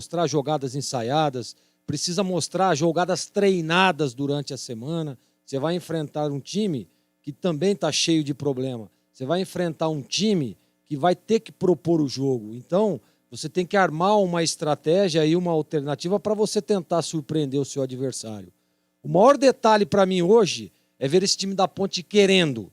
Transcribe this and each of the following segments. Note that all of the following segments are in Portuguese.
mostrar jogadas ensaiadas, precisa mostrar jogadas treinadas durante a semana. Você vai enfrentar um time que também está cheio de problema. Você vai enfrentar um time que vai ter que propor o jogo. Então, você tem que armar uma estratégia e uma alternativa para você tentar surpreender o seu adversário. O maior detalhe para mim hoje é ver esse time da Ponte querendo.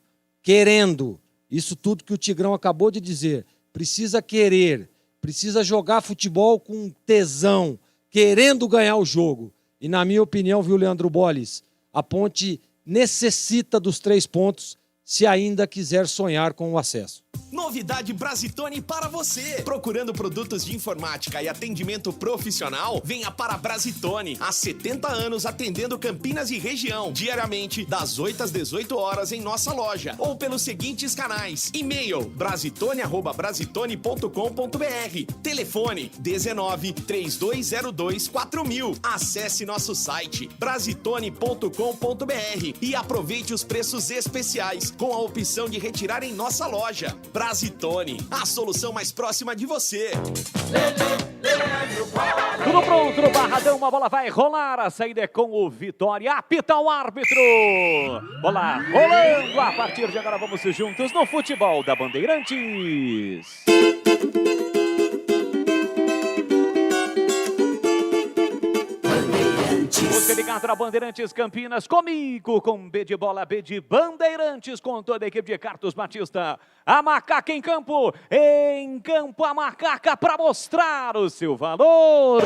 Isso tudo que o Tigrão acabou de dizer. Precisa querer, precisa jogar futebol com tesão, querendo ganhar o jogo. E na minha opinião, viu, Leandro Bolles, a Ponte necessita dos 3 pontos se ainda quiser sonhar com o acesso. Novidade Brasitone para você. Procurando produtos de informática e atendimento profissional? Venha para a Brasitone. Há 70 anos atendendo Campinas e região. Diariamente, das 8 às 18 horas em nossa loja. Ou pelos seguintes canais. E-mail brasitone@brasitone.com.br. Telefone 19 3202 4000. Acesse nosso site brasitone.com.br e aproveite os preços especiais com a opção de retirar em nossa loja. Brasitone, a solução mais próxima de você. Tudo pronto no Barradão, a bola vai rolar, a saída é com o Vitória, apita o árbitro. Bola rolando, a partir de agora vamos juntos no futebol da Bandeirantes. Você ligado na Bandeirantes Campinas, comigo, com B de bola, B de Bandeirantes, com toda a equipe de Carlos Batista. A macaca em campo a macaca para mostrar o seu valor.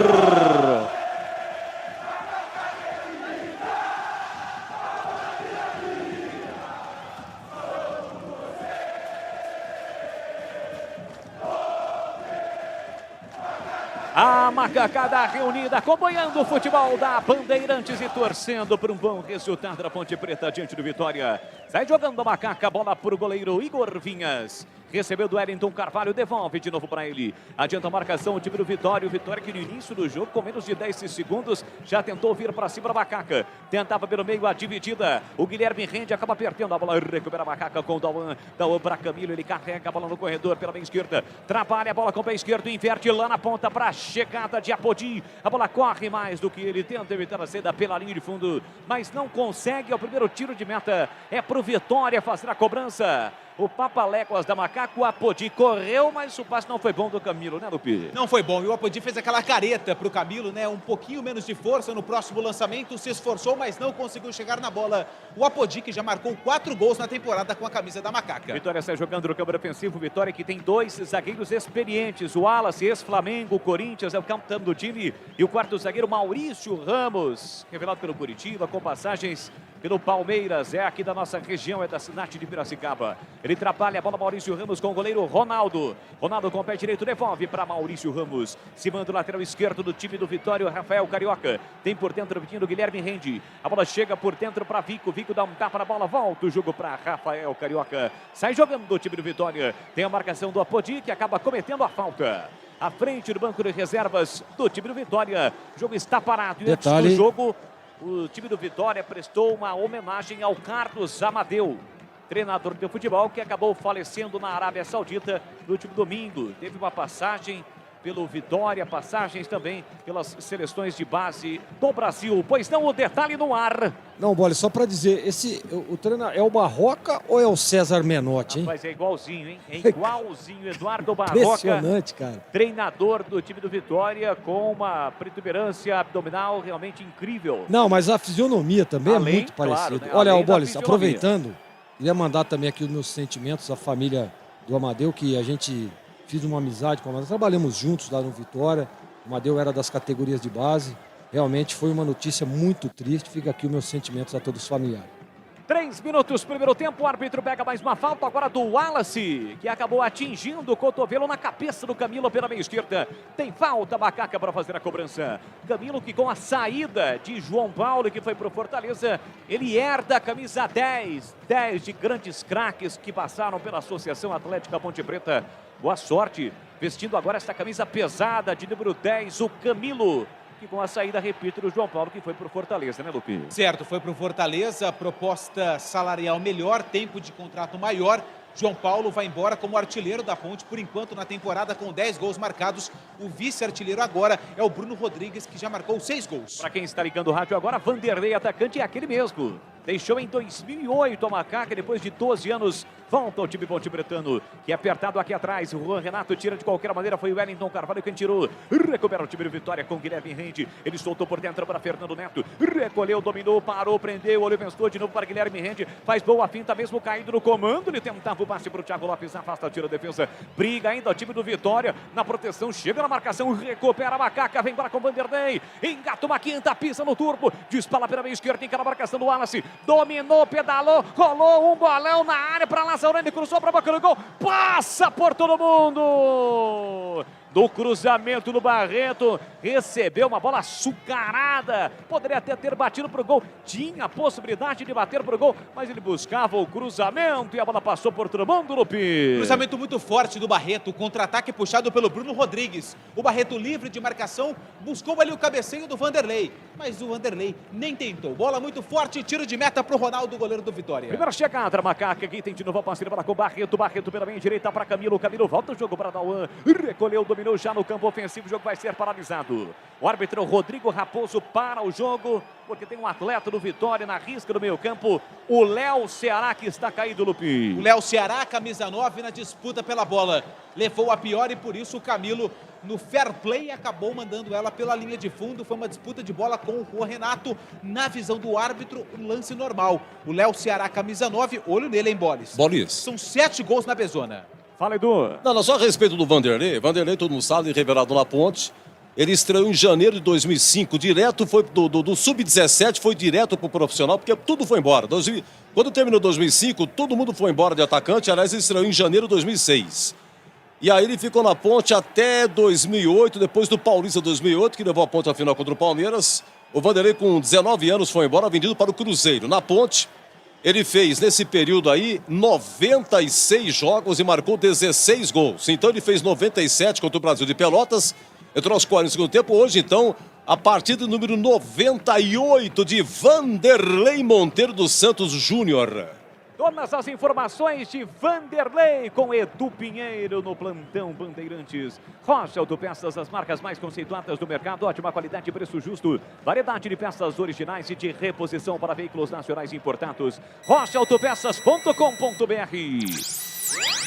A macacada reunida, acompanhando o futebol da Bandeirantes e torcendo por um bom resultado da Ponte Preta diante do Vitória. Sai jogando a macaca, bola para o goleiro Igor Vinhas. Recebeu do Wellington Carvalho, devolve de novo para ele. Adianta a marcação, o time do Vitória. O Vitória que no início do jogo, com menos de 10 segundos, já tentou vir para cima da macaca. Tentava pelo meio a dividida. O Guilherme Rende acaba perdendo a bola. Recupera a macaca com o Dauan. Dauan para Camilo, ele carrega a bola no corredor pela meia esquerda. Trabalha a bola com o pé esquerdo, inverte lá na ponta para a chegada de Apodi. A bola corre mais do que ele, tenta evitar a saída pela linha de fundo, mas não consegue. É o primeiro tiro de meta, é pro Vitória fazer a cobrança. O Papaléguas da Macaco, o Apodi correu, mas o passe não foi bom do Camilo, né, Lupi? Não foi bom, e o Apodi fez aquela careta pro Camilo, né, um pouquinho menos de força no próximo lançamento, se esforçou, mas não conseguiu chegar na bola. O Apodi, que já marcou 4 gols na temporada com a camisa da Macaca. Vitória sai jogando no campo ofensivo, Vitória que tem 2 zagueiros experientes, o Wallace, ex-Flamengo, o Corinthians é o capitão do time, e o quarto zagueiro Maurício Ramos, revelado pelo Curitiba, com passagens pelo Palmeiras, é aqui da nossa região, é da cidade de Piracicaba. Ele trabalha a bola, Maurício Ramos com o goleiro Ronaldo. Ronaldo com o pé direito, devolve para Maurício Ramos. Se manda o lateral esquerdo do time do Vitória, Rafael Carioca. Tem por dentro o Vitinho, Guilherme Rende. A bola chega por dentro para Vico. Vico dá um tapa na bola, volta o jogo para Rafael Carioca. Sai jogando do time do Vitória. Tem a marcação do Apodi, que acaba cometendo a falta. À frente do banco de reservas do time do Vitória. O jogo está parado. E antes do jogo, o time do Vitória prestou uma homenagem ao Carlos Amadeu, treinador de futebol que acabou falecendo na Arábia Saudita no último domingo. Teve uma passagem pelo Vitória, passagens também pelas seleções de base do Brasil. Pois não, o detalhe no ar. Não, Bolle, só para dizer, o treinador é o Barroca ou é o César Menotti, hein? Mas é igualzinho, hein? É igualzinho, Eduardo Barroca. Impressionante, cara. Treinador do time do Vitória com uma protuberância abdominal realmente incrível. Não, mas a fisionomia também é muito parecida. Né? Olha, Bolle, aproveitando, queria mandar também aqui os meus sentimentos à família do Amadeu, que a gente fiz uma amizade com o Amadeu, trabalhamos juntos lá no Vitória. O Amadeu era das categorias de base. Realmente foi uma notícia muito triste. Fica aqui os meus sentimentos a todos os familiares. 3 minutos, primeiro tempo, o árbitro pega mais uma falta agora do Wallace, que acabou atingindo o cotovelo na cabeça do Camilo pela meia esquerda. Tem falta, Macaca, para fazer a cobrança. Camilo que com a saída de João Paulo, que foi para o Fortaleza, ele herda a camisa 10. 10 de grandes craques que passaram pela Associação Atlética Ponte Preta. Boa sorte, vestindo agora essa camisa pesada de número 10, o Camilo. Que com a saída, repito, do João Paulo, que foi para o Fortaleza, né, Lupi? Certo, foi para o Fortaleza, proposta salarial melhor, tempo de contrato maior. João Paulo vai embora como artilheiro da Ponte, por enquanto na temporada com 10 gols marcados. O vice-artilheiro agora é o Bruno Rodrigues, que já marcou 6 gols. Para quem está ligando o rádio agora, Vanderlei, atacante, é aquele mesmo. Deixou em 2008 a Macaca, depois de 12 anos, volta ao time ponte-bretano, que é apertado aqui atrás. O Juan Renato tira de qualquer maneira, foi o Wellington Carvalho quem tirou. Recupera o time do Vitória com Guilherme Rende. Ele soltou por dentro para Fernando Neto. Recolheu, dominou, parou, prendeu, olhou, pensou de novo para Guilherme Rende. Faz boa finta, mesmo caído no comando. Ele tentava o passe para o Thiago Lopes, afasta, tira a defesa. Briga ainda o time do Vitória na proteção, chega na marcação, recupera a Macaca, vem para com Vanderlei. Engata uma quinta, pisa no turbo, dispara pela meia esquerda, encara a marcação do Wallace. Dominou, pedalou, rolou um bolão na área para Lazzaroni, cruzou para a boca do gol, passa por todo mundo. Do cruzamento do Barreto, recebeu uma bola açucarada, poderia até ter batido para o gol, tinha a possibilidade de bater para o gol, mas ele buscava o cruzamento e a bola passou por todo mundo, Lupi. Cruzamento muito forte do Barreto, contra-ataque puxado pelo Bruno Rodrigues. O Barreto livre de marcação, buscou ali o cabeceio do Vanderlei, mas o Vanderlei nem tentou. Bola muito forte, tiro de meta para o Ronaldo, goleiro do Vitória. Primeira chegada, Macaca, aqui tem de novo a parceira para com o Barreto, Barreto pela meia direita para Camilo, Camilo volta o jogo para Dauan, recolheu, dominou já no campo ofensivo, o jogo vai ser paralisado. O árbitro Rodrigo Raposo para o jogo, porque tem um atleta do Vitória na risca do meio campo, o Léo Ceará, que está caído, Lupi. O Léo Ceará, camisa 9, na disputa pela bola. Levou a pior e por isso o Camilo, no fair play, acabou mandando ela pela linha de fundo. Foi uma disputa de bola com o Renato. Na visão do árbitro, um lance normal. O Léo Ceará, camisa 9, olho nele, hein, Bolis? Bolis. São 7 gols na Bezona. Fala, Edu. Não, só a respeito do Vanderlei. Vanderlei, todo mundo sabe, revelado na Ponte. Ele estreou em janeiro de 2005, direto foi do Sub-17, foi direto para o profissional, porque tudo foi embora. Quando terminou 2005, todo mundo foi embora de atacante. Aliás, ele estreou em janeiro de 2006. E aí ele ficou na Ponte até 2008, depois do Paulista 2008, que levou a Ponte à final contra o Palmeiras. O Vanderlei, com 19 anos, foi embora, vendido para o Cruzeiro. Na Ponte, ele fez, nesse período aí, 96 jogos e marcou 16 gols. Então ele fez 97 contra o Brasil de Pelotas, entrou aos 40 do segundo tempo. Hoje, então, a partida número 98 de Vanderlei Monteiro dos Santos Júnior. Todas as informações de Vanderlei com Edu Pinheiro no plantão Bandeirantes. Rocha Autopeças, as marcas mais conceituadas do mercado, ótima qualidade e preço justo. Variedade de peças originais e de reposição para veículos nacionais importados. rochaautopeças.com.br.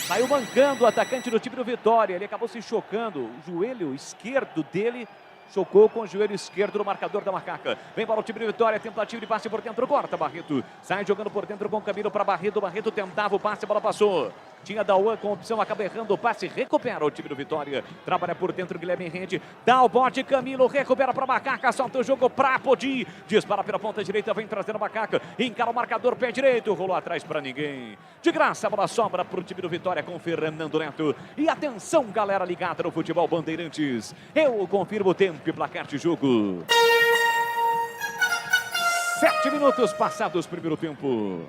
Saiu mancando o atacante do time do Vitória. Ele acabou se chocando. O joelho esquerdo dele chocou com o joelho esquerdo do marcador da Macaca. Vem para o time de Vitória, tentativa de passe por dentro, corta Barreto. Sai jogando por dentro com o Camilo para Barreto. Barreto tentava o passe, a bola passou. Tinha Dauan com opção, acaba errando o passe, recupera o time do Vitória. Trabalha por dentro, Guilherme Rende. Dá o bote, Camilo recupera para Macaca, solta o jogo para Podi. Dispara pela ponta direita, vem trazendo a Macaca. Encara o marcador, pé direito, rolou atrás para ninguém. De graça, a bola sobra para o time do Vitória com Fernando Neto. E atenção, galera ligada no futebol Bandeirantes. Eu confirmo o tempo e placar de jogo. 7 minutos passados, primeiro tempo.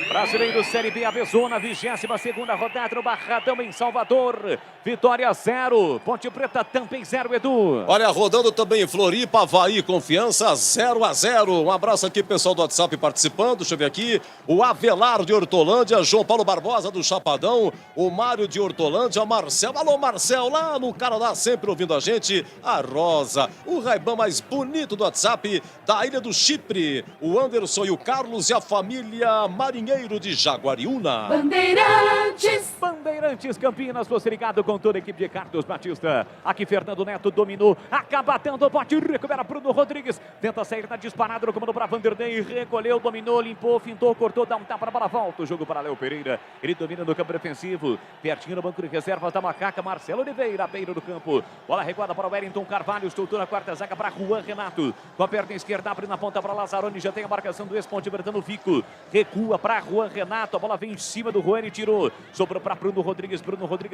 Brasileiro Série B, a Bezona, 22ª rodada no Barradão, em Salvador. Vitória 0, Ponte Preta também 0, Edu. Olha, rodando também Floripa, Avaí, Confiança 0-0. Um abraço aqui, pessoal do WhatsApp participando. Deixa eu ver aqui. O Avelar de Hortolândia, João Paulo Barbosa do Chapadão, o Mário de Hortolândia, Marcel. Alô, Marcel, lá no Canadá, sempre ouvindo a gente. A Rosa, o Raibão mais bonito do WhatsApp da Ilha do Chipre. O Anderson e o Carlos e a família Marinheiro de Jaguariúna. Bandeirantes. Bandeirantes Campinas, você ligado com toda a equipe de Carlos Batista. Aqui Fernando Neto dominou, acaba dando o bote, recupera Bruno Rodrigues. Tenta sair na disparada no comando para Vanderlei, recolheu, dominou, limpou, fintou, cortou, dá um tapa para a bola, volta o jogo para Léo Pereira. Ele domina no campo defensivo, pertinho no banco de reservas da Macaca, Marcelo Oliveira, beira do campo. Bola recuada para o Wellington Carvalho, estrutura a quarta zaga para Juan Renato. Com a perna esquerda, abre na ponta para Lazzaroni, já tem a marcação do ex-Ponte Bretano, Vico. Recua para Juan Renato, a bola vem em cima do Juan e tirou. Sobrou para Bruno Rodrigues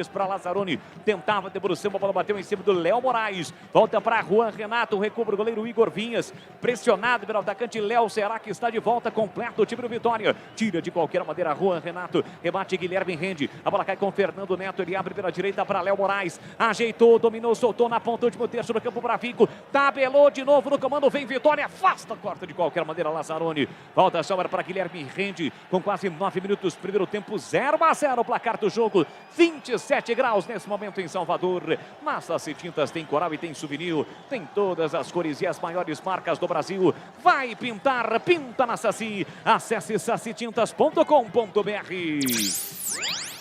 para Lazzaroni. Tentava a devolução, a bola bateu em cima do Léo Moraes. Volta para Juan Renato, recupera o goleiro Igor Vinhas. Pressionado pelo atacante Léo Ceará, que está de volta, completo o time do Vitória. Tira de qualquer maneira Juan Renato. Rebate Guilherme Rende. A bola cai com Fernando Neto, ele abre pela direita para Léo Moraes. Ajeitou, dominou, soltou na ponta, último terço do campo para Vico. Tabelou de novo no comando, vem Vitória, afasta, corta de qualquer maneira Lazzaroni. Volta a sobra para Guilherme Rende, com quase 9 minutos, primeiro tempo 0-0, o placar do jogo, 27 graus nesse momento em Salvador. Na Saci Tintas tem coral e tem souvenir, tem todas as cores e as maiores marcas do Brasil. Vai pintar, pinta na Saci. Acesse sacitintas.com.br.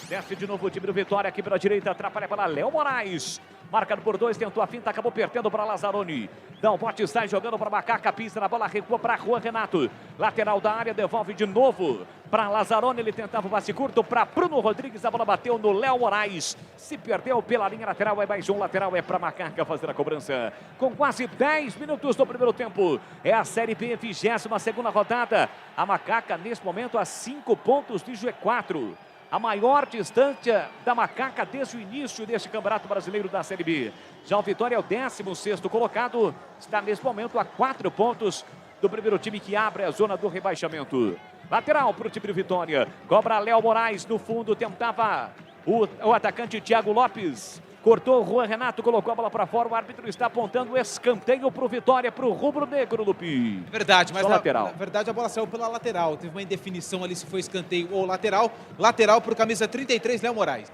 Desce de novo o time do Vitória aqui pela direita, atrapalha para Léo Moraes. Marcado por 2, tentou a finta, acabou perdendo para Lazzaroni. Dá um bote, sai jogando para Macaca, pisa na bola, recua para Juan Renato. Lateral da área, devolve de novo para Lazzaroni, ele tentava o passe curto para Bruno Rodrigues, a bola bateu no Léo Moraes. Se perdeu pela linha lateral, é mais um lateral, é para Macaca fazer a cobrança. Com quase 10 minutos do primeiro tempo, é a Série B, 22ª rodada. A Macaca, nesse momento, a 5 pontos de G4. A maior distância da Macaca desde o início deste Campeonato Brasileiro da Série B. Já o Vitória é o 16º colocado, está nesse momento a 4 pontos do primeiro time que abre a zona do rebaixamento. Lateral para o time do Vitória, cobra Léo Moraes no fundo, tentava o atacante Thiago Lopes. Cortou o Juan Renato, colocou a bola para fora, o árbitro está apontando o escanteio para o Vitória, para o rubro-negro, Lupi. Verdade, mas na verdade a bola saiu pela lateral, teve uma indefinição ali se foi escanteio ou lateral. Lateral para o camisa 33, Léo Moraes.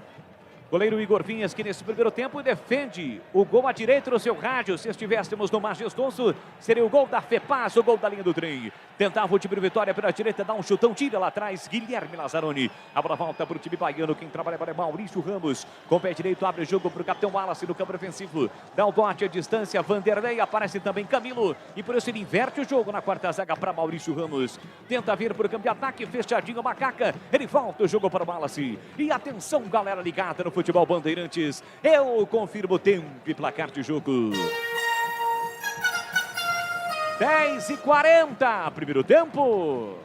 Goleiro Igor Vinhas, que nesse primeiro tempo defende o gol à direita no seu rádio. Se estivéssemos no Majestoso, seria o gol da FEPAS, o gol da linha do trem. Tentava o time do Vitória pela direita, dá um chutão, tira lá atrás, Guilherme Lazzaroni. A bola volta para o time baiano, quem trabalha agora é Maurício Ramos. Com o pé direito, abre o jogo para o capitão Wallace no campo defensivo. Dá o bote à distância, Vanderlei, aparece também Camilo. E por isso ele inverte o jogo na quarta zaga para Maurício Ramos. Tenta vir para o campo de ataque, fechadinho Macaca. Ele volta o jogo para o Wallace. E atenção, galera ligada no Futebol Bandeirantes, eu confirmo o tempo e placar de jogo. 10h40, primeiro tempo.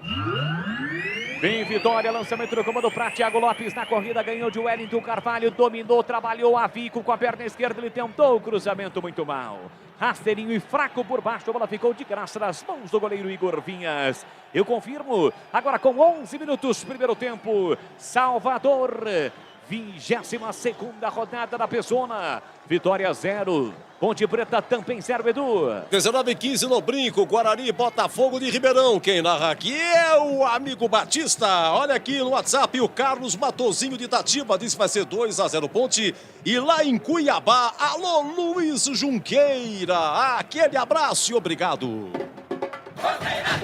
Vem Vitória, lançamento do comando para Thiago Lopes na corrida, ganhou de Wellington Carvalho, dominou, trabalhou a Vico com a perna esquerda, ele tentou o cruzamento muito mal. Rasteirinho e fraco por baixo, a bola ficou de graça nas mãos do goleiro Igor Vinhas. Eu confirmo, agora com 11 minutos, primeiro tempo, Salvador, 22ª rodada da Pezona. Vitória 0, Ponte Preta também 0, Edu. 19h15 no Brinco, Guarani, Botafogo de Ribeirão. Quem narra aqui é o amigo Batista. Olha aqui no WhatsApp, o Carlos Matozinho de Itatiba diz que vai ser 2-0 Ponte. E lá em Cuiabá, alô Luiz Junqueira. Aquele abraço e obrigado.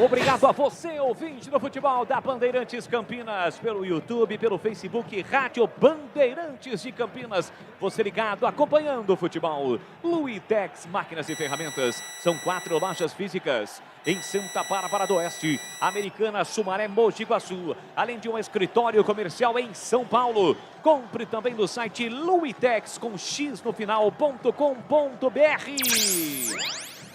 Obrigado a você, ouvinte do futebol da Bandeirantes Campinas, pelo YouTube, pelo Facebook, Rádio Bandeirantes de Campinas. Você ligado, acompanhando o futebol. Luitex, máquinas e ferramentas. São 4 lojas físicas em Santa Bárbara do Oeste, Americana, Sumaré, Mogi Guaçu, além de um escritório comercial em São Paulo. Compre também no site luitex com x no final.com.br.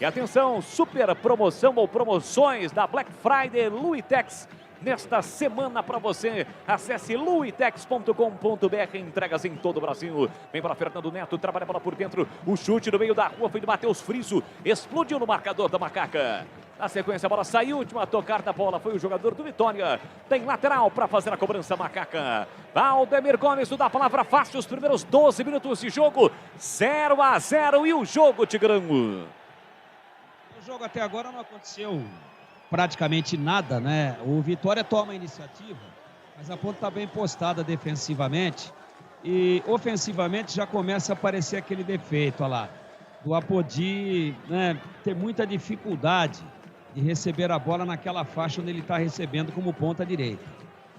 E atenção, super promoção ou promoções da Black Friday Luitex nesta semana para você. Acesse luitex.com.br, entregas em todo o Brasil. Vem para Fernando Neto, trabalha a bola por dentro. O chute no meio da rua foi do Matheus Friso, explodiu no marcador da Macaca. Na sequência, a bola saiu, última a tocar da bola foi o jogador do Vitória. Tem lateral para fazer a cobrança, Macaca. Valdemir Gomes, dá a palavra fácil, os primeiros 12 minutos de jogo. 0-0 e o jogo, Tigrão. O jogo até agora não aconteceu praticamente nada, né? O Vitória toma a iniciativa, mas a ponta está bem postada defensivamente e ofensivamente já começa a aparecer aquele defeito, olha lá, do Apodi, né, ter muita dificuldade de receber a bola naquela faixa onde ele está recebendo como ponta direita.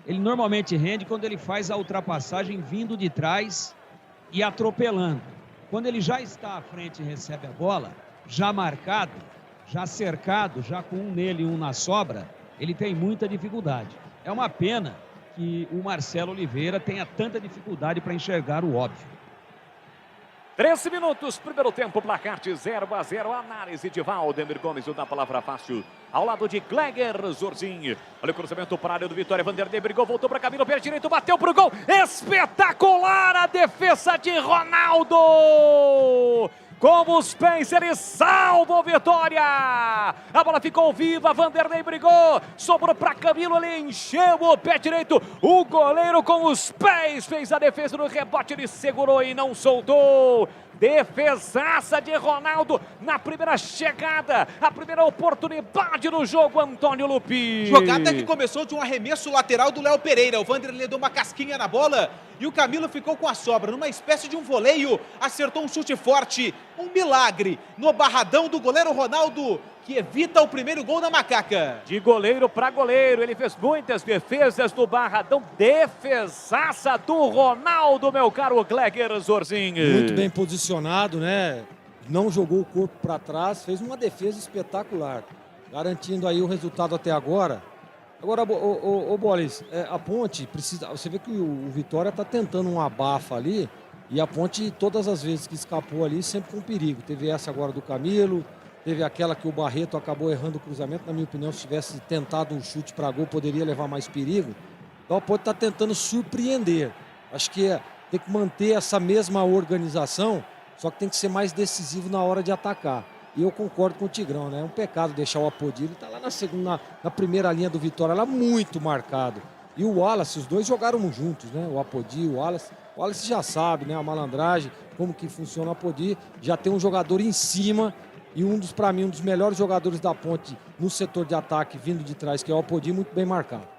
Ele normalmente rende quando ele faz a ultrapassagem vindo de trás e atropelando. Quando ele já está à frente e recebe a bola, já marcado, já cercado, já com um nele e um na sobra, ele tem muita dificuldade. É uma pena que o Marcelo Oliveira tenha tanta dificuldade para enxergar o óbvio. 13 minutos, primeiro tempo, placar de 0-0, análise de Valdemir Gomes, da palavra fácil, ao lado de Gleger Zorzin. Olha o cruzamento para a área do Vitória, Vanderlei brigou, voltou para Camilo, pé direito, bateu pro gol, espetacular a defesa de Ronaldo! Com os pés, ele salva o Vitória. A bola ficou viva, Vanderlei brigou, sobrou para Camilo, ele encheu o pé direito. O goleiro com os pés fez a defesa no rebote, ele segurou e não soltou. Defesaça de Ronaldo na primeira chegada, a primeira oportunidade no jogo, Antônio Lupi. Jogada que começou de um arremesso lateral do Léo Pereira. O Vanderlei deu uma casquinha na bola e o Camilo ficou com a sobra. Numa espécie de um voleio, acertou um chute forte. Um milagre no barradão do goleiro Ronaldo, que evita o primeiro gol da Macaca. De goleiro para goleiro, ele fez muitas defesas no barradão. Defesaça do Ronaldo, meu caro Gleger Zorzin. Muito bem posicionado, né? Não jogou o corpo para trás, fez uma defesa espetacular, garantindo aí o resultado até agora. Agora, ô Bolis, a Ponte precisa... Você vê que o Vitória está tentando um abafa ali, e a Ponte, todas as vezes que escapou ali, sempre com perigo. Teve essa agora do Camilo, teve aquela que o Barreto acabou errando o cruzamento. Na minha opinião, se tivesse tentado um chute para gol, poderia levar mais perigo. Então a Ponte está tentando surpreender. Acho que tem que manter essa mesma organização, só que tem que ser mais decisivo na hora de atacar. E eu concordo com o Tigrão, né? É um pecado deixar o Apodi. Ele tá lá na primeira linha do Vitória, lá muito marcado. E o Wallace, os dois jogaram juntos, né? O Apodi e o Wallace. O Wallace já sabe, né? A malandragem, como que funciona o Apodi. Já tem um jogador em cima e para mim, um dos melhores jogadores da Ponte no setor de ataque, vindo de trás, que é o Apodi, muito bem marcado.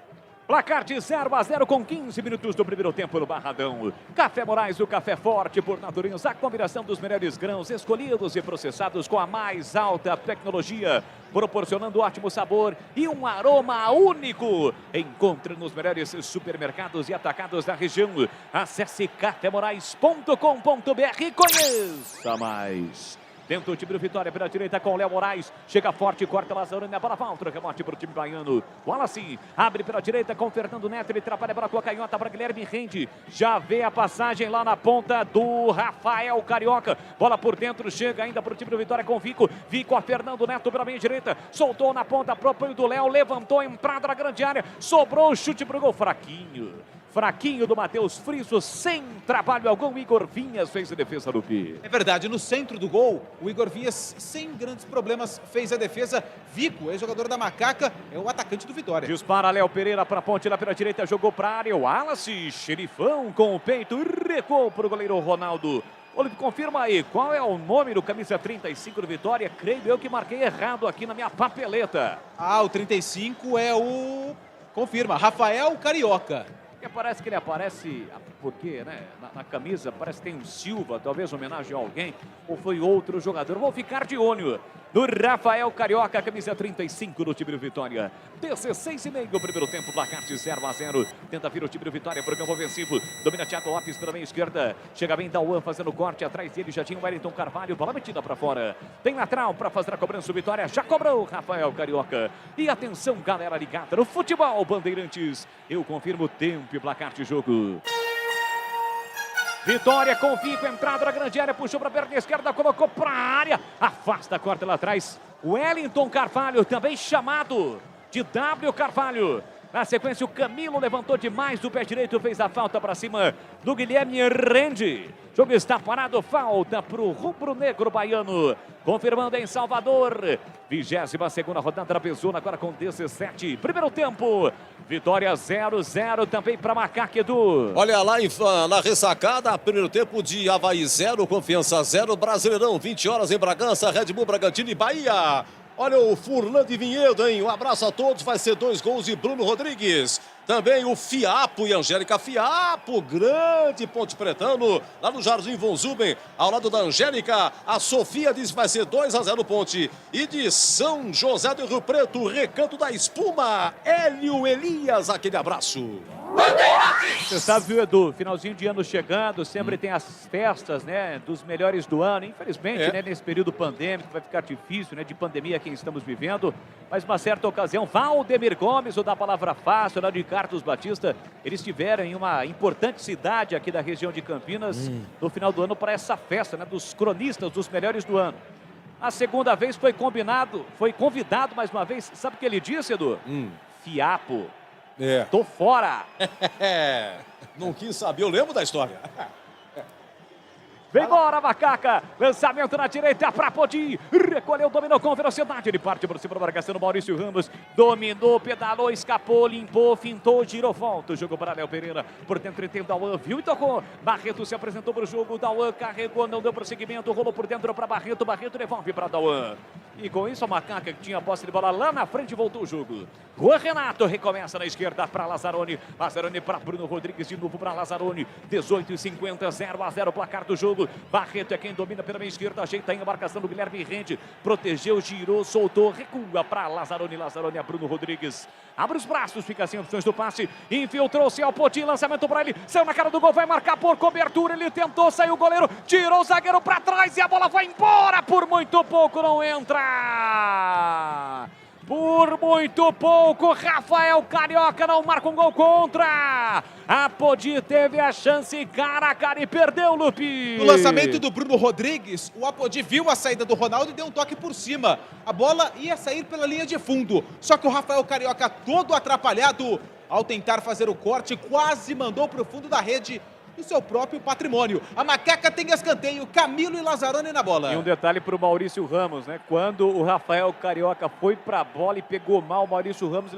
Placar de 0-0 com 15 minutos do primeiro tempo no Barradão. Café Moraes, o café forte por natureza. A combinação dos melhores grãos escolhidos e processados com a mais alta tecnologia, proporcionando ótimo sabor e um aroma único. Encontre nos melhores supermercados e atacados da região. Acesse cafemorais.com.br e conheça mais. Tenta o time do Vitória pela direita com o Léo Moraes. Chega forte, corta Lazarone, a bola falta. Rebote para o time baiano. Wallace abre pela direita com o Fernando Neto. Ele atrapalha a bola com a canhota para Guilherme Rende. Já vê a passagem lá na ponta do Rafael Carioca. Bola por dentro, chega ainda para o time do Vitória com o Vico. Vico a Fernando Neto pela meia direita. Soltou na ponta para o apoio do Léo. Levantou, entrada na grande área. Sobrou o chute para o gol. Fraquinho do Matheus Friso, sem trabalho algum. Igor Vinhas fez a defesa do Pi. É verdade, no centro do gol, o Igor Vinhas, sem grandes problemas, fez a defesa. Vico, ex-jogador da Macaca, é o atacante do Vitória. Dispara Léo Pereira para a ponte lá pela direita, jogou para a área. O Wallace, xerifão com o peito, recuou para o goleiro Ronaldo. Olívio, confirma aí, qual é o nome do camisa 35 do Vitória? Creio eu que marquei errado aqui na minha papeleta. O 35 é o... Confirma, Rafael Carioca. Parece que ele aparece, porque né, na camisa parece que tem um Silva, talvez homenagem a alguém, ou foi outro jogador. Vou ficar de olho no Rafael Carioca, camisa 35 do time do Vitória. 16,5 o primeiro tempo, placar de 0-0. Tenta vir o time do Vitória para o campo ofensivo. Domina Thiago Lopes pela meia esquerda. Chega bem Dauan fazendo corte. Atrás dele já tinha o Wellington Carvalho. Bola metida para fora. Tem lateral para fazer a cobrança do Vitória. Já cobrou o Rafael Carioca. E atenção, galera ligada no futebol Bandeirantes. Eu confirmo o tempo e placar de jogo. Vitória com o Vico, entrada na grande área, puxou para a perna esquerda, colocou para a área, afasta, corta lá atrás. Wellington Carvalho, também chamado de W. Carvalho. Na sequência, o Camilo levantou demais do pé direito, fez a falta para cima do Guilherme Rende. O jogo está parado, falta para o rubro-negro baiano. Confirmando em Salvador. 22ª rodada da Bezona, agora com 17. Primeiro tempo, Vitória 0-0 também para Macaca, Edu. Olha lá na ressacada, primeiro tempo de Avaí 0, Confiança 0, Brasileirão, 20 horas em Bragança, Red Bull, Bragantino e Bahia. Olha o Furlan de Vinhedo, hein? Um abraço a todos, vai ser 2 gols de Bruno Rodrigues. Também o Fiapo e Angélica Fiapo, grande Ponte Pretano, lá no Jardim Von Zuben, ao lado da Angélica. A Sofia diz que vai ser 2-0 Ponte. E de São José do Rio Preto, Recanto da Espuma, Hélio Elias, aquele abraço. Você sabe, viu, Edu, finalzinho de ano chegando, sempre tem as festas, né, dos melhores do ano. Infelizmente, né, nesse período pandêmico vai ficar difícil, né, de pandemia que estamos vivendo. Mas uma certa ocasião, Valdemir Gomes, o da Palavra Fácil, lá de Carlos Batista, eles estiveram em uma importante cidade aqui da região de Campinas no final do ano para essa festa, né, dos cronistas, dos melhores do ano. A segunda vez foi convidado mais uma vez. Sabe o que ele disse, Edu? Fiapo. Tô fora. Não quis saber, eu lembro da história. Vem embora, Macaca. Lançamento na direita para Apodi. Recolheu, dominou com velocidade. Ele parte por cima do marcação do Maurício Ramos. Dominou, pedalou, escapou, limpou, fintou, girou, volta. Jogou para Léo Pereira. Por dentro tem o Dauan, viu e tocou. Barreto se apresentou para o jogo. Dauan carregou, não deu prosseguimento. Rolou por dentro para Barreto. Barreto devolve para Dauan. E com isso a Macaca, que tinha a posse de bola lá na frente, voltou o jogo. Juan Renato recomeça na esquerda para Lazzaroni. Lazzaroni para Bruno Rodrigues, de novo para Lazzaroni. 18:50, 0-0 o placar do jogo. Barreto é quem domina pela meia esquerda, ajeita a embarcação do Guilherme Rende, protegeu, girou, soltou, recua para Lazzaroni. Lazzaroni a Bruno Rodrigues. Abre os braços, fica sem opções do passe. Infiltrou-se ao Poti, lançamento para ele. Saiu na cara do gol, vai marcar por cobertura. Ele tentou, saiu o goleiro, tirou o zagueiro para trás e a bola vai embora. Por muito pouco não entra. Por muito pouco, Rafael Carioca não marca um gol contra. Apodi teve a chance cara a cara e perdeu, Lupi. No lançamento do Bruno Rodrigues, o Apodi viu a saída do Ronaldo e deu um toque por cima. A bola ia sair pela linha de fundo. Só que o Rafael Carioca, todo atrapalhado, ao tentar fazer o corte, quase mandou para o fundo da rede do seu próprio patrimônio. A Macaca tem escanteio, Camilo e Lazzaroni na bola. E um detalhe para o Maurício Ramos, né? Quando o Rafael Carioca foi para a bola e pegou mal, o Maurício Ramos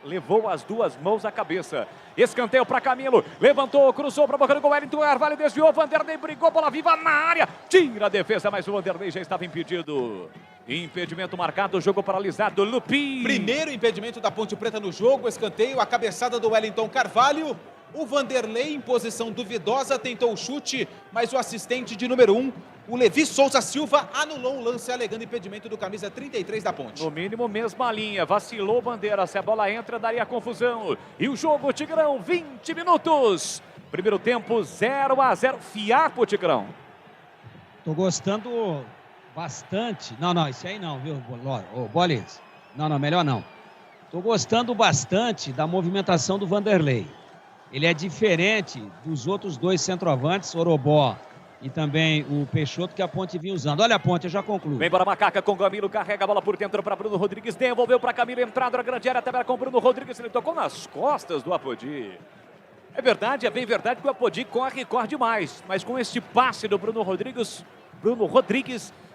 levou as duas mãos à cabeça. Escanteio para Camilo, levantou, cruzou para a boca do gol, Wellington Carvalho desviou, Vanderlei brigou, bola viva na área, tira a defesa, mas o Vanderlei já estava impedido. Impedimento marcado, jogo paralisado, Lupi. Primeiro impedimento da Ponte Preta no jogo, escanteio, a cabeçada do Wellington Carvalho. O Vanderlei, em posição duvidosa, tentou o chute, mas o assistente de número 1, o Levi Souza Silva, anulou o lance, alegando impedimento do camisa 33 da Ponte. No mínimo, mesma linha. Vacilou Bandeira. Se a bola entra, daria confusão. E o jogo, Tigrão, 20 minutos. Primeiro tempo, 0-0. Fiapo, Tigrão. Tô gostando bastante. Não, isso aí não, viu, Bolis? Não, melhor não. Tô gostando bastante da movimentação do Vanderlei. Ele é diferente dos outros dois centroavantes, Orobó e também o Peixoto, que a Ponte vinha usando. Olha a Ponte, eu já concluo. Vem para Macaca com Camilo, carrega a bola por dentro para Bruno Rodrigues, devolveu para Camilo, entrada na grande área, também com Bruno Rodrigues, ele tocou nas costas do Apodi. É bem verdade que o Apodi corre demais, mas com este passe do Bruno Rodrigues,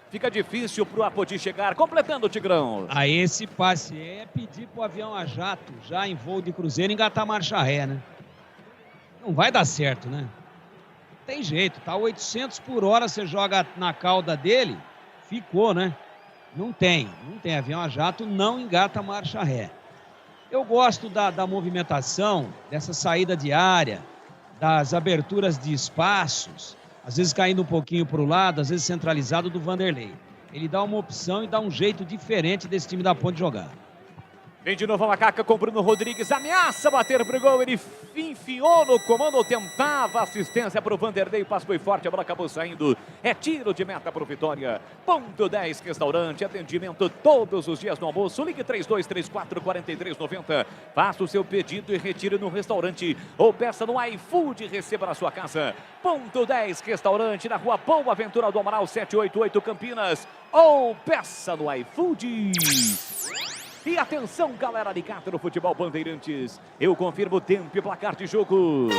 fica difícil para o Apodi chegar, completando o Tigrão. A esse passe é pedir para o avião a jato, já em voo de cruzeiro, engatar marcha ré, né? Não vai dar certo, né? Tem jeito, tá 800 por hora, você joga na cauda dele, ficou, né? Não tem avião a jato, não engata marcha ré. Eu gosto da movimentação, dessa saída de área, das aberturas de espaços, às vezes caindo um pouquinho para o lado, às vezes centralizado do Vanderlei. Ele dá uma opção e dá um jeito diferente desse time da Ponte jogar. Vem de novo a Macaca com Bruno Rodrigues, ameaça bater pro gol, ele enfiou no comando, tentava assistência para o Vanderlei, o passe foi forte, a bola acabou saindo, é tiro de meta para o Vitória. Ponto 10 Restaurante, atendimento todos os dias no almoço, ligue 3234-4390, faça o seu pedido e retire no restaurante, ou peça no iFood e receba na sua casa. Ponto 10 Restaurante, na rua Boa Ventura do Amaral 788 Campinas, ou peça no iFood. E atenção, galera ligada no Futebol Bandeirantes. Eu confirmo o tempo e placar de jogo.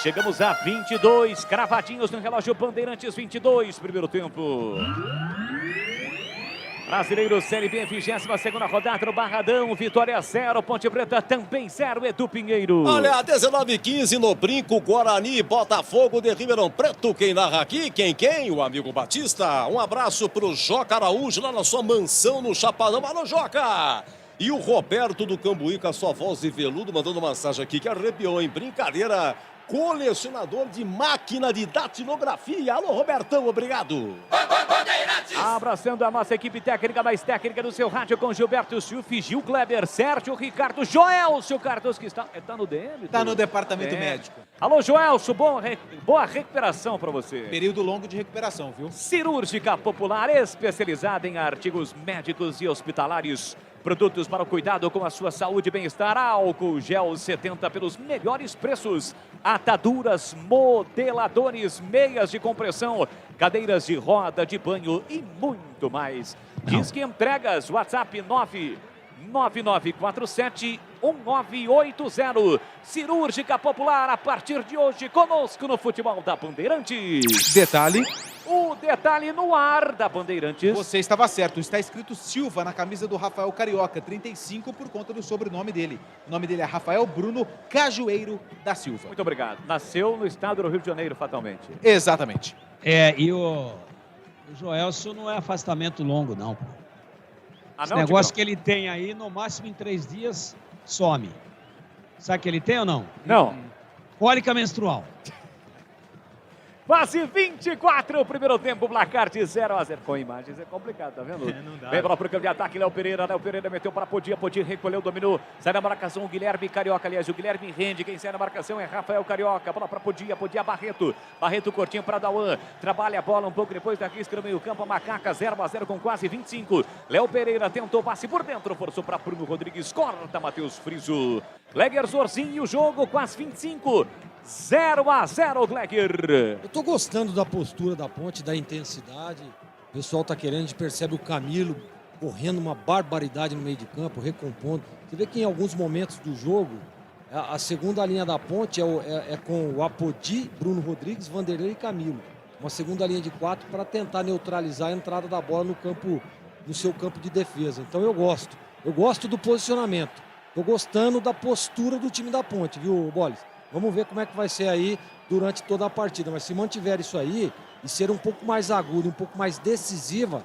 Chegamos a 22, cravadinhos no relógio Bandeirantes, 22, primeiro tempo. Brasileiro Série B, 22ª rodada no Barradão, Vitória 0, Ponte Preta também 0, Edu Pinheiro. Olha, 19:15 no Brinco, Guarani, Botafogo de Ribeirão Preto. Quem narra aqui? Quem? O amigo Batista. Um abraço pro Joca Araújo lá na sua mansão no Chapadão. Alô, Joca! E o Roberto do Cambuí com a sua voz de veludo mandando mensagem aqui que arrepiou, hein? Brincadeira. Colecionador de máquina de datilografia. Alô, Robertão, obrigado. Abraçando a nossa equipe técnica, mais técnica do seu rádio com Gilberto Silfi, Gil Kleber, Sérgio Ricardo, Joelcio Cardoso, que está no DM. Está no departamento médico. Alô, Joelcio, boa recuperação para você. Período longo de recuperação, viu? Cirúrgica Popular, especializada em artigos médicos e hospitalares. Produtos para o cuidado com a sua saúde e bem-estar. Álcool Gel 70 pelos melhores preços. Ataduras, modeladores, meias de compressão, cadeiras de roda, de banho e muito mais. Diz que entregas, WhatsApp 9947-1980. Cirúrgica Popular, a partir de hoje, conosco no Futebol da Bandeirantes. Detalhe, O detalhe no ar da Bandeirantes. você estava certo, está escrito Silva na camisa do Rafael Carioca, 35 por conta do sobrenome dele. O nome dele é Rafael Bruno Cajueiro da Silva. Muito obrigado. Nasceu no estado do Rio de Janeiro, fatalmente. Exatamente. E o Joelson não é afastamento longo, não. Pô. Esse não, negócio Tigrão? que ele tem aí, no máximo em 3 dias, some. Sabe o que ele tem ou não? Não. Cólica menstrual. Quase 24, o primeiro tempo, placar de 0-0. Com imagens é complicado, tá vendo? Não dá. Vem bola pro campo de ataque, Léo Pereira meteu para Podia recolheu, dominou, sai na marcação o Guilherme Carioca, aliás, o Guilherme rende, quem sai na marcação é Rafael Carioca, bola para Podia Barreto curtinho para Dauan, trabalha a bola um pouco depois da risca no meio campo, a Macaca 0-0 com quase 25, Léo Pereira tentou passe por dentro, forçou para Bruno Rodrigues, corta Matheus Friso, Gleger Zorzinho, o jogo quase 25, 0-0, Gleger. Eu tô gostando da postura da Ponte, da intensidade. O pessoal tá querendo, a gente percebe o Camilo correndo uma barbaridade no meio de campo, recompondo. Você vê que em alguns momentos do jogo, a segunda linha da Ponte é com o Apodi, Bruno Rodrigues, Vanderlei e Camilo. Uma segunda linha de 4 para tentar neutralizar a entrada da bola no seu campo de defesa. Então eu gosto do posicionamento. Tô gostando da postura do time da Ponte, viu, Bolis? Vamos ver como é que vai ser aí durante toda a partida. Mas se mantiver isso aí e ser um pouco mais agudo, um pouco mais decisiva,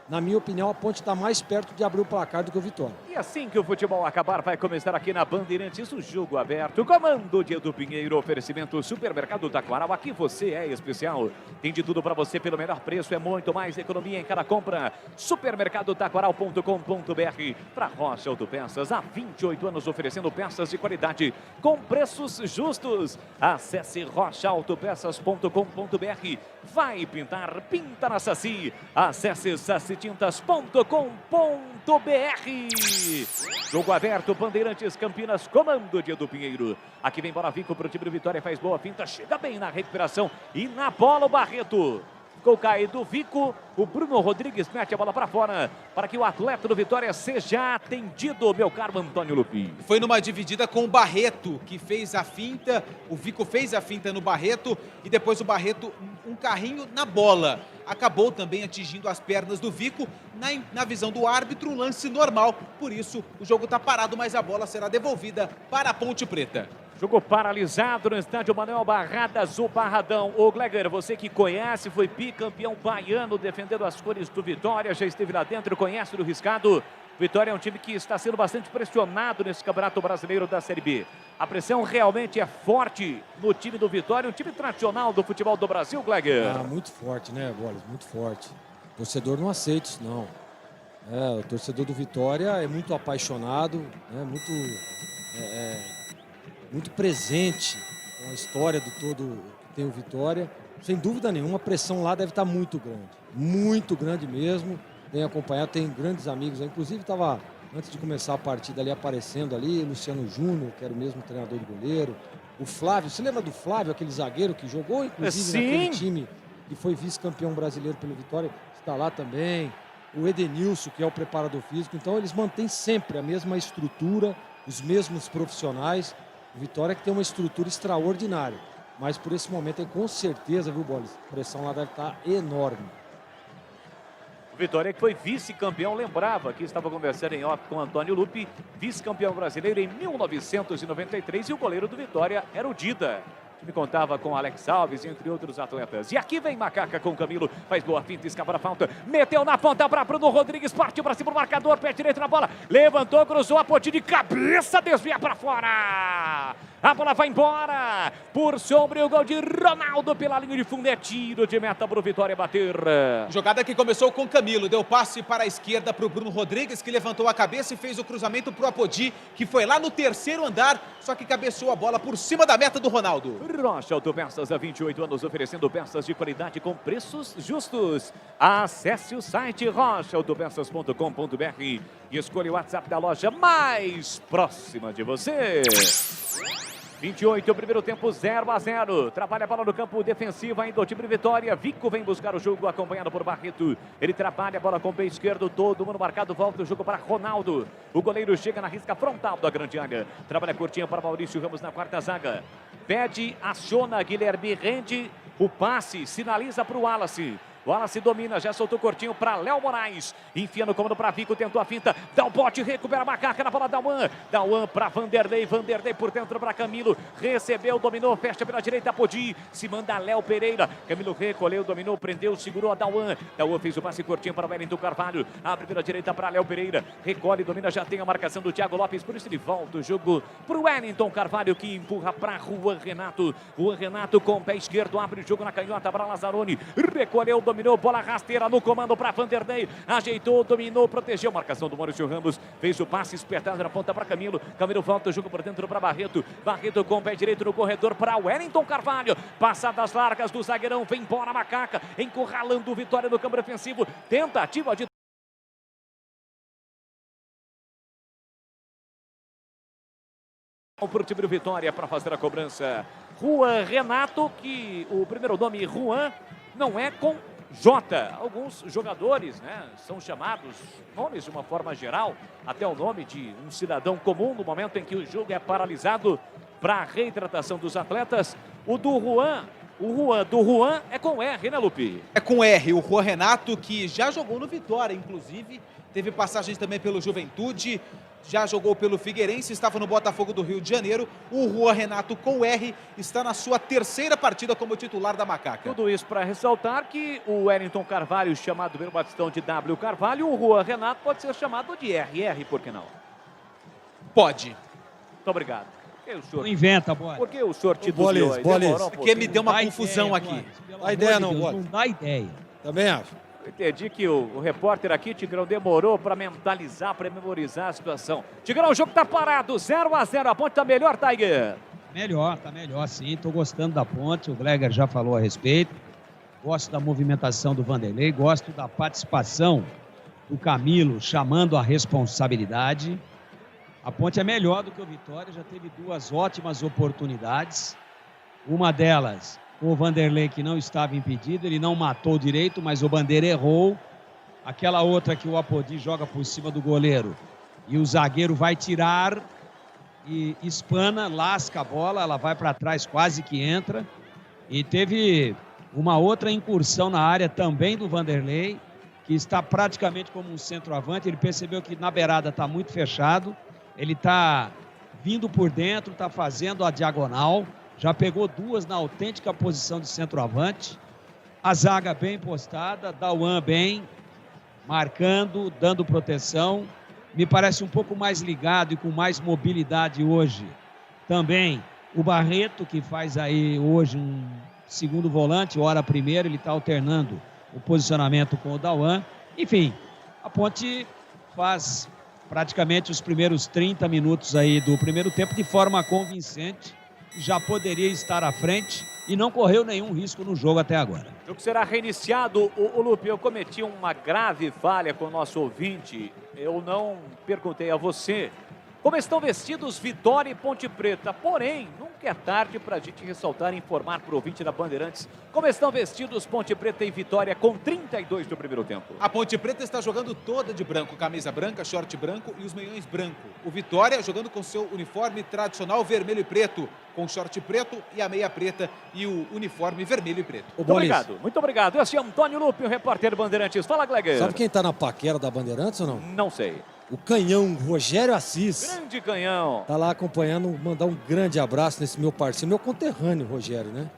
na minha opinião, a Ponte está mais perto de abrir o placar do que o Vitória. E assim que o futebol acabar, vai começar aqui na Bandeirantes o jogo aberto. Comando de Edu Pinheiro, oferecimento Supermercado Taquaral. Aqui você é especial. Tem de tudo para você pelo menor preço. É muito mais economia em cada compra. Supermercadotaquaral.com.br. Para Rocha Autopeças, há 28 anos oferecendo peças de qualidade com preços justos. Acesse rochaautopeças.com.br. Vai pintar, pinta na Saci. Acesse sacitintas.com.br. Jogo aberto, Bandeirantes Campinas, comando de Edu Pinheiro. Aqui vem bola Vico para o time do Vitória, faz boa finta, chega bem na recuperação e na bola o Barreto. Ficou caído o Vico, o Bruno Rodrigues mete a bola para fora para que o atleta do Vitória seja atendido, meu caro Antônio Lupi. Foi numa dividida com o Barreto, que fez a finta, o Vico fez a finta no Barreto e depois o Barreto, um carrinho na bola. Acabou também atingindo as pernas do Vico, na visão do árbitro, um lance normal. Por isso, o jogo está parado, mas a bola será devolvida para a Ponte Preta. Jogo paralisado no estádio Manuel Barradas, o Barradão. Ô Gleger, você que conhece, foi bicampeão baiano defendendo as cores do Vitória, já esteve lá dentro, conhece do riscado. Vitória é um time que está sendo bastante pressionado nesse Campeonato Brasileiro da Série B. A pressão realmente é forte no time do Vitória, um time tradicional do futebol do Brasil, Gleger. Muito forte, né, Bolis? Muito forte. O torcedor não aceita isso, não. O torcedor do Vitória é muito apaixonado, né, muito presente com a história do todo que tem o Vitória. Sem dúvida nenhuma, a pressão lá deve estar muito grande mesmo. Tenho acompanhado, tem grandes amigos, inclusive estava, antes de começar a partida ali, aparecendo ali, Luciano Júnior, que era o mesmo treinador de goleiro, o Flávio, você lembra do Flávio, aquele zagueiro que jogou, inclusive, naquele time que foi vice-campeão brasileiro pelo Vitória, está lá também, o Edenilson, que é o preparador físico, então eles mantêm sempre a mesma estrutura, os mesmos profissionais. O Vitória que tem uma estrutura extraordinária, mas por esse momento aí, com certeza, viu, Bolis? A pressão lá deve estar enorme. O Vitória que foi vice-campeão, lembrava que estava conversando em off com Antônio Lupi, vice-campeão brasileiro em 1993 e o goleiro do Vitória era o Dida. O time contava com Alex Alves, entre outros atletas. E aqui vem Macaca com Camilo, faz boa finta, escapa na falta, meteu na ponta para Bruno Rodrigues, partiu para cima do marcador, pé direito na bola, levantou, cruzou a ponte de cabeça, desvia para fora. A bola vai embora, por sobre o gol de Ronaldo pela linha de fundo, é tiro de meta para o Vitória bater. Jogada que começou com Camilo, deu passe para a esquerda para o Bruno Rodrigues, que levantou a cabeça e fez o cruzamento para o Apodi, que foi lá no terceiro andar, só que cabeceou a bola por cima da meta do Ronaldo. Rocha Autopeças, há 28 anos, oferecendo peças de qualidade com preços justos. Acesse o site rochaautopeças.com.br e escolha o WhatsApp da loja mais próxima de você. 28, o primeiro tempo 0-0. Trabalha a bola no campo defensivo ainda o time de Vitória. Vico vem buscar o jogo acompanhado por Barreto. Ele trabalha a bola com o pé esquerdo, todo mundo marcado. Volta o jogo para Ronaldo. O goleiro chega na risca frontal da grande área. Trabalha curtinha para Maurício Ramos na quarta zaga. Pede, aciona Guilherme, rende o passe, sinaliza para o Wallace. O Wallace domina, já soltou curtinho para Léo Moraes. Enfia no comando para Vico, tentou a finta. Dá o bote, recupera a macaca na bola da Dauan. Dauan para Vanderlei. Vanderlei por dentro para Camilo. Recebeu, dominou, fecha pela direita, Podi. Se manda Léo Pereira. Camilo recolheu, dominou, prendeu, segurou a Dauan. Dauan fez o passe curtinho para o Wellington Carvalho. Abre pela direita para Léo Pereira. Recolhe, domina, já tem a marcação do Thiago Lopes. Por isso ele volta o jogo para o Wellington Carvalho, que empurra para Juan Renato. Juan Renato com o pé esquerdo, abre o jogo na canhota para Lazzaroni. Recolheu, dominou, bola rasteira no comando para Vanderlei, ajeitou, dominou, protegeu, marcação do Maurício Ramos, fez o passe espetado na ponta para Camilo, Camilo volta o jogo por dentro para Barreto, Barreto com o pé direito no corredor para Wellington Carvalho, passadas largas do zagueirão, vem embora a macaca, encurralando o Vitória no campo defensivo, tentativa de para o time do Vitória para fazer a cobrança. Juan Renato, que o primeiro nome Juan não é com J. Alguns jogadores, né, são chamados nomes de uma forma geral, até o nome de um cidadão comum no momento em que o jogo é paralisado para a reidratação dos atletas. O do Juan, do Juan é com R, né, Lupi? É com R, o Juan Renato, que já jogou no Vitória, inclusive, teve passagens também pelo Juventude, já jogou pelo Figueirense, estava no Botafogo do Rio de Janeiro. O Juan Renato com R está na sua terceira partida como titular da Macaca. Tudo isso para ressaltar que o Wellington Carvalho, chamado pelo batistão de W Carvalho, o Juan Renato pode ser chamado de RR, por que não? Pode. Muito obrigado. Não inventa, Boris. Por que o senhor titubeou? Porque me deu uma confusão aqui. A ideia não, Boris. Não dá ideia. Também acho. Eu entendi que o repórter aqui, Tigrão, demorou para mentalizar, para memorizar a situação. Tigrão, o jogo tá parado, 0-0, a Ponte tá melhor, Tiger? Tá melhor sim, tô gostando da Ponte, o Gleger já falou a respeito. Gosto da movimentação do Vanderlei, gosto da participação do Camilo, chamando a responsabilidade. A Ponte é melhor do que o Vitória, já teve duas ótimas oportunidades. Uma delas, o Vanderlei, que não estava impedido, ele não matou direito, mas o Bandeira errou. Aquela outra que o Apodi joga por cima do goleiro e o zagueiro vai tirar e espana, lasca a bola, ela vai para trás, quase que entra. E teve uma outra incursão na área também do Vanderlei, que está praticamente como um centroavante. Ele percebeu que na beirada está muito fechado, ele está vindo por dentro, está fazendo a diagonal. Já pegou duas na autêntica posição de centroavante. A zaga bem postada, Dauan bem, marcando, dando proteção. Me parece um pouco mais ligado e com mais mobilidade hoje. Também o Barreto, que faz aí hoje um segundo volante, hora primeiro, ele está alternando o posicionamento com o Dauan. Enfim, a Ponte faz praticamente os primeiros 30 minutos aí do primeiro tempo de forma convincente. Já poderia estar à frente e não correu nenhum risco no jogo até agora. O jogo será reiniciado. O Lupe, eu cometi uma grave falha com o nosso ouvinte. Eu não perguntei a você como estão vestidos Vitória e Ponte Preta. Porém, nunca é tarde para a gente ressaltar e informar para o ouvinte da Bandeirantes como estão vestidos Ponte Preta e Vitória com 32 do primeiro tempo. A Ponte Preta está jogando toda de branco, camisa branca, short branco e os meiões branco. O Vitória jogando com seu uniforme tradicional vermelho e preto, com short preto e a meia preta e o uniforme vermelho e preto. Muito obrigado, muito obrigado. Esse é Antônio Lupe, o repórter Bandeirantes. Fala, Gleger. Sabe quem tá na paquera da Bandeirantes ou não? Não sei. O canhão Rogério Assis. Grande canhão. Tá lá acompanhando, mandar um grande abraço nesse meu parceiro, meu conterrâneo, Rogério, né?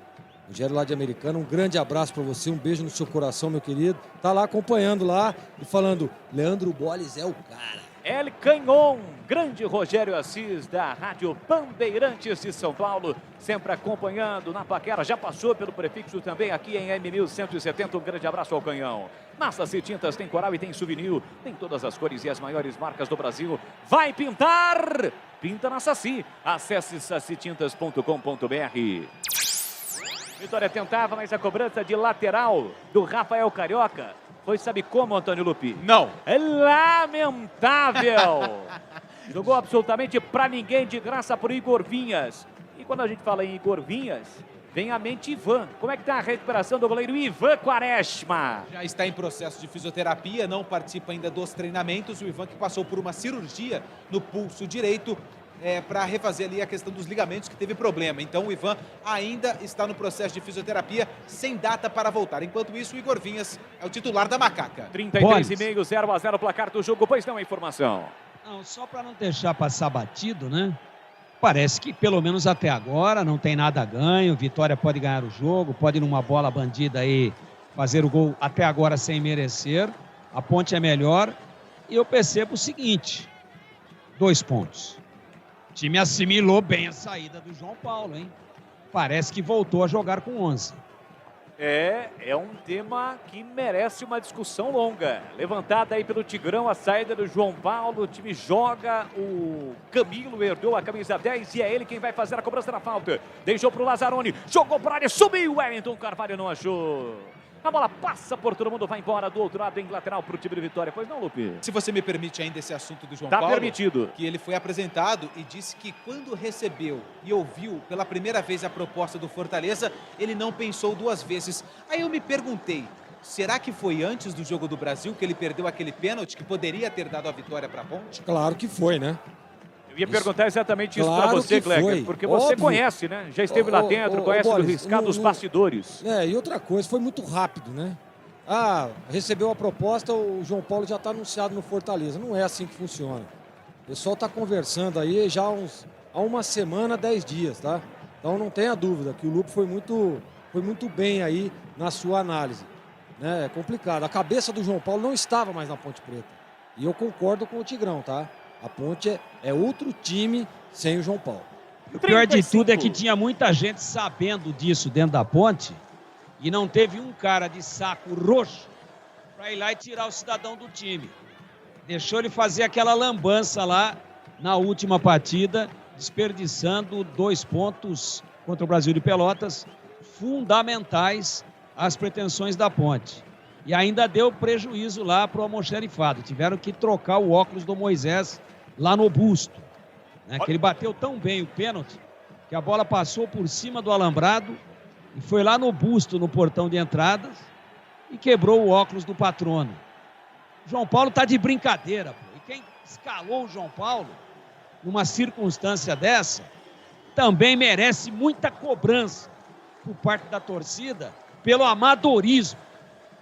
Rogério lá de Americana, um grande abraço para você, um beijo no seu coração, meu querido. Tá lá acompanhando lá e falando, Leandro Boles é o cara. El Canhon, grande Rogério Assis da Rádio Bandeirantes de São Paulo, sempre acompanhando na paquera, já passou pelo prefixo também aqui em M1170, um grande abraço ao Canhão. Na Saci Tintas tem coral e tem souvenir, tem todas as cores e as maiores marcas do Brasil. Vai pintar? Pinta na Saci. Acesse sacitintas.com.br. Vitória tentava, mas a cobrança de lateral do Rafael Carioca foi, sabe como, Antônio Lupi? Não. É lamentável. Jogou absolutamente pra ninguém, de graça pro Igor Vinhas. E quando a gente fala em Igor Vinhas, vem à mente Ivan. Como é que está a recuperação do goleiro Ivan Quaresma? Já está em processo de fisioterapia, não participa ainda dos treinamentos. O Ivan que passou por uma cirurgia no pulso direito para refazer ali a questão dos ligamentos que teve problema. Então o Ivan ainda está no processo de fisioterapia, sem data para voltar. Enquanto isso, o Igor Vinhas é o titular da Macaca. 33,5, 0-0 placar do jogo. Pois não, a informação. Não, só para não deixar passar batido, né? Parece que, pelo menos até agora, não tem nada ganho. Vitória pode ganhar o jogo, pode numa bola bandida aí fazer o gol até agora sem merecer. A Ponte é melhor. E eu percebo o seguinte, 2 pontos. O time assimilou bem a saída do João Paulo, hein? Parece que voltou a jogar com 11. É um tema que merece uma discussão longa. Levantada aí pelo Tigrão, a saída do João Paulo. O time joga, o Camilo herdou a camisa 10 e é ele quem vai fazer a cobrança da falta. Deixou pro Lazzaroni, jogou para a área, subiu. O Wellington Carvalho não achou. A bola passa por todo mundo, vai embora do outro lado, em lateral para o time de Vitória. Pois não, Lupe? Se você me permite ainda esse assunto do João Tá Paulo. permitido. Que ele foi apresentado e disse que quando recebeu e ouviu pela primeira vez a proposta do Fortaleza, ele não pensou 2 vezes. Aí eu me perguntei, será que foi antes do Jogo do Brasil que ele perdeu aquele pênalti que poderia ter dado a vitória para a Ponte? Claro que foi, né? Eu ia perguntar exatamente isso Claro para você, que Kleber, foi. porque você Óbvio. conhece, né? Já esteve lá dentro, conhece Boris, do riscado dos bastidores. E outra coisa, foi muito rápido, né? Recebeu a proposta, o João Paulo já está anunciado no Fortaleza. Não é assim que funciona. O pessoal está conversando aí já há uma semana, 10 dias, tá? Então não tenha dúvida que o Lupe foi muito bem aí na sua análise. Né? É complicado. A cabeça do João Paulo não estava mais na Ponte Preta. E eu concordo com o Tigrão, tá? A Ponte é outro time sem o João Paulo. O pior de tudo é que tinha muita gente sabendo disso dentro da Ponte e não teve um cara de saco roxo para ir lá e tirar o cidadão do time. Deixou ele fazer aquela lambança lá na última partida, desperdiçando 2 pontos contra o Brasil de Pelotas, fundamentais às pretensões da Ponte. E ainda deu prejuízo lá para o almoxerifado. Tiveram que trocar o óculos do Moisés lá no busto. Né? Que ele bateu tão bem o pênalti que a bola passou por cima do alambrado e foi lá no busto, no portão de entradas, e quebrou o óculos do patrono. João Paulo tá de brincadeira, pô. E quem escalou o João Paulo numa circunstância dessa também merece muita cobrança por parte da torcida pelo amadorismo,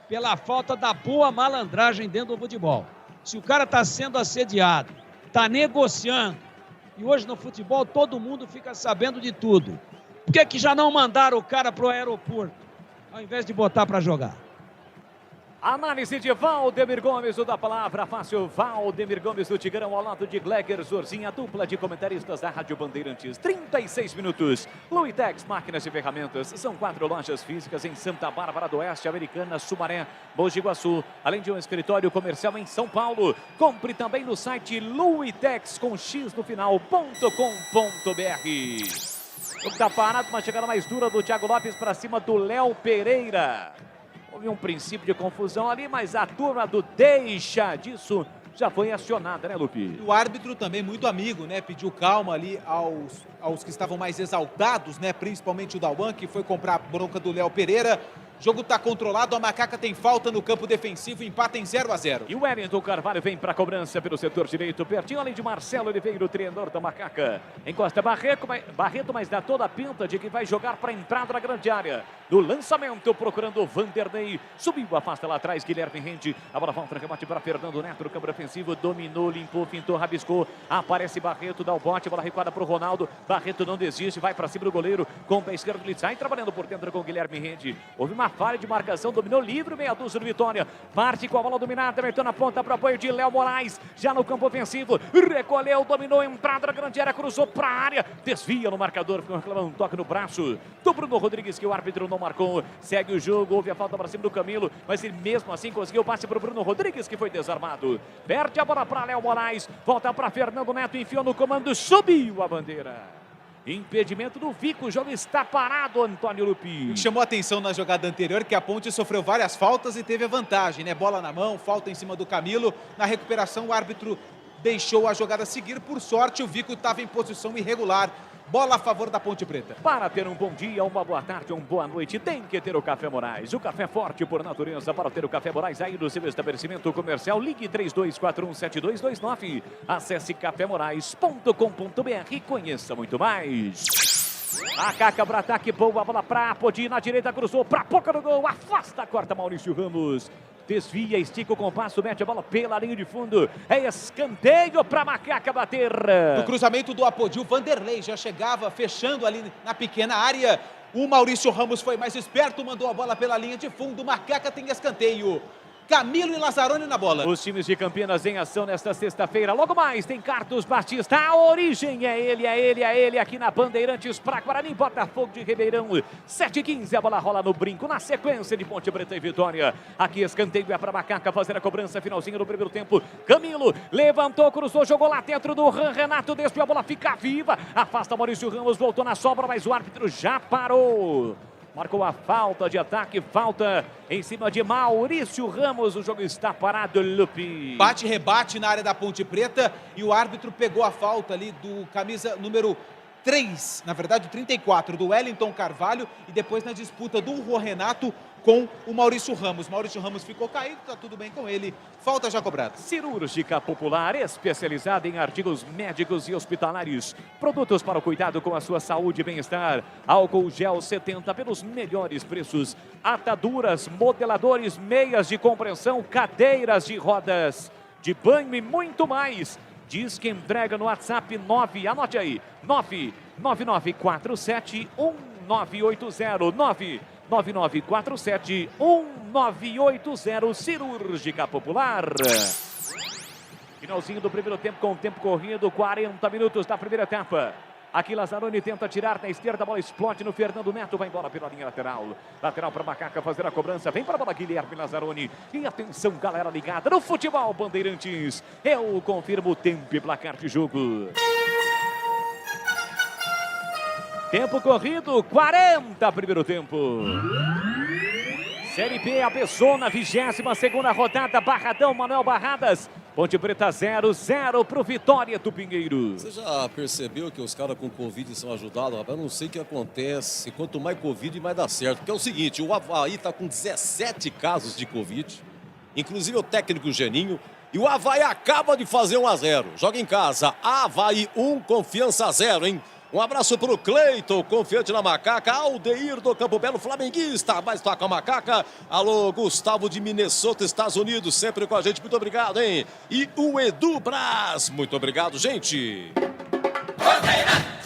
pela falta da boa malandragem dentro do futebol. Se o cara está sendo assediado, está negociando, e hoje no futebol todo mundo fica sabendo de tudo, por que já não mandaram o cara para o aeroporto, ao invés de botar para jogar? Análise de Valdemir Gomes, o da palavra fácil. Valdemir Gomes do Tigrão ao lado de Gleger Zorzinha, dupla de comentaristas da Rádio Bandeirantes. 36 minutos. Luitex, máquinas e ferramentas. São 4 lojas físicas em Santa Bárbara do Oeste, Americana, Sumaré, Mogi Guaçu, além de um escritório comercial em São Paulo. Compre também no site Luitex com X no final.com.br. Tá parado, uma chegada mais dura do Thiago Lopes para cima do Léo Pereira. Houve um princípio de confusão ali, mas a turma do deixa disso já foi acionada, né, Lupi? O árbitro também muito amigo, né? Pediu calma ali aos que estavam mais exaltados, né? Principalmente o Dauan, que foi comprar a bronca do Léo Pereira. O jogo está controlado, a Macaca tem falta no campo defensivo, empata em 0-0. E o Wellington Carvalho vem para a cobrança pelo setor direito, pertinho além de Marcelo Oliveira, o treinador da Macaca. Encosta Barreto, mas dá toda a pinta de que vai jogar para a entrada da grande área. No lançamento, procurando o Vanderlei. Subiu, afasta lá atrás, Guilherme rende. A bola volta no remate para Fernando Neto, no campo defensivo. Dominou, limpou, fintou, rabiscou. Aparece Barreto, dá o bote, bola recuada para o Ronaldo. Barreto não desiste, vai para cima do goleiro. Com o pé esquerdo, ele sai trabalhando por dentro com o Guilherme rende. Houve uma falha de marcação, dominou livre, meia dúzia do Vitória. Parte com a bola dominada, meteu na ponta para apoio de Léo Moraes. Já no campo ofensivo, recolheu, dominou, entrada da grande área, cruzou para a área. Desvia no marcador, ficou reclamando um toque no braço do Bruno Rodrigues, que o árbitro não marcou. Segue o jogo, houve a falta para cima do Camilo, mas ele mesmo assim conseguiu o passe para o Bruno Rodrigues, que foi desarmado. Perde a bola para Léo Moraes, volta para Fernando Neto, enfiou no comando, subiu a bandeira. Impedimento do Vico, o jogo está parado, Antônio Lupi. Chamou a atenção na jogada anterior que a Ponte sofreu várias faltas e teve a vantagem, né? Bola na mão, falta em cima do Camilo. Na recuperação, o árbitro deixou a jogada seguir. Por sorte, o Vico estava em posição irregular bola a favor da Ponte Preta. Para ter um bom dia, uma boa tarde, uma boa noite, tem que ter o Café Moraes. O café forte por natureza. Para ter o Café Moraes aí no seu estabelecimento comercial, ligue 32417229. Acesse cafemorais.com.br e conheça muito mais. A Caca para ataque, boa bola para Apodi, na direita cruzou para a boca do gol, afasta, corta Maurício Ramos. Desvia, estica o compasso, mete a bola pela linha de fundo. É escanteio para Macaca bater. No cruzamento do Apodi, o Vanderlei já chegava fechando ali na pequena área. O Maurício Ramos foi mais esperto, mandou a bola pela linha de fundo. Macaca tem escanteio. Camilo e Lazzaroni na bola. Os times de Campinas em ação nesta sexta-feira. Logo mais tem Carlos Batista. A origem é ele aqui na Bandeirantes para Guarani, Botafogo de Ribeirão. 7h15, a bola rola no brinco na sequência de Ponte Preta e Vitória. Aqui escanteio é para Macaca fazer a cobrança, finalzinho do primeiro tempo. Camilo levantou, cruzou, jogou lá dentro do Renato, desviou, a bola fica viva. Afasta Maurício Ramos, voltou na sobra, mas o árbitro já parou. Marcou a falta de ataque, falta em cima de Maurício Ramos. O jogo está parado, Lupe. Bate, rebate na área da Ponte Preta e o árbitro pegou a falta ali do camisa número 3, na verdade o 34, do Wellington Carvalho, e depois na disputa do Renato com o Maurício Ramos. Maurício Ramos ficou caído, tá tudo bem com ele, falta já cobrada. Cirúrgica Popular, especializada em artigos médicos e hospitalares. Produtos para o cuidado com a sua saúde e bem-estar. Álcool gel 70 pelos melhores preços. Ataduras, modeladores, meias de compressão, cadeiras de rodas, de banho e muito mais. Diz que entrega no WhatsApp 9, anote aí, 999471980, 999471980, Cirúrgica Popular. Finalzinho do primeiro tempo com o tempo corrido, 40 minutos da primeira etapa. Aqui Lazzaroni tenta tirar na esquerda, a bola explode no Fernando Neto, vai embora pela linha lateral. Lateral para Macaca fazer a cobrança, vem para a bola Guilherme Lazzaroni. E atenção, galera ligada no Futebol Bandeirantes. Eu confirmo o tempo e placar de jogo. Tempo corrido, 40 primeiro tempo. Série B, a Bessona, 22ª rodada, Barradão, Manuel Barradas. Ponte Preta 0-0 pro Vitória do Pinheiro. Você já percebeu que os caras com Covid são ajudados, rapaz? Eu não sei o que acontece. Quanto mais Covid, mais dá certo. Porque é o seguinte, o Avaí tá com 17 casos de Covid, inclusive o técnico Geninho. E o Avaí acaba de fazer 1-0. Joga em casa, Avaí 1, Confiança 0, hein? Um abraço pro Cleiton, confiante na Macaca. Aldeir do Campo Belo, flamenguista, mas toca a Macaca. Alô, Gustavo de Minnesota, Estados Unidos, sempre com a gente. Muito obrigado, hein? E o Edu Braz, muito obrigado, gente.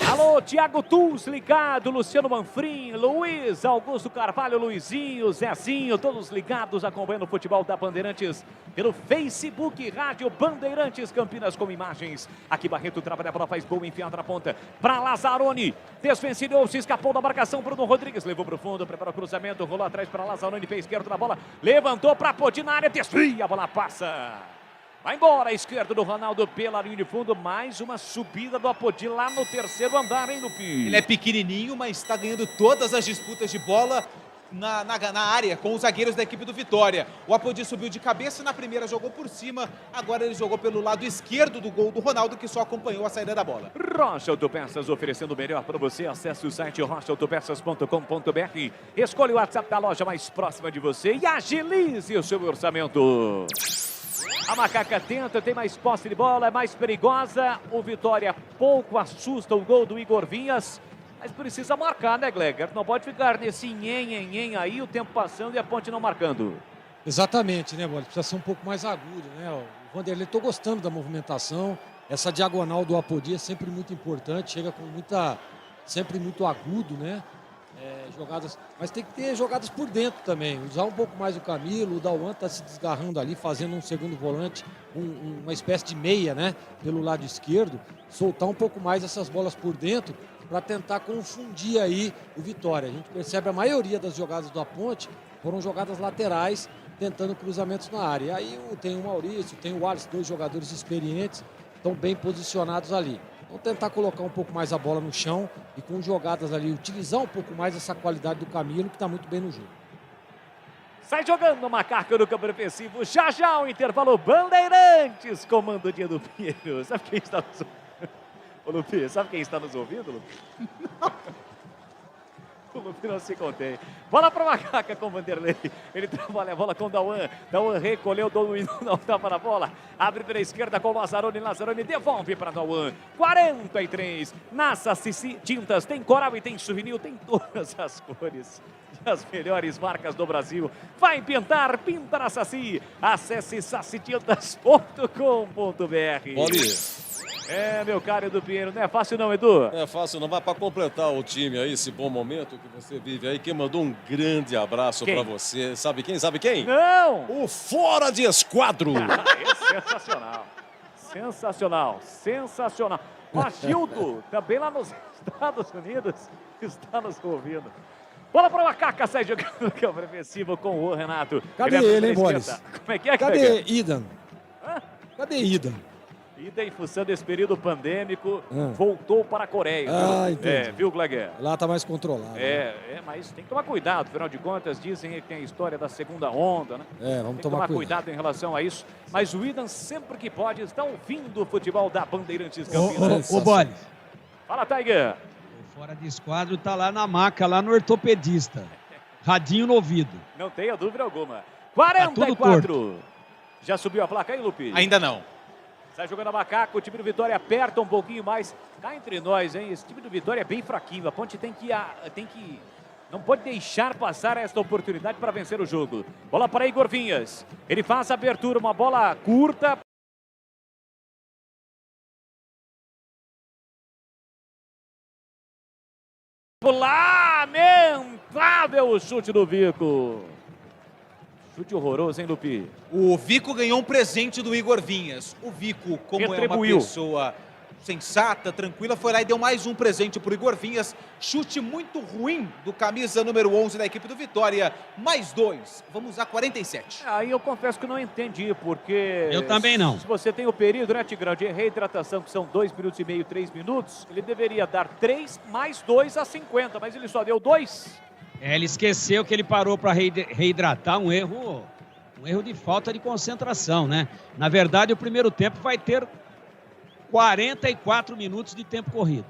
Alô, Thiago Tuz ligado, Luciano Manfrim, Luiz Augusto Carvalho, Luizinho, Zezinho, todos ligados acompanhando o futebol da Bandeirantes pelo Facebook, Rádio Bandeirantes Campinas com imagens. Aqui Barreto trabalha, a bola faz boa, enfiada na ponta para Lazzaroni, desvencilhou, se escapou da marcação, Bruno Rodrigues levou para o fundo, preparou o cruzamento, rolou atrás para Lazzaroni, pé esquerdo na bola, levantou para Apodi na área, desvia, a bola passa. Vai embora, a esquerda do Ronaldo pela linha de fundo, mais uma subida do Apodi lá no terceiro andar, hein, Lupi? Ele é pequenininho, mas está ganhando todas as disputas de bola na área com os zagueiros da equipe do Vitória. O Apodi subiu de cabeça, na primeira jogou por cima, agora ele jogou pelo lado esquerdo do gol do Ronaldo, que só acompanhou a saída da bola. Rocha Autopeças, oferecendo o melhor para você. Acesse o site rochaautopeças.com.br, escolha o WhatsApp da loja mais próxima de você e agilize o seu orçamento. A Macaca tenta, tem mais posse de bola, é mais perigosa. O Vitória pouco assusta o gol do Igor Vinhas. Mas precisa marcar, né, Gleger? Não pode ficar nesse nhen aí, o tempo passando e a Ponte não marcando. Exatamente, né, Bola? Precisa ser um pouco mais agudo, né? O Vanderlei, tô gostando da movimentação. Essa diagonal do Apodi é sempre muito importante, chega com sempre muito agudo, né? Jogadas, mas tem que ter jogadas por dentro também, usar um pouco mais o Camilo, o Dauan está se desgarrando ali, fazendo um segundo volante, uma espécie de meia, né, pelo lado esquerdo, soltar um pouco mais essas bolas por dentro para tentar confundir aí o Vitória. A gente percebe a maioria das jogadas da Ponte foram jogadas laterais, tentando cruzamentos na área. E aí tem o Maurício, tem o Wallace, dois jogadores experientes, estão bem posicionados ali. Vamos tentar colocar um pouco mais a bola no chão e com jogadas ali, utilizar um pouco mais essa qualidade do Camilo, que está muito bem no jogo. Sai jogando o Macaca no campo defensivo. Já o intervalo Bandeirantes, comando dia do Pinheiro. Sabe quem está... Ô, Lupi, sabe quem está nos ouvindo, Lupi? Não. O Lupi não se contém. Bola para Macaca com o Vanderlei. Ele trabalha a bola com o Dauan. Dauan recolheu, dominou, não tapa na bola. Abre pela esquerda com o Lazzaroni. Lazzaroni devolve para Dauan. 43. Nassa Tintas. Tem coral e tem souvenir. Tem todas as cores. As melhores marcas do Brasil. Vai pintar, pinta na Saci. Acesse sacitintas.com.br. Olha. É, meu caro Edu Pinheiro, não é fácil não, Edu? Não é fácil não, mas para completar o time aí, esse bom momento que você vive aí, quem mandou um grande abraço para você, sabe quem? Sabe quem? Não! O Fora de Esquadro! É sensacional, sensacional, sensacional. O Agildo, também lá nos Estados Unidos, está nos ouvindo. Bola para o Macaca, sai jogando no campo defensivo com o Renato. Cadê ele, hein, Boris? Como é que é? Cadê Idan? Cadê Idan? Ida em função desse período pandêmico, voltou para a Coreia. Entendi. Viu, Gleguer? Lá tá mais controlado. Mas tem que tomar cuidado, afinal de contas, dizem que tem a história da segunda onda, né? Vamos tem que tomar cuidado em relação a isso. Mas o Idan, sempre que pode, está ouvindo o futebol da Bandeirantes Campinas. Ô, Boris. Fala, Tiger. O Fora de Esquadro tá lá na maca, lá no ortopedista. Radinho no ouvido. Não tenha dúvida alguma. Tá tudo 44. Já subiu a placa aí, Lupi? Ainda não. Sai jogando a Macaca, o time do Vitória aperta um pouquinho mais. Cá entre nós, hein? Esse time do Vitória é bem fraquinho. A Ponte tem que não pode deixar passar esta oportunidade para vencer o jogo. Bola para Igor Vinhas. Ele faz a abertura, uma bola curta. Lamentável o chute do Vico. Chute horroroso, hein, Lupi? O Vico ganhou um presente do Igor Vinhas. O Vico, como é uma pessoa sensata, tranquila, foi lá e deu mais um presente para o Igor Vinhas. Chute muito ruim do camisa número 11 da equipe do Vitória. Mais 2. Vamos a 47. Aí eu confesso que não entendi, porque... Eu também não. Se você tem o período, né, Tigrão, de reidratação, que são 2 minutos e meio, 3 minutos, ele deveria dar 3 mais 2 a 50, mas ele só deu 2. Ele esqueceu que ele parou para reidratar, um erro de falta de concentração, né? Na verdade, o primeiro tempo vai ter 44 minutos de tempo corrido.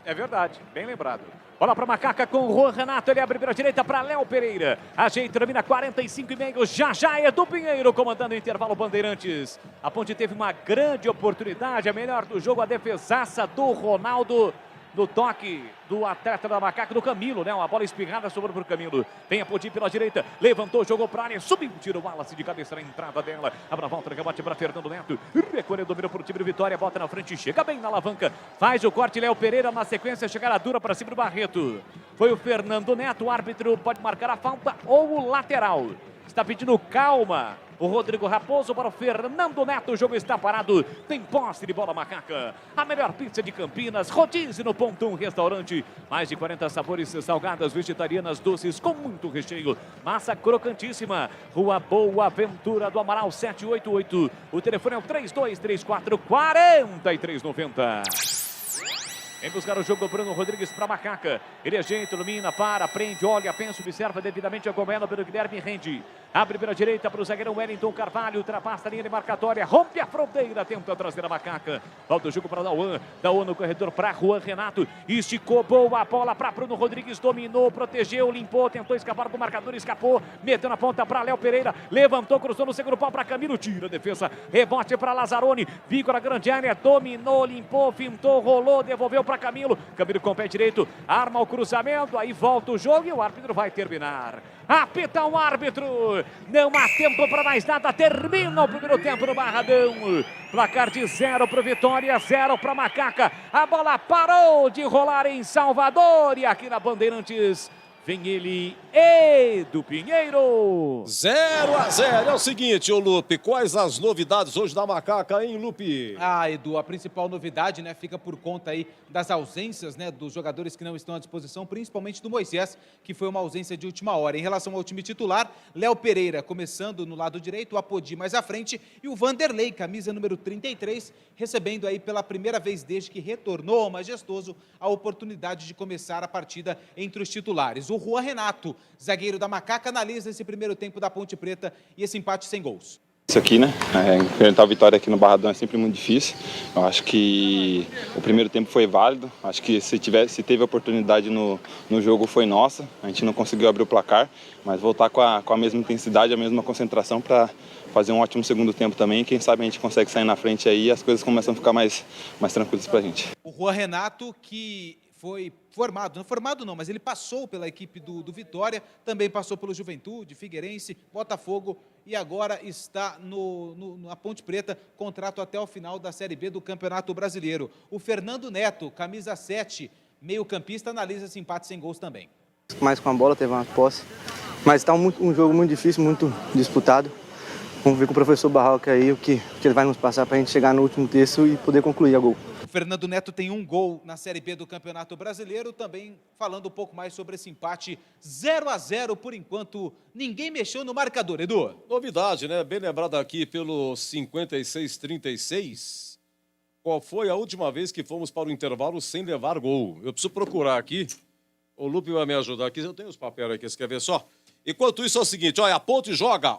É verdade, bem lembrado. Bola para Macaca com o Juan Renato, ele abre pela direita para Léo Pereira. Ajeita, termina 45,5, já Edu Pinheiro comandando o intervalo Bandeirantes. A Ponte teve uma grande oportunidade, a melhor do jogo, a defesaça do Ronaldo. No toque do atleta da Macaca, do Camilo, né? Uma bola espinhada sobrou para o Camilo. Tem a Ponte pela direita, levantou, jogou para a área, subiu, tirou o Wallace de cabeça na entrada dela. Abre a volta, rebote para Fernando Neto. Recolheu, dominou para o time do Vitória, bota na frente, chega bem na alavanca. Faz o corte, Léo Pereira na sequência, chegará dura para cima do Barreto. Foi o Fernando Neto, o árbitro pode marcar a falta ou o lateral. Está pedindo calma. O Rodrigo Raposo para o Fernando Neto. O jogo está parado. Tem posse de bola, Macaca. A melhor pizza de Campinas. Rodízio no Ponto 1 Restaurante. Mais de 40 sabores salgadas, vegetarianas, doces com muito recheio. Massa crocantíssima. Rua Boa Ventura do Amaral 788. O telefone é o 3234-4390. Vem buscar o jogo, Bruno Rodrigues para Macaca. Ele ajeita, ilumina, para, prende, olha, pensa, observa devidamente, acompanhado pelo Guilherme Rende. Abre pela direita para o zagueirão Wellington Carvalho, ultrapassa a linha de marcatória, rompe a fronteira, tenta trazer a Macaca. Volta o jogo para Dauan. Dauan no corredor para Juan Renato. Esticou, boa bola para Bruno Rodrigues, dominou, protegeu, limpou, tentou escapar do marcador, escapou. Meteu na ponta para Léo Pereira, levantou, cruzou no segundo pau para Camilo, tira a defesa. Rebote para Lazzaroni, bico na grande área, dominou, limpou, fintou, rolou, devolveu para Camilo. Camilo com o pé direito, arma o cruzamento, aí volta o jogo e o árbitro vai terminar. Apita o árbitro, não há tempo para mais nada, termina o primeiro tempo no Barradão. Placar de 0 para o Vitória, 0 para Macaca. A bola parou de rolar em Salvador e aqui na Bandeirantes vem ele, Edu Pinheiro. 0-0. É o seguinte, ô Lupe, quais as novidades hoje da Macaca, hein, Lupe? Edu, a principal novidade, né, fica por conta aí das ausências, né, dos jogadores que não estão à disposição, principalmente do Moisés, que foi uma ausência de última hora. Em relação ao time titular, Léo Pereira começando no lado direito, o Apodi mais à frente e o Vanderlei, camisa número 33, recebendo aí pela primeira vez desde que retornou ao Majestoso a oportunidade de começar a partida entre os titulares. O Juan Renato, zagueiro da Macaca, analisa esse primeiro tempo da Ponte Preta e esse empate sem gols. Isso aqui, né? Enfrentar a Vitória aqui no Barradão é sempre muito difícil. Eu acho que o primeiro tempo foi válido. Acho que se teve oportunidade no jogo foi nossa. A gente não conseguiu abrir o placar, mas voltar com a mesma intensidade, a mesma concentração para fazer um ótimo segundo tempo também. Quem sabe a gente consegue sair na frente aí e as coisas começam a ficar mais tranquilas pra gente. O Juan Renato, que foi formado não, mas ele passou pela equipe do Vitória, também passou pelo Juventude, Figueirense, Botafogo e agora está na Ponte Preta, contrato até o final da Série B do Campeonato Brasileiro. O Fernando Neto, camisa 7, meio-campista, analisa esse empate sem gols também. Mais com a bola, teve uma posse, mas está um jogo muito difícil, muito disputado. Vamos ver com o professor Barroca aí o que ele vai nos passar para a gente chegar no último terço e poder concluir a gol. O Fernando Neto tem um gol na Série B do Campeonato Brasileiro, também falando um pouco mais sobre esse empate 0-0 por enquanto. Ninguém mexeu no marcador, Edu. Novidade, né? Bem lembrado aqui pelo 56-36. Qual foi a última vez que fomos para o intervalo sem levar gol? Eu preciso procurar aqui. O Lupe vai me ajudar aqui. Eu tenho os papéis aqui, você quer ver só? Enquanto isso é o seguinte, olha, a Ponte joga,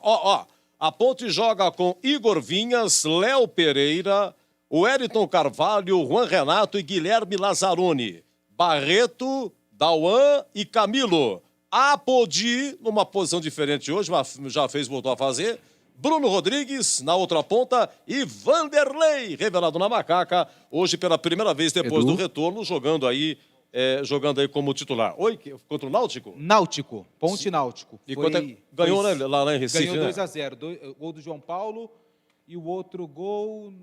a Ponte joga com Igor Vinhas, Léo Pereira, Wellington Carvalho, Juan Renato e Guilherme Lazzaroni. Barreto, Dauan e Camilo. Apodi, numa posição diferente hoje, mas já fez, voltou a fazer. Bruno Rodrigues, na outra ponta, e Vanderlei, revelado na macaca, hoje pela primeira vez depois do retorno, jogando aí como titular. Oi, contra o Náutico? Náutico, Ponte Náutico. E ganhou, né, lá em Recife, ganhou né? 2-0, gol do João Paulo e o outro gol...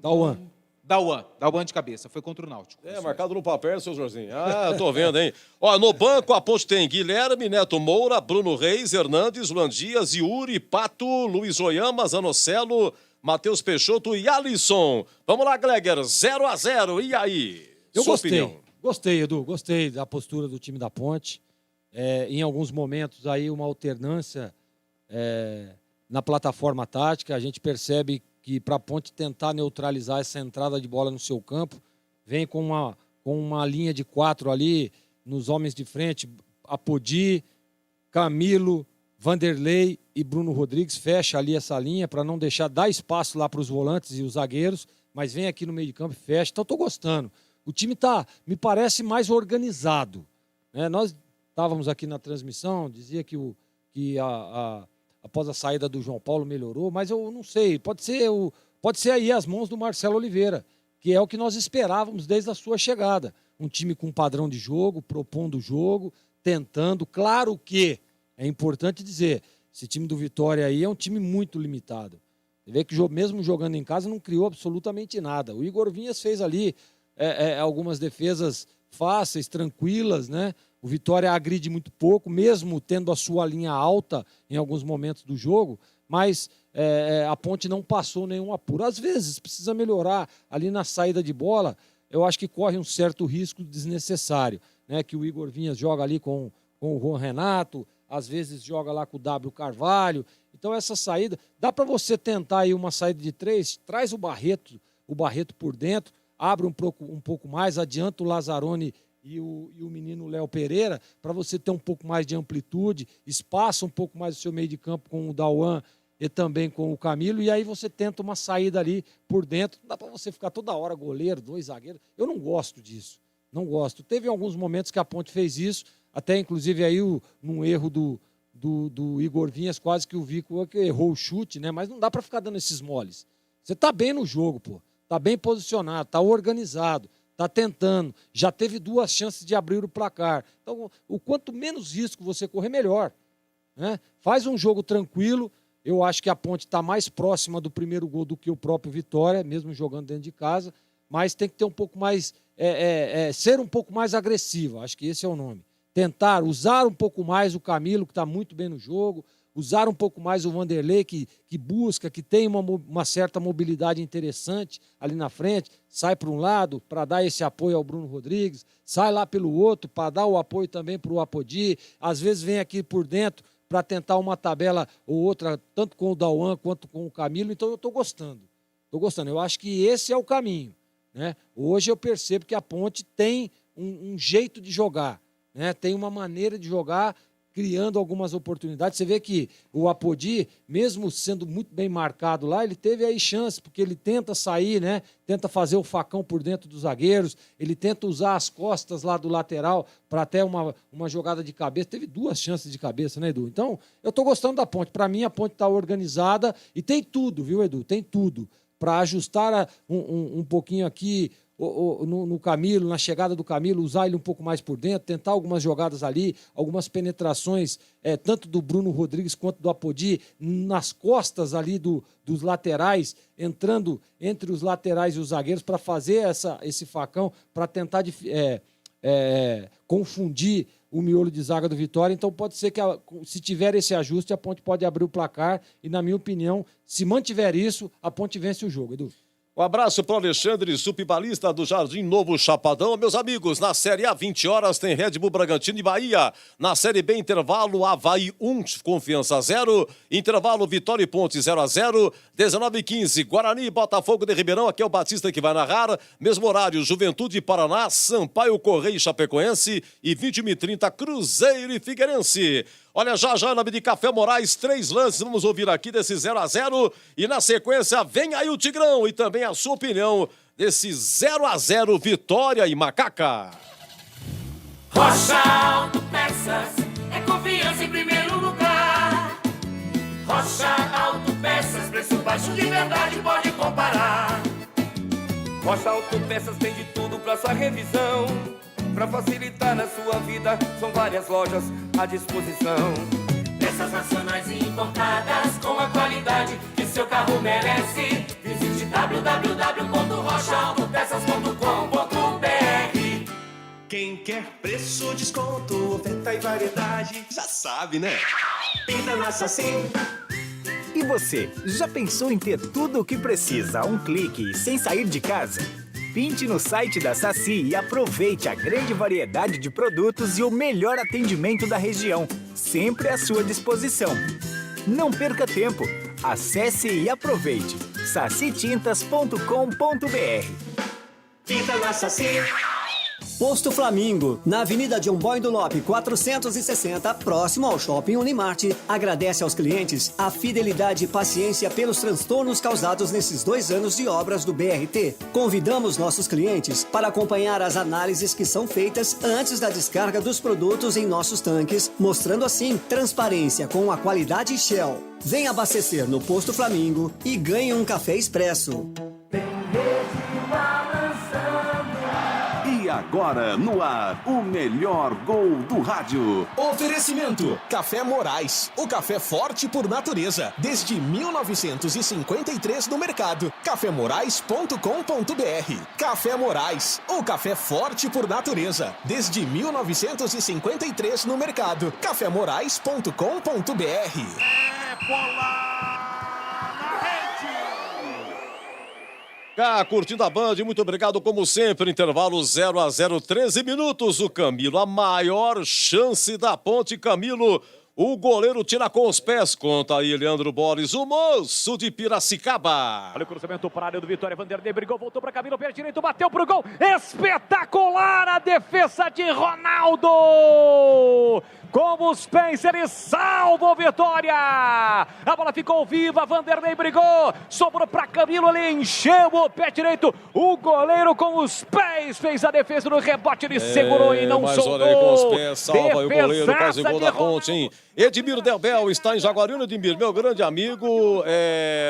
Dauan de cabeça, foi contra o Náutico. Marcado no papel, seu Jorginho. Ah, tô vendo, hein? Ó, no banco a Ponte tem Guilherme, Neto Moura, Bruno Reis, Hernandes, Luan Dias, Yuri, Pato, Luiz Oyama, Zanocelo, Matheus Peixoto e Alisson. Vamos lá, Gleger, 0-0, e aí? Eu Sua gostei. opinião? Gostei, Edu. Gostei da postura do time da Ponte. Em alguns momentos aí uma alternância na plataforma tática. A gente percebe que para a Ponte tentar neutralizar essa entrada de bola no seu campo, vem com uma linha de 4 ali, nos homens de frente, Apodi, Camilo, Vanderlei e Bruno Rodrigues, fecha ali essa linha para não dar espaço lá para os volantes e os zagueiros, mas vem aqui no meio de campo e fecha. Então, estou gostando. O time me parece mais organizado. Né? Nós estávamos aqui na transmissão, dizia que após a saída do João Paulo melhorou, mas eu não sei, pode ser aí as mãos do Marcelo Oliveira, que é o que nós esperávamos desde a sua chegada. Um time com padrão de jogo, propondo o jogo, tentando. Claro que é importante dizer, esse time do Vitória aí é um time muito limitado. Você vê que mesmo jogando em casa não criou absolutamente nada. O Igor Vinhas fez ali algumas defesas fáceis, tranquilas, né? O Vitória agride muito pouco, mesmo tendo a sua linha alta em alguns momentos do jogo, mas a Ponte não passou nenhum apuro. Às vezes precisa melhorar ali na saída de bola, eu acho que corre um certo risco desnecessário, né? Que o Igor Vinhas joga ali com o Juan Renato, às vezes joga lá com o W Carvalho. Então essa saída, dá para você tentar aí uma saída de 3, traz o Barreto por dentro, abre um pouco mais, adianta o Lazzaroni e o menino Léo Pereira, para você ter um pouco mais de amplitude, espaça um pouco mais o seu meio de campo com o Dauan e também com o Camilo, e aí você tenta uma saída ali por dentro. Não dá para você ficar toda hora goleiro, 2 zagueiros. Eu não gosto disso, não gosto. Teve alguns momentos que a Ponte fez isso, até inclusive aí num erro do Igor Vinhas, quase que o Vico errou o chute, né? Mas não dá para ficar dando esses moles. Você tá bem no jogo, pô. Tá bem posicionado, tá organizado, tá tentando. Já teve 2 chances de abrir o placar. Então, o quanto menos risco você correr, melhor. Né? Faz um jogo tranquilo. Eu acho que a Ponte está mais próxima do primeiro gol do que o próprio Vitória, mesmo jogando dentro de casa. Mas tem que ter um pouco mais... ser um pouco mais agressivo. Acho que esse é o nome. Tentar usar um pouco mais o Camilo, que está muito bem no jogo. Usar um pouco mais o Vanderlei, que busca, que tem uma certa mobilidade interessante ali na frente, sai para um lado para dar esse apoio ao Bruno Rodrigues, sai lá pelo outro para dar o apoio também para o Apodi, às vezes vem aqui por dentro para tentar uma tabela ou outra, tanto com o Dauan quanto com o Camilo. Então eu estou gostando. Eu acho que esse é o caminho. Né? Hoje eu percebo que a Ponte tem um jeito de jogar, né? Tem uma maneira de jogar criando algumas oportunidades. Você vê que o Apodi, mesmo sendo muito bem marcado lá, ele teve aí chance, porque ele tenta sair, né? Tenta fazer o facão por dentro dos zagueiros, ele tenta usar as costas lá do lateral para até uma jogada de cabeça. Teve 2 chances de cabeça, né, Edu? Então, eu estou gostando da Ponte. Para mim, a Ponte está organizada e tem tudo, viu, Edu? Tem tudo para ajustar um pouquinho aqui no Camilo, na chegada do Camilo, usar ele um pouco mais por dentro, tentar algumas jogadas ali, algumas penetrações, tanto do Bruno Rodrigues quanto do Apodi, nas costas ali dos laterais, entrando entre os laterais e os zagueiros para fazer esse facão, para tentar confundir o miolo de zaga do Vitória. Então pode ser que, se tiver esse ajuste, a Ponte pode abrir o placar e, na minha opinião, se mantiver isso, a Ponte vence o jogo, Edu. Um abraço para o Alexandre Supibalista do Jardim Novo Chapadão. Meus amigos, na Série A, 20 horas, tem Red Bull Bragantino e Bahia. Na Série B, intervalo, Avaí 1, Confiança 0. Intervalo, Vitória e Ponte 0-0. 19h15, Guarani e Botafogo de Ribeirão. Aqui é o Batista que vai narrar. Mesmo horário, Juventude e Paraná, Sampaio Correia e Chapecoense. E 21h30, Cruzeiro e Figueirense. Olha, já nome de Café Moraes, 3 lances, vamos ouvir aqui desse 0-0. E na sequência, vem aí o Tigrão e também a sua opinião desse 0-0, Vitória e Macaca. Rocha Autopeças, é confiança em primeiro lugar. Rocha Autopeças, preço baixo de verdade, pode comparar. Rocha Autopeças tem de tudo pra sua revisão. Pra facilitar na sua vida, são várias lojas à disposição. Peças nacionais e importadas, com a qualidade que seu carro merece. Visite www.rochaautopeças.com.br. Quem quer preço, desconto, oferta e variedade, já sabe, né? Pinta na Saci. E você, já pensou em ter tudo o que precisa a um clique sem sair de casa? Pinte no site da Saci e aproveite a grande variedade de produtos e o melhor atendimento da região, sempre à sua disposição. Não perca tempo, acesse e aproveite sacitintas.com.br. Pinta na Saci. Posto Flamingo, na Avenida John Boy do Lope 460, próximo ao Shopping Unimart, agradece aos clientes a fidelidade e paciência pelos transtornos causados nesses 2 anos de obras do BRT. Convidamos nossos clientes para acompanhar as análises que são feitas antes da descarga dos produtos em nossos tanques, mostrando assim transparência com a qualidade Shell. Venha abastecer no Posto Flamingo e ganhe um café expresso. E agora, no ar, o melhor gol do rádio. Oferecimento: Café Moraes, o café forte por natureza. Desde 1953 no mercado. cafemorais.com.br. Café Moraes, o café forte por natureza. Desde 1953 no mercado. cafemorais.com.br. Curtindo a Band, muito obrigado como sempre, intervalo 0-0, 13 minutos, o Camilo, a maior chance da Ponte, Camilo, o goleiro tira com os pés, conta aí Leandro Borges, o moço de Piracicaba. Olha o cruzamento para a área do Vitória, Vanderlei brigou, voltou para Camilo, pé direito, bateu pro gol, espetacular a defesa de Ronaldo! Com os pés, ele salva o Vitória. A bola ficou viva, Vanderlei brigou, sobrou para Camilo, ele encheu o pé direito. O goleiro com os pés fez a defesa no rebote, ele segurou e não soltou. Olha aí com os pés, salva o goleiro, quase gol da Ponte, hein? Edmir Delbel está em Jaguariúna, Edmir, meu grande amigo.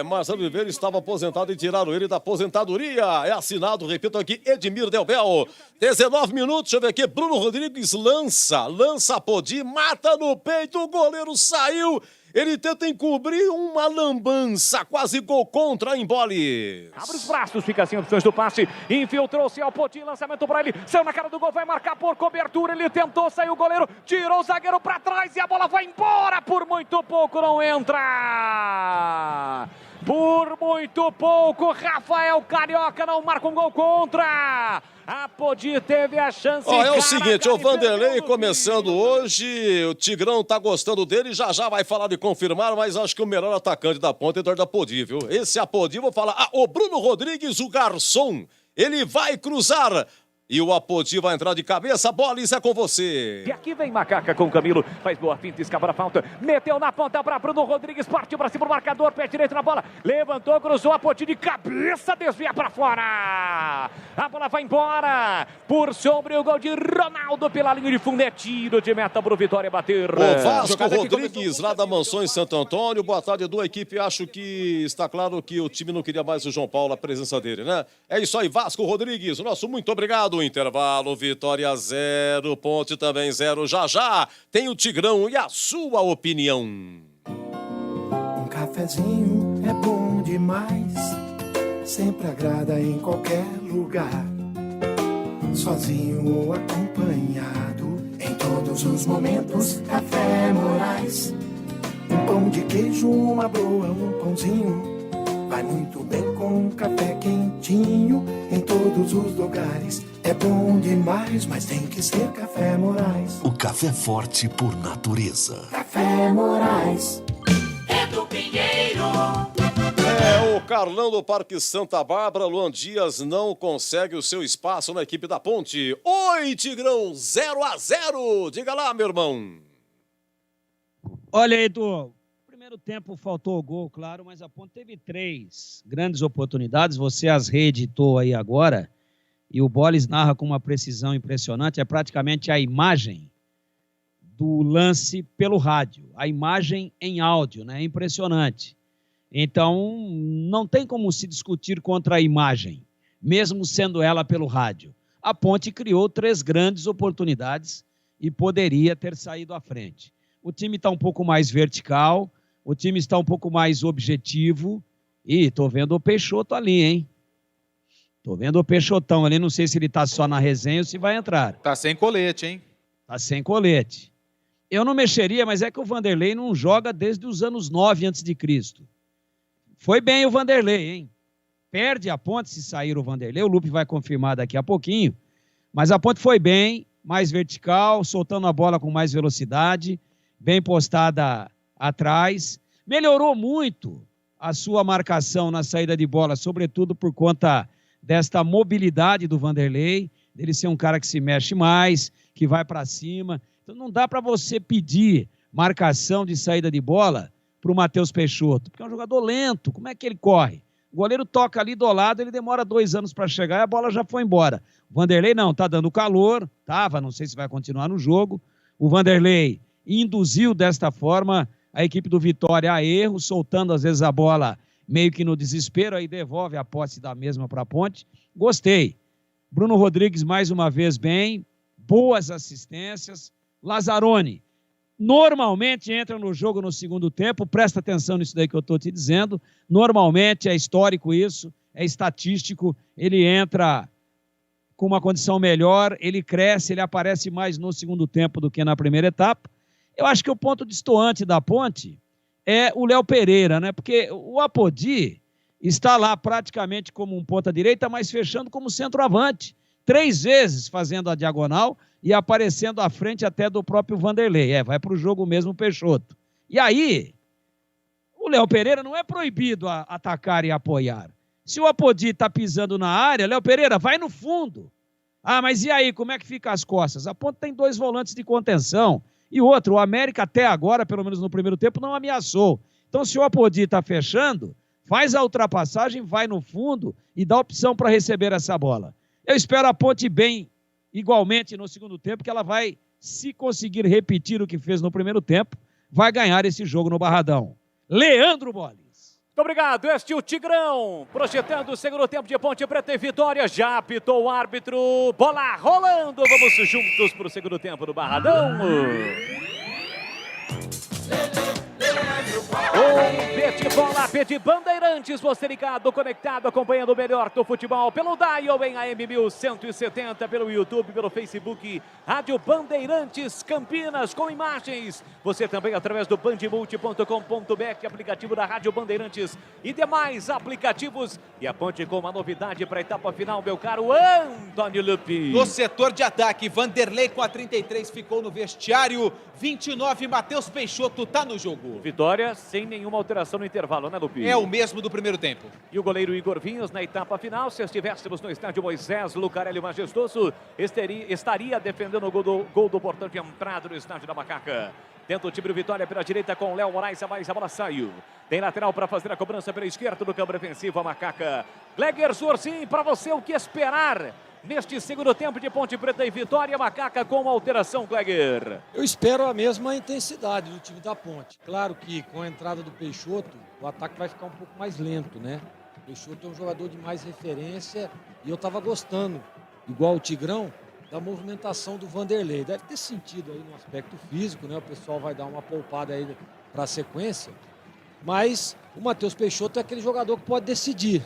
Marcelo Oliveira estava aposentado e tiraram ele da aposentadoria. É assinado, repito aqui, Edmir Delbel. 19 minutos, deixa eu ver aqui, Bruno Rodrigues lança Apodi, mata no peito, o goleiro saiu. Ele tenta encobrir uma lambança, quase gol contra a Embole. Abre os braços, fica sem opções do passe, infiltrou-se ao Poti, lançamento para ele, saiu na cara do gol, vai marcar por cobertura, ele tentou, saiu o goleiro, tirou o zagueiro para trás e a bola vai embora, por muito pouco não entra. Por muito pouco, Rafael Carioca não marca um gol contra. A Podi teve a chance. É o seguinte, o Vanderlei começando hoje, o Tigrão tá gostando dele, já vai falar de confirmar, mas acho que o melhor atacante da Ponte é Eduardo Apodi, viu? Esse Apodi, vou falar, o Bruno Rodrigues, o garçom, ele vai cruzar E o Apodi vai entrar de cabeça, bola, isso é com você. E aqui vem Macaca com o Camilo, faz boa finta, escapa a falta, meteu na ponta para Bruno Rodrigues, partiu para cima do marcador, pé direito na bola, levantou, cruzou, Apodi de cabeça, desvia para fora. A bola vai embora, por sobre o gol de Ronaldo pela linha de fundo, é tiro de meta para o Vitória bater. O Vasco Rodrigues, lá da Mansões Santo Antônio, boa tarde, Edu, equipe, acho que está claro que o time não queria mais o João Paulo, a presença dele, né? É isso aí, Vasco Rodrigues, nosso muito obrigado. Intervalo, Vitória 0, Ponte também 0. Já tem o Tigrão e a sua opinião. Um cafezinho é bom demais, sempre agrada em qualquer lugar. Sozinho ou acompanhado, em todos os momentos, Café Moraes. Um pão de queijo, uma broa, um pãozinho, vai muito bem com um café quentinho. Em todos os lugares é bom demais, mas tem que ser Café Moraes. O café forte por natureza. Café Moraes. É do Pinheiro. É o Carlão do Parque Santa Bárbara. Luan Dias não consegue o seu espaço na equipe da Ponte. Oi, Tigrão, 0-0. Diga lá, meu irmão. Olha, Edu, primeiro tempo faltou o gol, claro, mas a Ponte teve 3 grandes oportunidades. Você as reeditou aí agora e o Bolis narra com uma precisão impressionante. É praticamente a imagem do lance pelo rádio, a imagem em áudio, né? É impressionante. Então, não tem como se discutir contra a imagem, mesmo sendo ela pelo rádio. A Ponte criou 3 grandes oportunidades e poderia ter saído à frente. O time está um pouco mais vertical, o time está um pouco mais objetivo. E tô vendo o Peixoto ali, hein? Tô vendo o Peixotão ali, não sei se ele tá só na resenha ou se vai entrar. Tá sem colete, hein? Tá sem colete. Eu não mexeria, mas é que o Vanderlei não joga desde os anos 9 a.C. Foi bem o Vanderlei, hein? Perde a Ponte se sair o Vanderlei, o Lupe vai confirmar daqui a pouquinho, mas a Ponte foi bem, mais vertical, soltando a bola com mais velocidade, bem postada atrás, melhorou muito a sua marcação na saída de bola, sobretudo por conta desta mobilidade do Vanderlei, dele ser um cara que se mexe mais, que vai para cima. Então não dá para você pedir marcação de saída de bola para o Matheus Peixoto, porque é um jogador lento, como é que ele corre? O goleiro toca ali do lado, ele demora 2 anos para chegar e a bola já foi embora. O Vanderlei não, tá dando calor, não sei se vai continuar no jogo. O Vanderlei induziu desta forma a equipe do Vitória a erro, soltando às vezes a bola meio que no desespero, aí devolve a posse da mesma para a Ponte. Gostei. Bruno Rodrigues mais uma vez bem, boas assistências. Lazzaroni normalmente entra no jogo no segundo tempo, presta atenção nisso daí que eu estou te dizendo, normalmente é histórico isso, é estatístico, ele entra com uma condição melhor, ele cresce, ele aparece mais no segundo tempo do que na primeira etapa. Eu acho que o ponto destoante da Ponte é o Léo Pereira, né? Porque o Apodi está lá praticamente como um ponta-direita, mas fechando como centroavante. 3 vezes fazendo a diagonal e aparecendo à frente até do próprio Vanderlei. Vai para o jogo mesmo o Peixoto. E aí, o Léo Pereira não é proibido a atacar e apoiar. Se o Apodi está pisando na área, Léo Pereira, vai no fundo. Mas e aí, como é que fica as costas? A Ponte tem 2 volantes de contenção. E outro, o América até agora, pelo menos no primeiro tempo, não ameaçou. Então, se o Apodi está fechando, faz a ultrapassagem, vai no fundo e dá opção para receber essa bola. Eu espero a Ponte bem, igualmente no segundo tempo, que ela vai, se conseguir repetir o que fez no primeiro tempo, vai ganhar esse jogo no Barradão. Leandro Bolis. Muito obrigado, este é o Tigrão, projetando o segundo tempo de Ponte Preta e Vitória, já apitou o árbitro, bola rolando, vamos juntos para o segundo tempo do Barradão. Pede bola, pede Bandeirantes, você ligado, conectado, acompanhando o melhor do futebol pelo Dial em AM 1170, pelo YouTube, pelo Facebook, Rádio Bandeirantes Campinas com imagens. Você também através do bandmulti.com.br, aplicativo da Rádio Bandeirantes e demais aplicativos. E a Ponte com uma novidade para a etapa final, meu caro Antônio Lupi. No setor de ataque, Vanderlei com a 33 ficou no vestiário, 29, Matheus Peixoto tá no jogo. Vitória sem nenhum nenhuma alteração no intervalo, né, Lupi? É o mesmo do primeiro tempo. E o goleiro Igor Vinhos na etapa final. Se estivéssemos no estádio Moisés Lucarelli Majestoso, estaria defendendo o gol do portão de entrada no estádio da Macaca. Tenta o time do Vitória pela direita com Léo Moraes, a bola saiu. Tem lateral para fazer a cobrança pela esquerda do campo defensivo, a Macaca. Gleger Sursim, para você o que esperar neste segundo tempo de Ponte Preta e Vitória, Macaca com uma alteração, Gleger. Eu espero a mesma intensidade do time da Ponte. Claro que com a entrada do Peixoto, o ataque vai ficar um pouco mais lento, né? O Peixoto é um jogador de mais referência e eu estava gostando, igual o Tigrão, da movimentação do Vanderlei. Deve ter sentido aí no aspecto físico, né? O pessoal vai dar uma poupada aí para a sequência. Mas o Matheus Peixoto é aquele jogador que pode decidir,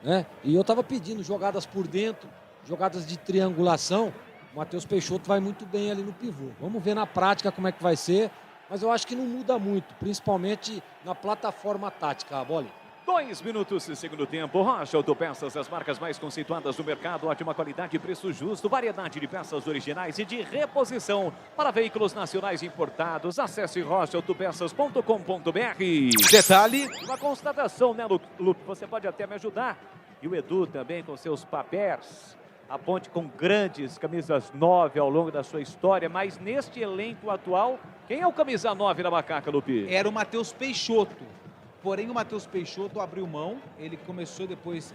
né? E eu estava pedindo jogadas por dentro, jogadas de triangulação. O Matheus Peixoto vai muito bem ali no pivô. Vamos ver na prática como é que vai ser, mas eu acho que não muda muito, principalmente na plataforma tática, a bola. 2 minutos e segundo tempo. Rocha Autopeças, as marcas mais conceituadas do mercado, ótima qualidade e preço justo, variedade de peças originais e de reposição para veículos nacionais importados. Acesse rochaautopeças.com.br. Detalhe. Uma constatação, né, Lupe? Você pode até me ajudar. E o Edu também com seus papéis. A Ponte com grandes camisas 9 ao longo da sua história, mas neste elenco atual, quem é o camisa 9 da Macaca, Lupe? Era o Matheus Peixoto. Porém, o Matheus Peixoto abriu mão, ele começou depois,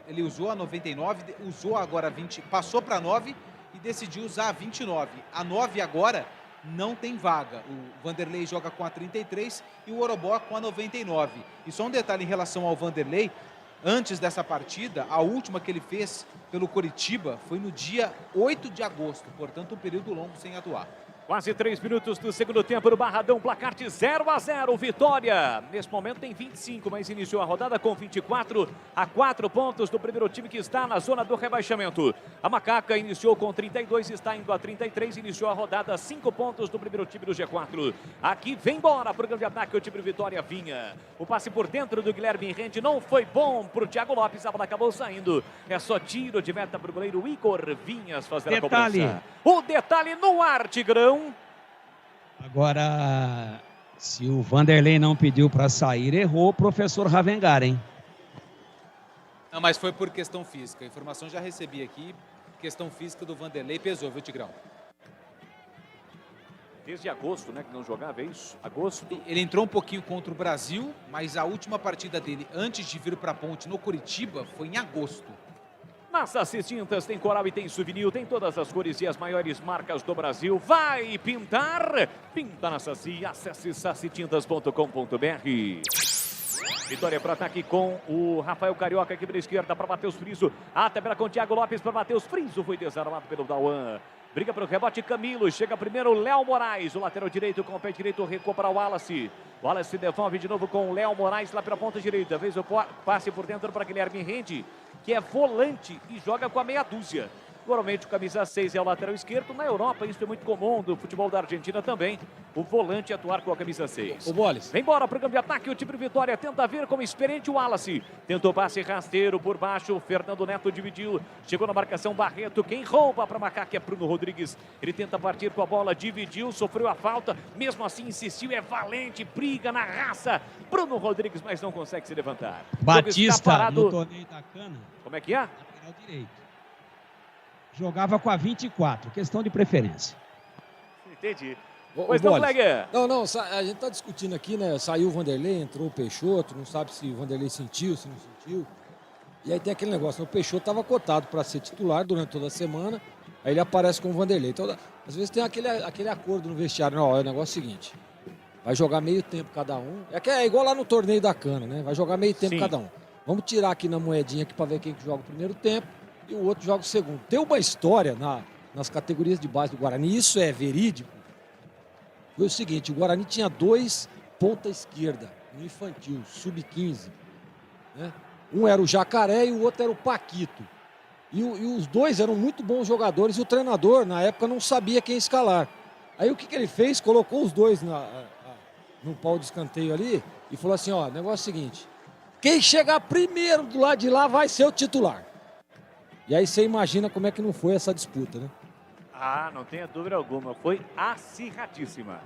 ele usou a 99, usou agora a 20, passou para 9 e decidiu usar a 29. A 9 agora não tem vaga. O Vanderlei joga com a 33 e o Orobó com a 99. E só um detalhe em relação ao Vanderlei, antes dessa partida, a última que ele fez pelo Coritiba foi no dia 8 de agosto, portanto um período longo sem atuar. Quase 3 minutos do segundo tempo no Barradão, placar de 0-0, Vitória. Nesse momento tem 25, mas iniciou a rodada com 24 a 4 pontos do primeiro time que está na zona do rebaixamento. A Macaca iniciou com 32, está indo a 33, iniciou a rodada a 5 pontos do primeiro time do G4. Aqui vem embora para o grande ataque, o time do Vitória vinha. O passe por dentro do Guilherme Rende não foi bom para o Thiago Lopes, a bola acabou saindo. É só tiro de meta para o goleiro Igor Vinhas fazer a cobrança. O detalhe no ar, Tigrão. Agora, se o Vanderlei não pediu para sair, errou o professor Ravengar, hein? Não, mas foi por questão física. A informação já recebi aqui. Questão física do Vanderlei pesou, viu, Tigrão? Desde agosto, né, que não jogava, é isso? Agosto. Ele entrou um pouquinho contra o Brasil, mas a última partida dele, antes de vir para a Ponte no Curitiba, foi em agosto. Na Saci Tintas tem coral e tem souvenir, tem todas as cores e as maiores marcas do Brasil. Vai pintar? Pinta na Saci, acesse sacitintas.com.br. Vitória para ataque com o Rafael Carioca aqui pela esquerda para Matheus Friso. A tabela com o Thiago Lopes para Matheus Friso, foi desarmado pelo Dauan. Briga para o rebote Camilo, chega primeiro o Léo Moraes, o lateral direito com o pé direito, recua para o Wallace. O Wallace devolve de novo com o Léo Moraes lá pela ponta direita. Vez o passe por dentro para Guilherme Rende, que é volante e joga com a meia dúzia. Normalmente o camisa 6 é o lateral esquerdo. Na Europa isso é muito comum, do futebol da Argentina também. O volante atuar com a camisa 6. O Boles. Vem embora para o campo de ataque, o time do Vitória tenta vir como experiente o Wallace. Tentou passe rasteiro por baixo, o Fernando Neto dividiu. Chegou na marcação Barreto, quem rouba para Macaca é Bruno Rodrigues. Ele tenta partir com a bola, dividiu, sofreu a falta. Mesmo assim insistiu, é valente, briga na raça. Bruno Rodrigues, mas não consegue se levantar. Batista no torneio da Cana. Como é que é? Lateral direito. Jogava com a 24, questão de preferência. Entendi. Pois não, Gleger. Não, a gente tá discutindo aqui, né? Saiu o Vanderlei, entrou o Peixoto, não sabe se o Vanderlei sentiu, se não sentiu. E aí tem aquele negócio, né? O Peixoto estava cotado para ser titular durante toda a semana, aí ele aparece com o Vanderlei. Então, às vezes tem aquele acordo no vestiário, não, é o negócio seguinte, vai jogar meio tempo cada um. É igual lá no torneio da Cana, né? Vai jogar meio tempo cada um. Vamos tirar aqui na moedinha aqui para ver quem que joga o primeiro tempo e o outro joga o segundo. Tem uma história nas categorias de base do Guarani, isso é verídico. Foi o seguinte, o Guarani tinha 2 ponta esquerda no infantil, sub-15. Né? Um era o Jacaré e o outro era o Paquito. E os dois eram muito bons jogadores e o treinador, na época, não sabia quem escalar. Aí o que ele fez? Colocou os dois no pau de escanteio ali e falou assim, ó, o negócio é o seguinte, quem chegar primeiro do lado de lá vai ser o titular. E aí você imagina como é que não foi essa disputa, né? Ah, não tenha dúvida alguma. Foi acirradíssima.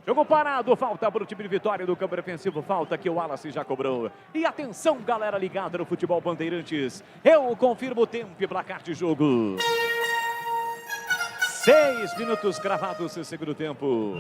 Jogo parado, falta para o time de Vitória do campo defensivo, falta que o Wallace já cobrou. E atenção, galera ligada no Futebol Bandeirantes. Eu confirmo o tempo e placar de jogo. 6 minutos cravados no segundo tempo.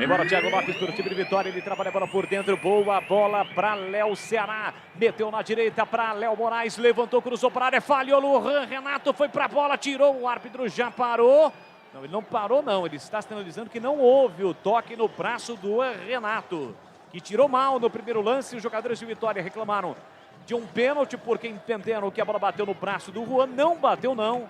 Embora Thiago Lopes para o time de Vitória, ele trabalha a bola por dentro, boa bola para Léo Ceará. Meteu na direita para Léo Moraes, levantou, cruzou para a área, falhou Lohan, Renato foi para a bola, tirou, o árbitro já parou. Não, ele não parou não, ele está sinalizando que não houve o toque no braço do Renato, que tirou mal no primeiro lance. Os jogadores de Vitória reclamaram de um pênalti porque entenderam que a bola bateu no braço do Juan, não bateu não.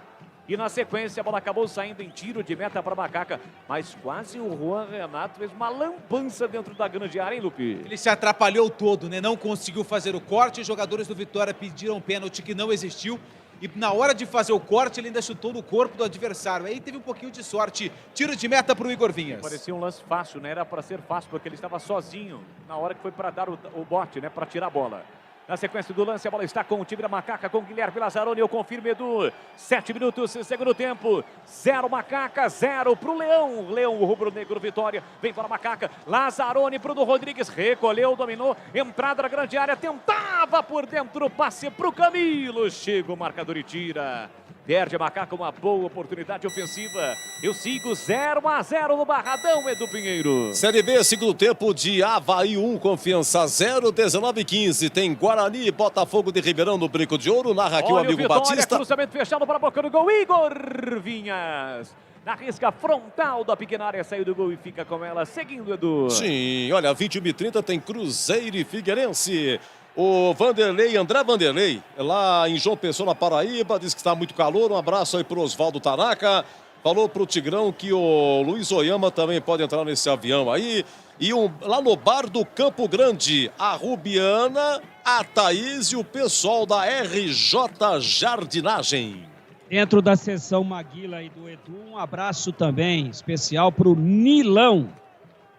E na sequência a bola acabou saindo em tiro de meta para Macaca, mas quase o Juan Renato fez uma lambança dentro da grande área, hein, Lupi? Ele se atrapalhou todo, né? Não conseguiu fazer o corte, os jogadores do Vitória pediram um pênalti que não existiu. E na hora de fazer o corte, ele ainda chutou no corpo do adversário. Aí teve um pouquinho de sorte. Tiro de meta para o Igor Vinhas. Parecia um lance fácil, né? Era para ser fácil, porque ele estava sozinho na hora que foi para dar o bote, né? Para tirar a bola. Na sequência do lance, a bola está com o time da Macaca, com Guilherme Lazzaroni. Eu confirmo, Edu. 7 minutos, segundo tempo. 0 Macaca, 0 para o Leão. Leão, o rubro-negro, Vitória. Vem para a Macaca. Lazzaroni, Bruno Rodrigues. Recolheu, dominou. Entrada na grande área. Tentava por dentro o passe para o Camilo. Chega o marcador e tira. Perde a Macaca uma boa oportunidade ofensiva. Eu sigo 0-0 no Barradão, Edu Pinheiro. Série B, segundo tempo de Avaí 1, Confiança 0, 19-15. Tem Guarani e Botafogo de Ribeirão no Brinco de Ouro. Narra aqui o amigo Vitória, Batista. Cruzamento fechado para a boca do gol. Igor Vinhas. Na risca frontal da pequena área, saiu do gol e fica com ela. Seguindo, Edu. Sim, olha, 21h30 tem Cruzeiro e Figueirense. O Vanderlei, André Vanderlei, lá em João Pessoa, na Paraíba, diz que está muito calor. Um abraço aí para o Oswaldo Tanaka. Falou para o Tigrão que o Luiz Oyama também pode entrar nesse avião aí. E lá no bar do Campo Grande, a Rubiana, a Thaís e o pessoal da RJ Jardinagem. Dentro da sessão Maguila e do Edu, um abraço também especial para o Nilão.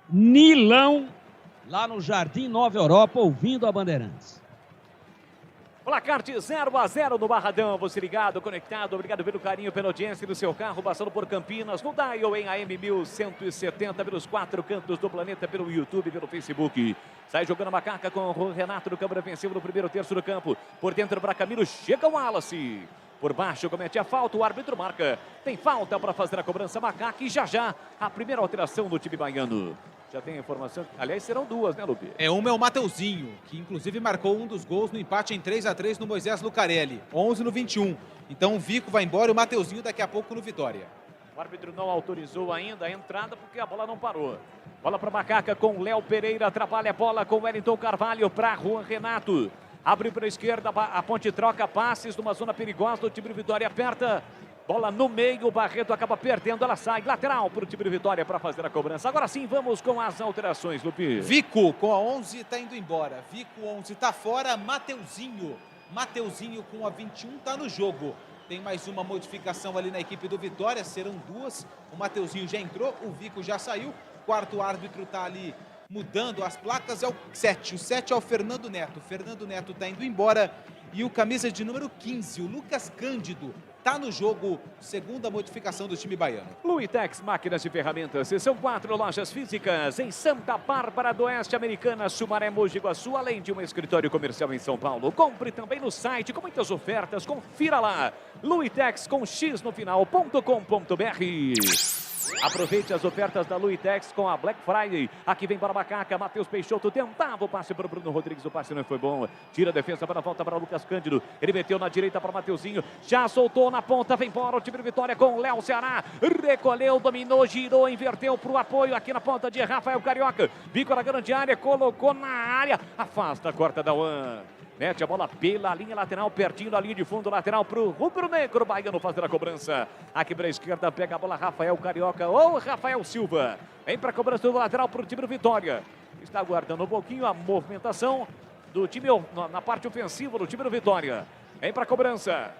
Nilão, lá no Jardim Nova Europa, ouvindo a Bandeirantes. Placar de 0-0 no Barradão. Você ligado, conectado. Obrigado pelo carinho, pela audiência do seu carro, passando por Campinas, no Dial em AM 1170, pelos 4 cantos do planeta, pelo YouTube, pelo Facebook. Sai jogando a Macaca com o Renato no campo defensivo no primeiro terço do campo. Por dentro para Camilo, chega o Wallace. Por baixo comete a falta, o árbitro marca. Tem falta para fazer a cobrança Macaca e já a primeira alteração do time baiano. Já tem informação, aliás serão duas, né, Lupi? Uma é o Mateuzinho, que inclusive marcou um dos gols no empate em 3-3 no Moisés Lucarelli, 11 no 21. Então o Vico vai embora e o Mateuzinho daqui a pouco no Vitória. O árbitro não autorizou ainda a entrada porque a bola não parou. Bola para Macaca com Léo Pereira, atrapalha a bola com Wellington Carvalho para Juan Renato. Abre para a esquerda, a ponte troca passes numa zona perigosa, o time do Vitória aperta. Bola no meio, o Barreto acaba perdendo, ela sai lateral para o time do Vitória para fazer a cobrança. Agora sim, vamos com as alterações, Lupi. Vico com a 11 está indo embora. Vico 11 está fora, Mateuzinho. Mateuzinho com a 21 está no jogo. Tem mais uma modificação ali na equipe do Vitória, serão duas. O Mateuzinho já entrou, o Vico já saiu. Quarto árbitro está ali mudando as placas, é o 7. O 7 é o Fernando Neto. O Fernando Neto está indo embora. E o camisa de número 15, o Lucas Cândido, está no jogo, segunda modificação do time baiano. Luitex Máquinas e Ferramentas. São 4 lojas físicas em Santa Bárbara do Oeste, Americana, Sumaré, Mogi Guaçu, além de um escritório comercial em São Paulo. Compre também no site com muitas ofertas. Confira lá. Luitex com X no final.com.br. Aproveite as ofertas da Luitex com a Black Friday. Aqui vem para a Macaca, Matheus Peixoto tentava o passe para o Bruno Rodrigues, o passe não foi bom. Tira a defesa para a volta para Lucas Cândido. Ele meteu na direita para Mateuzinho, já soltou na ponta, vem embora o time do Vitória com Léo Ceará. Recolheu, dominou, girou, inverteu para o apoio aqui na ponta de Rafael Carioca. Bico na grande área, colocou na área, afasta, corta da One. Mete a bola pela linha lateral, pertinho da linha de fundo lateral para o rubro-negro baiano fazer a cobrança. Aqui para a esquerda, pega a bola Rafael Carioca ou Rafael Silva. Vem para a cobrança do lateral para o time do Vitória. Está aguardando um pouquinho a movimentação do time na parte ofensiva do time do Vitória. Vem para a cobrança.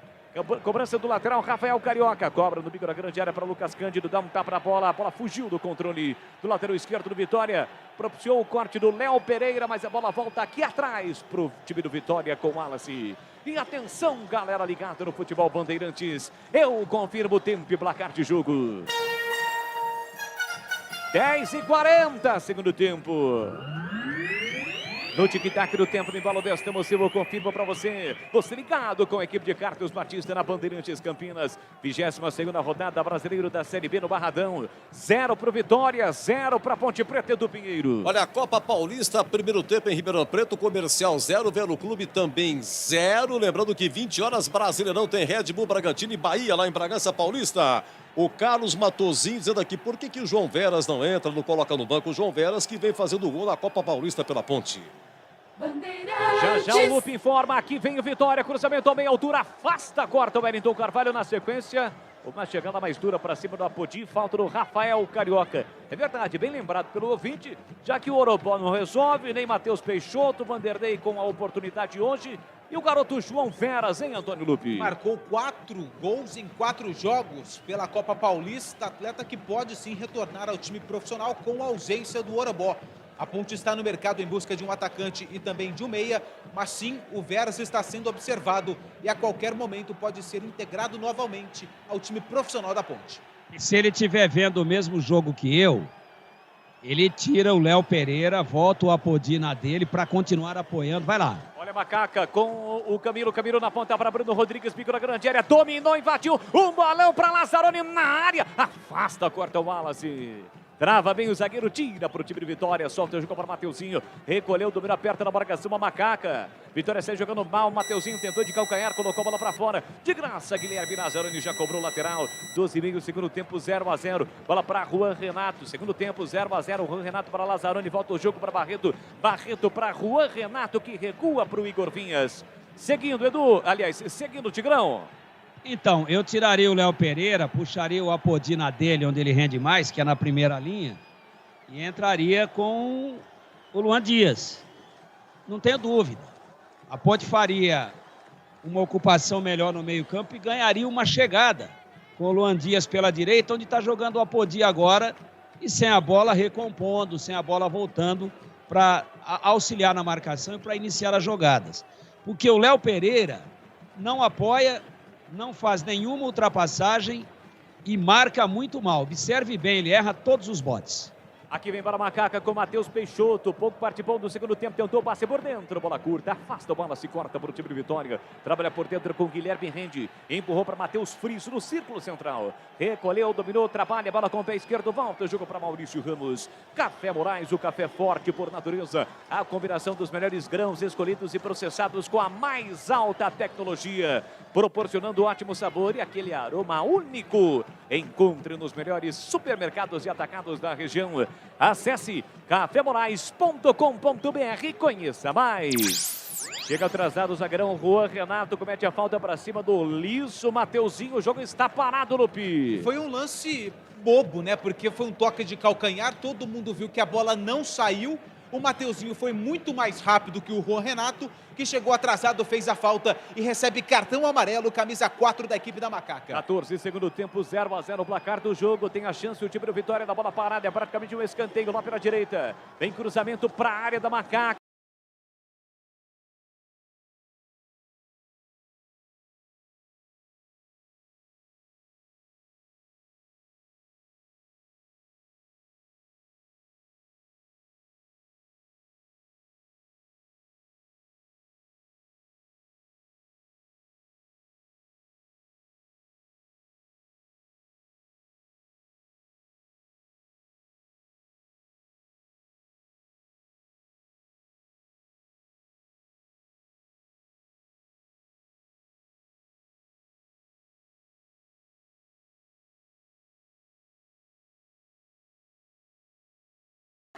Cobrança do lateral, Rafael Carioca. Cobra no bico da grande área para Lucas Cândido. Dá um tapa na bola. A bola fugiu do controle do lateral esquerdo do Vitória. Propiciou o corte do Léo Pereira, mas a bola volta aqui atrás para o time do Vitória com Wallace. E atenção, galera ligada no Futebol Bandeirantes. Eu confirmo o tempo e placar de jogo. 10h40, segundo tempo. No tic-tac do tempo, no embalo desta emoção, eu confirmo para você. Você ligado com a equipe de Carlos Batista na Bandeirantes Campinas. 22ª rodada brasileiro da Série B no Barradão. 0 para o Vitória, 0 para Ponte Preta do Pinheiro. Olha, a Copa Paulista, primeiro tempo em Ribeirão Preto, Comercial 0, Velo Clube também 0. Lembrando que 20 horas, Brasileirão tem Red Bull, Bragantino e Bahia lá em Bragança Paulista. O Carlos Matozinho dizendo aqui, por que o João Veras não entra, não coloca no banco? O João Veras que vem fazendo gol na Copa Paulista pela Ponte. Já o Lupe informa, aqui vem o Vitória, cruzamento a meia altura, afasta, corta o Wellington Carvalho na sequência. Uma chegada mais dura para cima do Apodi, falta do Rafael Carioca. É verdade, bem lembrado pelo ouvinte, já que o Orobó não resolve, nem Matheus Peixoto, Vanderlei com a oportunidade hoje. E o garoto João Veras, hein, Antônio Lupe? Marcou 4 gols em 4 jogos pela Copa Paulista, atleta que pode sim retornar ao time profissional com a ausência do Orobó. A Ponte está no mercado em busca de um atacante e também de um meia, mas sim, o Veras está sendo observado e a qualquer momento pode ser integrado novamente ao time profissional da Ponte. E se ele estiver vendo o mesmo jogo que eu, ele tira o Léo Pereira, volta o Apodi na dele para continuar apoiando. Vai lá. Olha a Macaca com o Camilo na ponta para Bruno Rodrigues, bico na grande área, dominou, invadiu, um balão para Lazzaroni na área, afasta, corta o Wallace. Trava bem o zagueiro, tira para o time de Vitória, solta o jogo para o Mateuzinho, recolheu, domina, aperta na marcação, a Macaca. Vitória sai jogando mal, o Mateuzinho tentou de calcanhar, colocou a bola para fora. De graça, Guilherme Lazzaroni já cobrou o lateral. 12,5, segundo tempo, 0-0. Bola para Juan Renato, segundo tempo, 0-0. Juan Renato para Lazzaroni, volta o jogo para Barreto. Barreto para Juan Renato, que recua para o Igor Vinhas. Seguindo, Edu, aliás, seguindo o Tigrão. Então, eu tiraria o Léo Pereira, puxaria o Apodi na dele, onde ele rende mais, que é na primeira linha, e entraria com o Luan Dias. Não tenho dúvida. A Ponte faria uma ocupação melhor no meio-campo e ganharia uma chegada com o Luan Dias pela direita, onde está jogando o Apodi agora, e sem a bola recompondo, sem a bola voltando para auxiliar na marcação e para iniciar as jogadas. Porque o Léo Pereira não apoia, não faz nenhuma ultrapassagem e marca muito mal. Observe bem, ele erra todos os botes. Aqui vem para a Macaca com Matheus Peixoto, pouco participou do segundo tempo, tentou passe por dentro, bola curta, afasta a bola, se corta para o time de Vitória, trabalha por dentro com Guilherme Rende, empurrou para Matheus Friso no círculo central, recolheu, dominou, trabalha, bola com o pé esquerdo, volta, jogo para Maurício Ramos. Café Moraes, o café forte por natureza, a combinação dos melhores grãos escolhidos e processados com a mais alta tecnologia, proporcionando ótimo sabor e aquele aroma único. Encontre nos melhores supermercados e atacados da região. Acesse cafemorais.com.br e conheça mais. Chega atrasado o zagueirão Juan Renato, comete a falta para cima do liso Mateuzinho. O jogo está parado, Lupi. Foi um lance bobo, né? Porque foi um toque de calcanhar, todo mundo viu que a bola não saiu. O Mateuzinho foi muito mais rápido que o Juan Renato, que chegou atrasado, fez a falta e recebe cartão amarelo, camisa 4 da equipe da Macaca. 14, segundo tempo, 0-0 o placar do jogo. Tem a chance o time do Vitória da bola parada, é praticamente um escanteio lá pela direita. Vem cruzamento para a área da Macaca.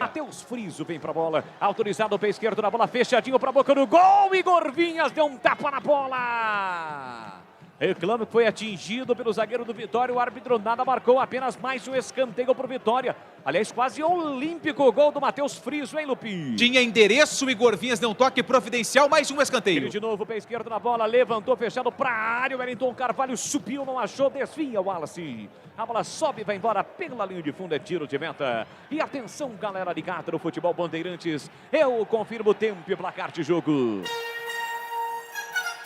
Matheus Friso vem pra bola, autorizado o pé esquerdo na bola, fechadinho pra boca do gol, Igor Vinhas deu um tapa na bola. Reclamo que foi atingido pelo zagueiro do Vitória, o árbitro nada marcou, apenas mais um escanteio pro Vitória. Aliás, quase olímpico o gol do Matheus Friso, hein, Lupi? Tinha endereço, Igor Vinhas deu um toque providencial, mais um escanteio. Ele de novo, pé esquerdo na bola, levantou, fechado pra área, o Wellington Carvalho subiu, não achou, desvia o Wallace. A bola sobe e vai embora pela linha de fundo, é tiro de meta. E atenção, galera ligada no Futebol Bandeirantes, eu confirmo o tempo e placar de jogo.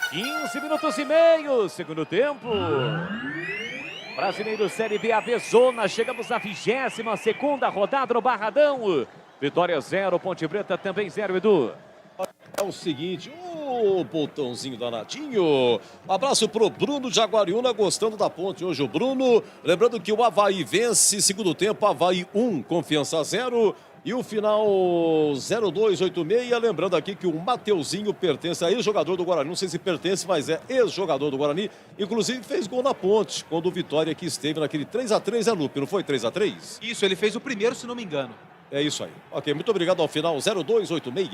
15 minutos e meio, segundo tempo. Brasileiro Série B, AB Zona. Chegamos à 22ª rodada no Barradão. Vitória 0, Ponte Preta também 0, Edu. É o seguinte, o botãozinho danadinho. Abraço pro Bruno Jaguariúna, gostando da Ponte hoje o Bruno. Lembrando que o Avaí vence, segundo tempo, Avaí 1, Confiança 0. E o final 0286, lembrando aqui que o Mateuzinho pertence a ex-jogador do Guarani, não sei se pertence, mas é ex-jogador do Guarani, inclusive fez gol na Ponte, quando o Vitória aqui esteve naquele 3x3, Lupe, não foi 3x3? Isso, ele fez o primeiro, se não me engano. É isso aí. Ok, muito obrigado ao final 0286.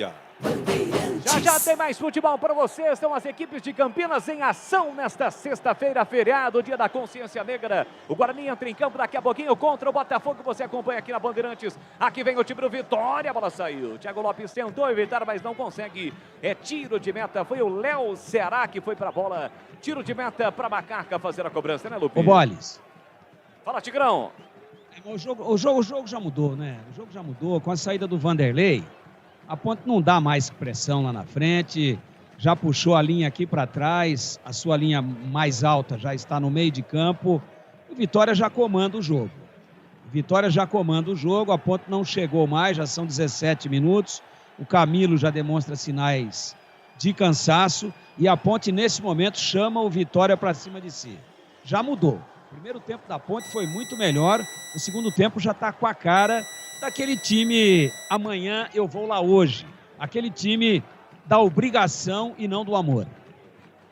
Já tem mais futebol para vocês. Estão as equipes de Campinas em ação nesta sexta-feira, feriado, dia da consciência negra. O Guarani entra em campo daqui a pouquinho contra o Botafogo. Você acompanha aqui na Bandeirantes. Aqui vem o time do Vitória. A bola saiu. Thiago Lopes tentou evitar, mas não consegue. É tiro de meta. Foi o Léo Ceará que foi para a bola. Tiro de meta para Macaca fazer a cobrança, né, Lupe? Ô, Boles. Fala, Tigrão. O jogo já mudou, né? O jogo já mudou. Com a saída do Vanderlei, a Ponte não dá mais pressão lá na frente. Já puxou a linha aqui para trás. A sua linha mais alta já está no meio de campo. O Vitória já comanda o jogo. A Ponte não chegou mais, já são 17 minutos. O Camilo já demonstra sinais de cansaço. E a Ponte, nesse momento, chama o Vitória para cima de si. Já mudou. O primeiro tempo da Ponte foi muito melhor. O segundo tempo já está com a cara daquele time amanhã eu vou lá hoje. Aquele time da obrigação e não do amor.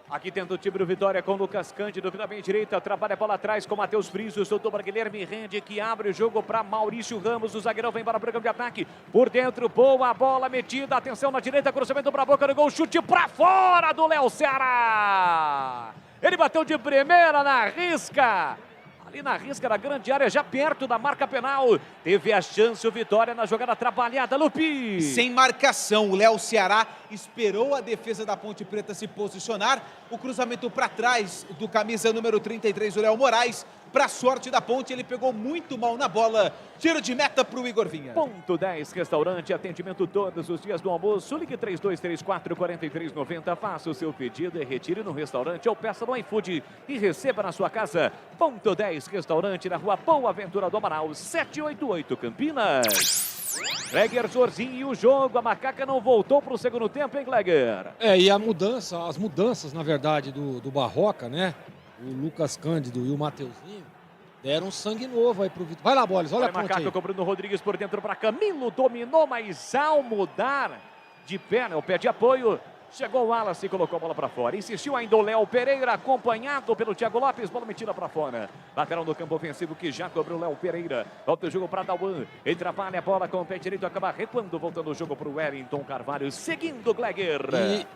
Aqui tenta o time do Vitória com o Lucas Cândido, pela meia direita, trabalha a bola atrás com o Matheus Friso, soltou para Guilherme Rende, que abre o jogo para Maurício Ramos, o zagueirão vem para o campo de ataque, por dentro, boa bola metida, atenção na direita, cruzamento para a boca do gol, chute para fora do Léo Ceará. Ele bateu de primeira na risca. Ali na risca da grande área, já perto da marca penal. Teve a chance o Vitória na jogada trabalhada, Lupi. Sem marcação, o Léo Ceará esperou a defesa da Ponte Preta se posicionar. O cruzamento para trás do camisa número 33, o Léo Moraes. Para sorte da Ponte, ele pegou muito mal na bola. Tiro de meta para o Igor Vinha. Ponto 10, restaurante, atendimento todos os dias do almoço. Ligue 3234-4390, faça o seu pedido e retire no restaurante ou peça no iFood e receba na sua casa. Ponto 10, restaurante na rua Boa Ventura do Amaral, 788 Campinas. Gleger Jorginho e o jogo, a Macaca não voltou para o segundo tempo, hein, Gleger? E as mudanças, na verdade, do Barroca, né? O Lucas Cândido e o Mateuzinho deram sangue novo aí pro Vitória. Vai lá, Boles, olha a Ponte aí. Cobrando o Rodrigues por dentro para Camilo, dominou, mas ao mudar de perna, o pé de apoio, chegou o Wallace e colocou a bola para fora. Insistiu ainda o Léo Pereira, acompanhado pelo Thiago Lopes, bola metida para fora. Lateral do campo ofensivo que já cobrou o Léo Pereira. Volta o jogo para Dauan. Ele trabalha a bola com o pé direito, acaba recuando, voltando o jogo para o Wellington Carvalho, seguindo o Gleger.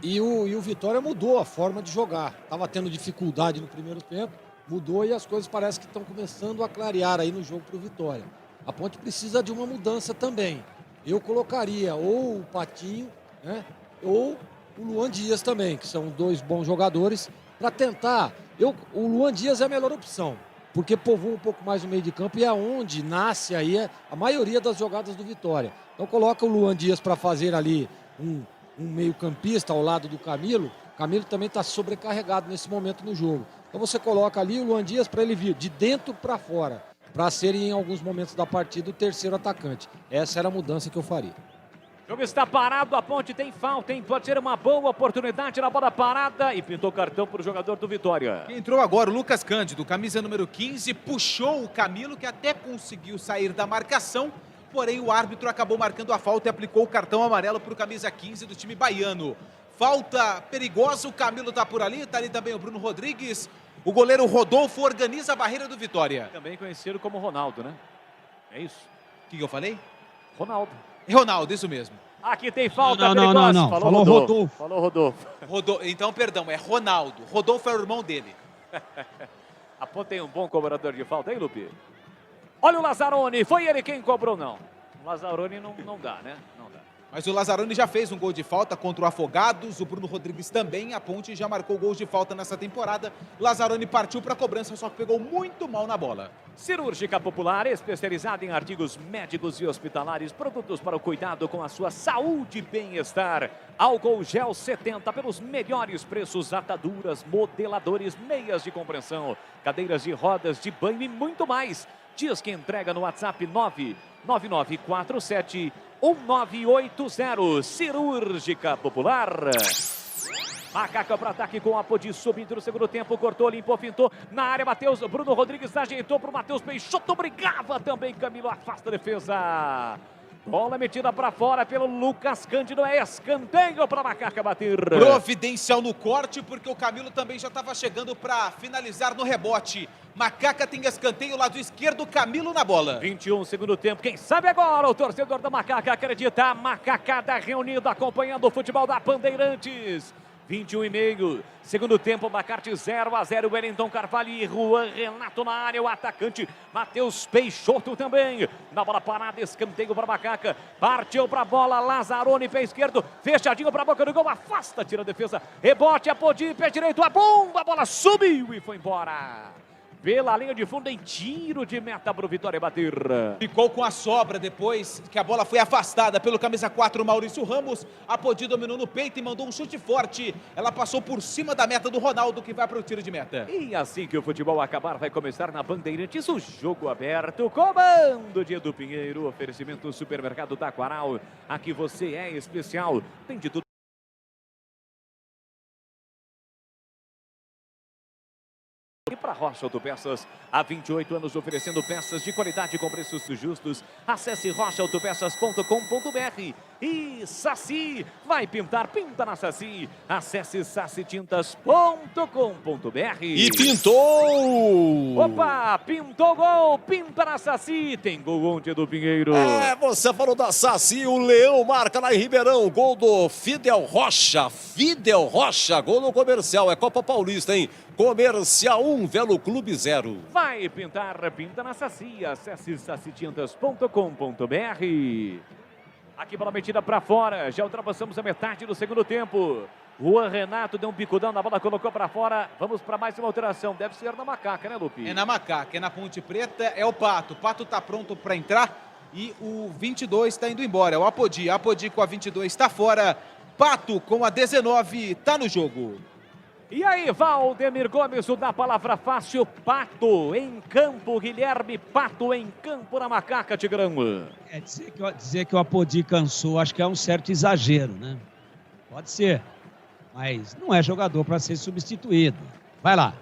E o Vitória mudou a forma de jogar. Tava tendo dificuldade no primeiro tempo, mudou e as coisas parecem que estão começando a clarear aí no jogo para o Vitória. A Ponte precisa de uma mudança também. Eu colocaria ou o Patinho, né, ou o Luan Dias também, que são dois bons jogadores, para tentar. O Luan Dias é a melhor opção, porque povoa um pouco mais o meio de campo e é onde nasce aí a maioria das jogadas do Vitória. Então coloca o Luan Dias para fazer ali um meio-campista ao lado do Camilo. O Camilo também está sobrecarregado nesse momento no jogo. Então você coloca ali o Luan Dias para ele vir de dentro para fora, para ser em alguns momentos da partida o terceiro atacante. Essa era a mudança que eu faria. O jogo está parado, a Ponte tem falta, hein? Pode ser uma boa oportunidade na bola parada e pintou cartão para o jogador do Vitória. Quem entrou agora, o Lucas Cândido, camisa número 15, puxou o Camilo, que até conseguiu sair da marcação, porém o árbitro acabou marcando a falta e aplicou o cartão amarelo para o camisa 15 do time baiano. Falta perigosa, o Camilo está por ali, está ali também o Bruno Rodrigues. O goleiro Rodolfo organiza a barreira do Vitória. Também conhecido como Ronaldo, né? É isso. O que eu falei? Ronaldo. Ronaldo, isso mesmo. Aqui tem falta perigosa. Não. Falou Rodolfo. Falou Rodolfo. Então, perdão, é Ronaldo. Rodolfo é o irmão dele. A Ponte tem um bom cobrador de falta, hein, Lupi? Olha o Lazzaroni, foi ele quem cobrou, não. O Lazzaroni não dá, né? Não dá. Mas o Lazzaroni já fez um gol de falta contra o Afogados, o Bruno Rodrigues também, a Ponte já marcou gols de falta nessa temporada. Lazzaroni partiu para a cobrança, só que pegou muito mal na bola. Cirúrgica Popular, especializada em artigos médicos e hospitalares, produtos para o cuidado com a sua saúde e bem-estar. Álcool Gel 70 pelos melhores preços, ataduras, modeladores, meias de compressão, cadeiras de rodas de banho e muito mais. Diz que entrega no WhatsApp 99947 1980. Cirúrgica Popular. Macaca para ataque com a Apodi subindo no segundo tempo. Cortou, limpou, fintou. Na área, Matheus. Bruno Rodrigues ajeitou para o Matheus Peixoto. Brigava também. Camilo afasta a defesa. Bola metida para fora pelo Lucas Cândido. É escanteio para a Macaca bater. Providencial no corte, porque o Camilo também já estava chegando para finalizar no rebote. Macaca tem escanteio, lado esquerdo, Camilo na bola. 21, segundo tempo. Quem sabe agora o torcedor da Macaca acredita. A macacada reunida acompanhando o futebol da Bandeirantes. 21,5. Segundo tempo, Bacarte 0-0. Wellington Carvalho e Juan Renato na área. O atacante Matheus Peixoto também. Na bola parada, escanteio para Macaca. Partiu para a bola, Lazzaroni, pé esquerdo. Fechadinho para a boca do gol. Afasta, tira a defesa. Rebote, Apodi, pé direito. A bomba, a bola subiu e foi embora. Pela linha de fundo em tiro de meta para o Vitória bater. Ficou com a sobra depois que a bola foi afastada pelo camisa 4, Maurício Ramos. Apodi dominou no peito e mandou um chute forte. Ela passou por cima da meta do Ronaldo, que vai para o tiro de meta. E assim que o futebol acabar, vai começar na Bandeirantes o jogo aberto. Comando de Edu Pinheiro. Oferecimento Supermercado Taquaral. Aqui você é especial. Tem de tudo. E para Rocha Autopeças, há 28 anos oferecendo peças de qualidade com preços justos. Acesse rochaautopeças.com.br. E Saci, vai pintar, pinta na Saci. Acesse sacitintas.com.br. E pintou! Opa, pintou gol, pinta na Saci. Tem gol ontem do Pinheiro. É, você falou da Saci, o Leão marca lá em Ribeirão. Gol do Fidel Rocha. Fidel Rocha, gol no Comercial. É Copa Paulista, hein? Comercial 1, Velo Clube 0. Vai pintar, pinta na Saci. Acesse sacitintas.com.br. Aqui bola metida para fora. Já ultrapassamos a metade do segundo tempo. Juan Renato deu um bicudão na bola, colocou para fora. Vamos para mais uma alteração. Deve ser na Macaca, né, Lupi? É na Macaca, é na Ponte Preta, é o Pato. O Pato tá pronto para entrar e o 22 está indo embora. É o Apodi. Apodi com a 22 está fora. Pato com a 19 está no jogo. E aí, Valdemir Gomes, o da palavra fácil, Pato em campo, Guilherme Pato em campo na Macaca, Tigrão. É dizer que o Apodi cansou, acho que é um certo exagero, né? Pode ser, mas não é jogador para ser substituído. Vai lá.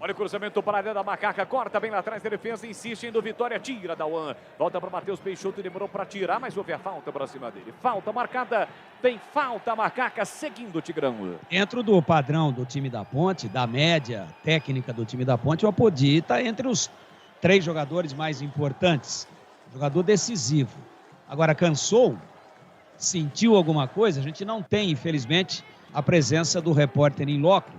Olha o cruzamento para a área da Macaca, corta bem lá atrás da defesa, insiste indo Vitória, tira da Juan. Volta para o Matheus Peixoto, demorou para tirar, mas houve a falta para cima dele. Falta marcada, tem falta Macaca, seguindo o Tigrão. Dentro do padrão do time da Ponte, da média técnica do time da Ponte, o Apodi está entre os 3 jogadores mais importantes. Jogador decisivo. Agora, cansou? Sentiu alguma coisa? A gente não tem, infelizmente, a presença do repórter em loco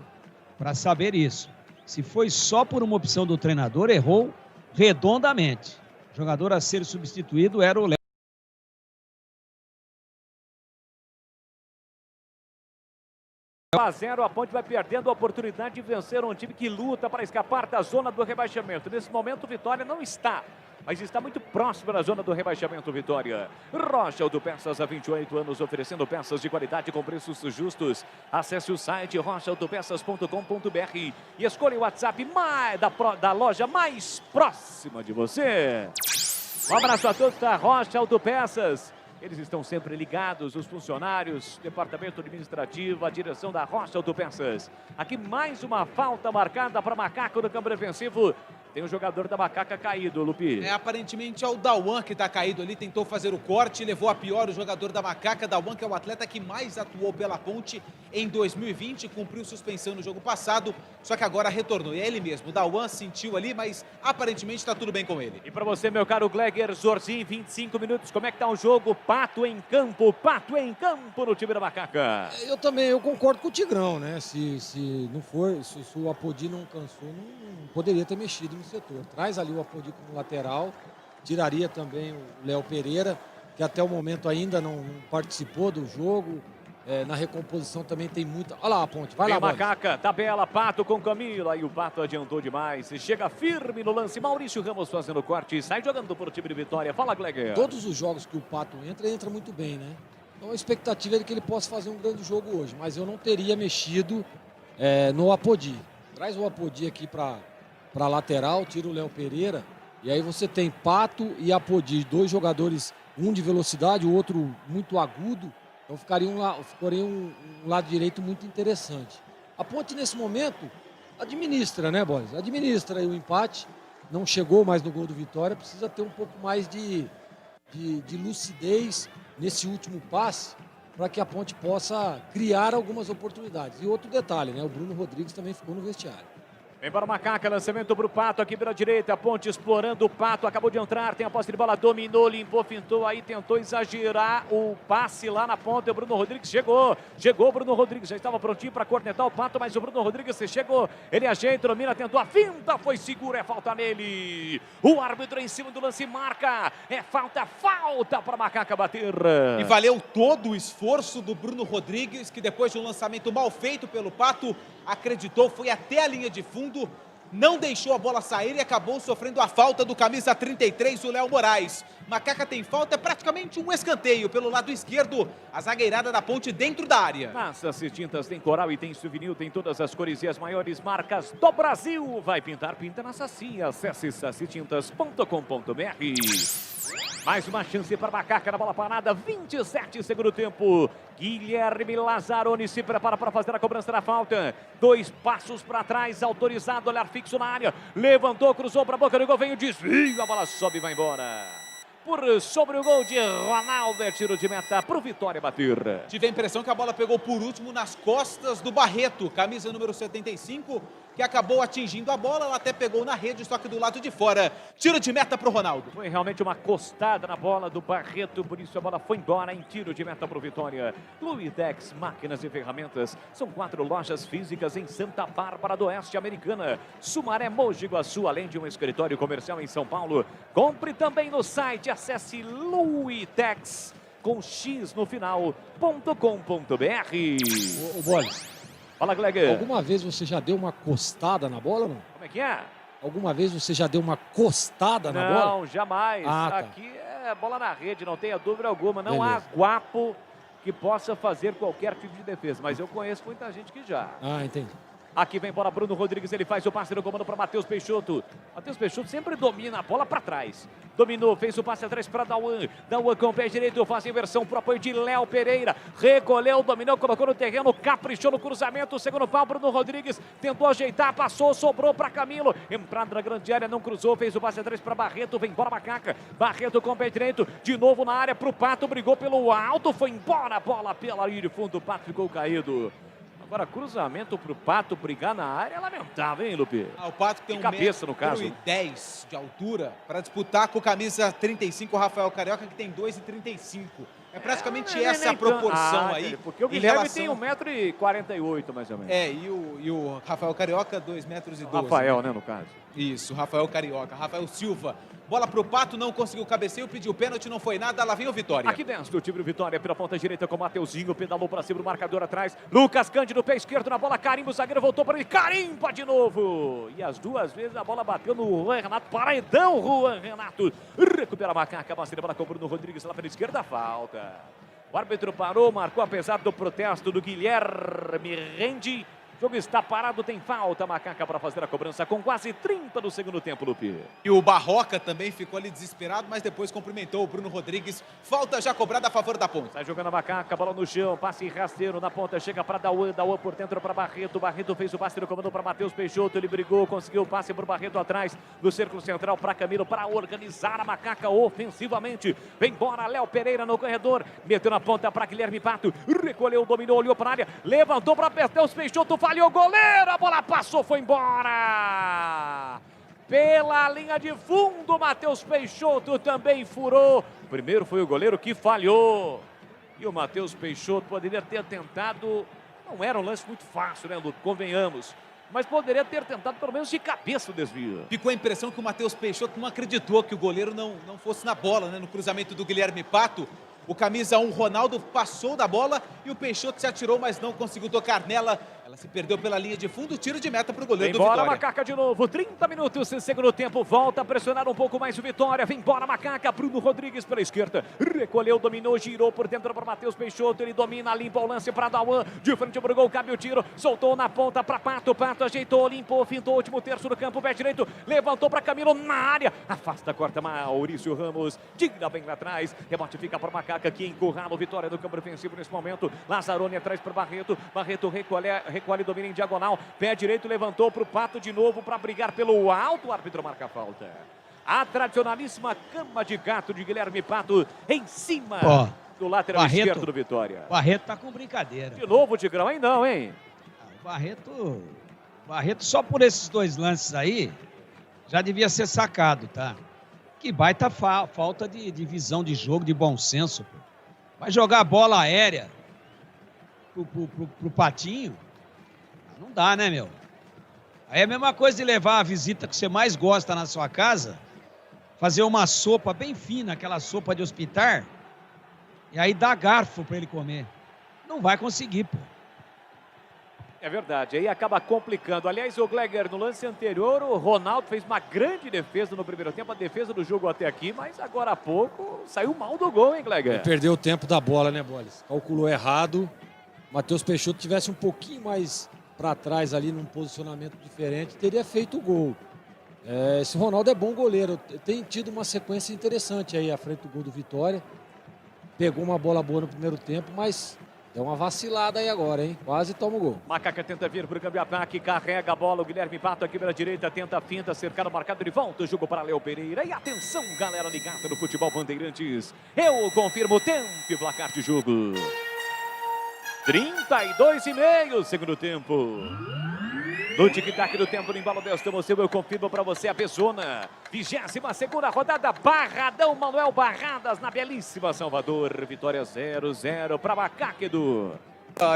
para saber isso. Se foi só por uma opção do treinador, errou redondamente. O jogador a ser substituído era o Léo. 1-0, a Ponte vai perdendo a oportunidade de vencer um time que luta para escapar da zona do rebaixamento. Nesse momento, o Vitória não está, mas está muito próximo da zona do rebaixamento, Vitória. Rocha Autopeças, há 28 anos, oferecendo peças de qualidade com preços justos. Acesse o site rochaautopeças.com.br e escolha o WhatsApp da loja mais próxima de você. Um abraço a todos da Rocha Autopeças. Eles estão sempre ligados, os funcionários, departamento administrativo, a direção da Rocha Autopeças. Aqui mais uma falta marcada para Macaco no campo defensivo. Tem um jogador da Macaca caído, Lupi. Aparentemente é o Dauan que está caído ali, tentou fazer o corte, levou a pior o jogador da Macaca. Dauan, que é o atleta que mais atuou pela Ponte em 2020, cumpriu suspensão no jogo passado, só que agora retornou. E é ele mesmo, o Dauan sentiu ali, mas aparentemente está tudo bem com ele. E para você, meu caro Gleger Zorzin, 25 minutos, como é que tá o jogo? Pato em campo no time da Macaca. Eu concordo com o Tigrão, né? Se não for, se o Apodi não cansou, não poderia ter mexido no setor. Traz ali o Apodi como lateral, tiraria também o Léo Pereira que até o momento ainda não participou do jogo. Na recomposição também tem muita... Olha lá a Ponte, vai lá, Boris. Macaca, tabela, Pato com Camilo. Aí o Pato adiantou demais. Chega firme no lance. Maurício Ramos fazendo corte e sai jogando por time de Vitória. Fala, Gleger. Todos os jogos que o Pato entra muito bem, né? Então a expectativa é de que ele possa fazer um grande jogo hoje. Mas eu não teria mexido no Apodi. Traz o Apodi aqui para lateral, tira o Léo Pereira. E aí você tem Pato e Apodi, 2 jogadores, um de velocidade, o outro muito agudo. Então ficaria um lado direito muito interessante. A Ponte, nesse momento, administra, né, Boris? Administra aí o empate. Não chegou mais no gol do Vitória. Precisa ter um pouco mais de lucidez nesse último passe para que a Ponte possa criar algumas oportunidades. E outro detalhe, né? O Bruno Rodrigues também ficou no vestiário. Vem para o Macaca, lançamento para o Pato, aqui pela direita, a Ponte explorando o Pato, acabou de entrar, tem a posse de bola, dominou, limpou, fintou, aí tentou exagerar o passe lá na ponta, o Bruno Rodrigues chegou o Bruno Rodrigues, já estava prontinho para cornetar o Pato, mas o Bruno Rodrigues chegou, ele ajeita, domina, tentou a finta, foi seguro, é falta nele, o árbitro em cima do lance marca, é falta para Macaca bater. E valeu todo o esforço do Bruno Rodrigues, que depois de um lançamento mal feito pelo Pato, acreditou, foi até a linha de fundo, não deixou a bola sair e acabou sofrendo a falta do camisa 33, o Léo Moraes. Macaca tem falta, é praticamente um escanteio pelo lado esquerdo, a zagueirada da Ponte dentro da área. Na Saci Tintas tem coral e tem souvenir, tem todas as cores e as maiores marcas do Brasil. Vai pintar, pinta na Saci. Acesse sacitintas.com.br. Mais uma chance para Macaca na bola parada, 27 segundo tempo. Guilherme Lazzaroni se prepara para fazer a cobrança da falta. 2 passos para trás, autorizado, olhar fixo na área. Levantou, cruzou para a boca do gol, vem o desvio, a bola sobe e vai embora. Sobre o gol de Ronaldo, é tiro de meta para o Vitória bater. Tive a impressão que a bola pegou por último nas costas do Barreto, camisa número 75, que acabou atingindo a bola, ela até pegou na rede, só que do lado de fora. Tiro de meta para o Ronaldo. Foi realmente uma costada na bola do Barreto, por isso a bola foi embora em tiro de meta para o Vitória. Fluidex, máquinas e ferramentas, são 4 lojas físicas em Santa Bárbara do Oeste Americana, Sumaré, Mogi Guaçu, além de um escritório comercial em São Paulo. Compre também no site, acesse Fluidex com X no final.com.br. O Boris. Fala, Gleger. Alguma vez você já deu uma costada na bola, não? Como é que é? Alguma vez você já deu uma costada na bola? Não, jamais. Tá. Aqui é bola na rede, não tenha dúvida alguma. Não Beleza. há guapo que possa fazer qualquer tipo de defesa, mas eu conheço muita gente que já. Entendi. Aqui vem bola Bruno Rodrigues, ele faz o passe no comando para Matheus Peixoto. Matheus Peixoto sempre domina a bola para trás. Dominou, fez o passe atrás para Dauan. Dauan com o pé direito, faz a inversão para o apoio de Léo Pereira. Recolheu, dominou, colocou no terreno, caprichou no cruzamento. Segundo pau, Bruno Rodrigues tentou ajeitar, passou, sobrou para Camilo. Entrada na grande área, não cruzou, fez o passe atrás para Barreto. Vem embora Macaca. Barreto com o pé direito, de novo na área para o Pato, brigou pelo alto, foi embora a bola pela linha de fundo. O Pato ficou caído. Agora, cruzamento para o Pato brigar na área é lamentável, hein, Lupe? O Pato tem cabeça, no caso. 1,10 de altura para disputar com o camisa 35, Rafael Carioca, que tem 2,35. É praticamente essa a proporção aí. Porque o Guilherme tem 1,48 m mais ou menos. E o Rafael Carioca, 2,12 m. Rafael, né, no caso. Isso, Rafael Carioca. Rafael Silva. Bola pro Pato, não conseguiu cabeceio, pediu pênalti, não foi nada, lá vem o Vitória. Aqui dentro, o time do Vitória pela ponta direita com o Mateuzinho, pedalou para cima, o marcador atrás. Lucas Cândido, pé esquerdo na bola, carimba, o zagueiro voltou para ele, carimba de novo. E as 2 vezes a bola bateu no Juan Renato, paredão, Juan Renato. Recupera a Macaca, a bola com o Bruno Rodrigues lá pela esquerda, falta. O árbitro parou, marcou apesar do protesto do Guilherme Rendi. O jogo está parado, tem falta, Macaca para fazer a cobrança com quase 30 do segundo tempo, Lupe. E o Barroca também ficou ali desesperado, mas depois cumprimentou o Bruno Rodrigues. Falta já cobrada a favor da Ponte. Sai jogando a Macaca, bola no chão, passe rasteiro na ponta, chega para Dauan, Dauan por dentro para Barreto. Barreto fez o passe no comando para Matheus Peixoto, ele brigou, conseguiu o passe para o Barreto atrás do círculo central para Camilo para organizar a Macaca ofensivamente. Vem embora Léo Pereira no corredor, meteu na ponta para Guilherme Pato, recolheu, dominou, olhou para a área, levantou para Matheus Peixoto, falhou o goleiro, a bola passou, foi embora. Pela linha de fundo, Matheus Peixoto também furou. Primeiro foi o goleiro que falhou. E o Matheus Peixoto poderia ter tentado. Não era um lance muito fácil, né, Lupe? Convenhamos. mas poderia ter tentado pelo menos de cabeça o desvio. Ficou a impressão que o Matheus Peixoto não acreditou que o goleiro não fosse na bola, né? No cruzamento do Guilherme Pato. O camisa 1, Ronaldo, passou da bola e o Peixoto se atirou, mas não conseguiu tocar nela. Ela se perdeu pela linha de fundo, tiro de meta para o goleiro do Vitória. Vem embora, Macaca de novo, 30 minutos em segundo tempo, volta a pressionar um pouco mais o Vitória. Vem embora, Macaca, Bruno Rodrigues pela esquerda, recolheu, dominou, girou por dentro para Matheus Peixoto, ele domina, limpa o lance para Dauan, de frente para o gol, cabe o tiro, soltou na ponta para Pato, Pato ajeitou, limpou, fintou, último terço do campo, pé direito, levantou para Camilo na área, afasta, corta Maurício Ramos, tira bem lá atrás, rebote fica para Macaca, que encurrala o Vitória no campo defensivo nesse momento, Lazzaroni atrás para Barreto, Barreto recolhe, domina em diagonal, pé direito, levantou para o Pato de novo para brigar pelo alto, o árbitro marca a falta. A tradicionalíssima cama de gato de Guilherme Pato em cima do lateral esquerdo do Vitória. Barreto tá com brincadeira. De novo, Tigrão, aí não, hein? O Barreto só por esses 2 lances aí já devia ser sacado, tá? Que baita falta de visão de jogo, de bom senso. Pô. Vai jogar bola aérea pro Patinho? Não dá, né, meu? Aí é a mesma coisa de levar a visita que você mais gosta na sua casa, fazer uma sopa bem fina, aquela sopa de hospital, e aí dar garfo para ele comer. Não vai conseguir, pô. É verdade, aí acaba complicando. Aliás, o Gleger, no lance anterior, o Ronaldo fez uma grande defesa no primeiro tempo, a defesa do jogo até aqui, mas agora há pouco saiu mal do gol, hein, Gleger? Ele perdeu o tempo da bola, né, Boles? Calculou errado. Matheus Peixoto tivesse um pouquinho mais para trás ali, num posicionamento diferente, teria feito o gol. Esse Ronaldo é bom goleiro, tem tido uma sequência interessante aí à frente do gol do Vitória. Pegou uma bola boa no primeiro tempo, mas deu uma vacilada aí agora, hein? Quase toma o gol. Macaca tenta vir para o câmbio ataque, carrega a bola, o Guilherme Pato aqui pela direita, tenta a finta, cercar o marcador e volta o jogo para Léo Pereira. E atenção, galera ligada no Futebol Bandeirantes, eu confirmo o tempo e placar de jogo. 32,5 segundo tempo. No tic-tac do tempo, no embalo desta emoção, eu confirmo para você a Bezona. 22ª rodada, Barradão, Manuel Barradas, na belíssima Salvador. Vitória 0-0 para Macaca, Edu.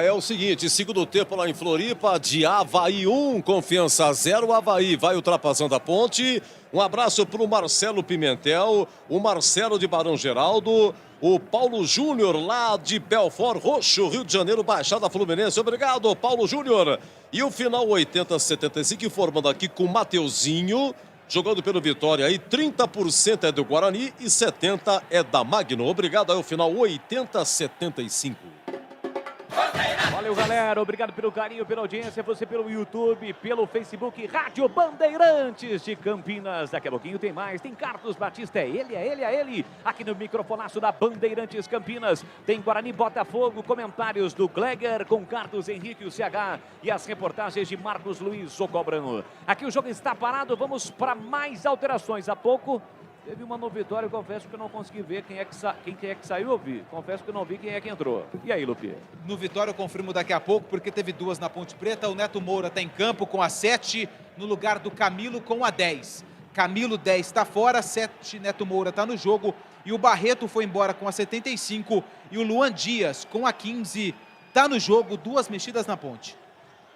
É o seguinte, segundo tempo lá em Floripa, de Avaí 1, Confiança 0, Avaí vai ultrapassando a ponte. Um abraço para o Marcelo Pimentel, o Marcelo de Barão Geraldo, o Paulo Júnior lá de Belfort Roxo, Rio de Janeiro, Baixada Fluminense. Obrigado, Paulo Júnior. E o final 80-75, informando aqui com o Mateuzinho, jogando pelo Vitória aí, 30% é do Guarani e 70% é da Magno. Obrigado, aí o final 80-75. Valeu, galera. Obrigado pelo carinho, pela audiência. Você pelo YouTube, pelo Facebook, Rádio Bandeirantes de Campinas. Daqui a pouquinho tem mais. Tem Carlos Batista, é ele. Aqui no microfonaço da Bandeirantes Campinas. Tem Guarani Botafogo, comentários do Gleger com Carlos Henrique, o CH e as reportagens de Marcos Luiz Socobrano. Aqui o jogo está parado. Vamos para mais alterações. Há pouco teve uma no Vitória, eu confesso que eu não consegui ver quem é que saiu, eu vi. Confesso que eu não vi quem é que entrou. E aí, Lupi? No Vitória eu confirmo daqui a pouco, porque teve 2 na Ponte Preta. O Neto Moura está em campo com a 7, no lugar do Camilo com a 10. Camilo 10 está fora, 7, Neto Moura está no jogo. E o Barreto foi embora com a 75. E o Luan Dias com a 15 está no jogo, 2 mexidas na ponte.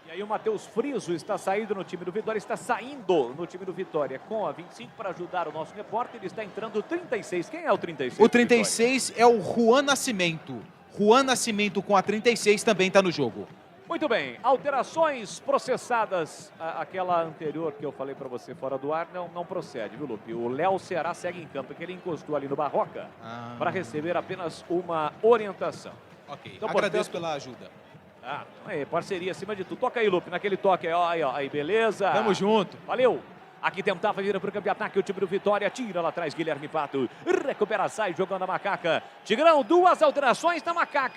E aí o Matheus Friso está saindo no time do Vitória, está saindo no time do Vitória com a 25 para ajudar o nosso repórter. Ele está entrando o 36. Quem é o 36? O 36 é o Juan Nascimento. Juan Nascimento com a 36 também está no jogo. Muito bem, alterações processadas. Aquela anterior que eu falei para você fora do ar não procede, viu, Lupe? O Léo Ceará segue em campo, porque ele encostou ali no Barroca para receber apenas uma orientação. Ok, então, agradeço pela ajuda. Aí, parceria acima de tudo. Toca aí, Lupe, naquele toque aí, ó. Aí, beleza? Tamo junto. Valeu. Aqui tentava vir para o campo de ataque, o time do Vitória tira lá atrás, Guilherme Pato. Recupera, sai, jogando a Macaca. Tigrão, 2 alterações na Macaca.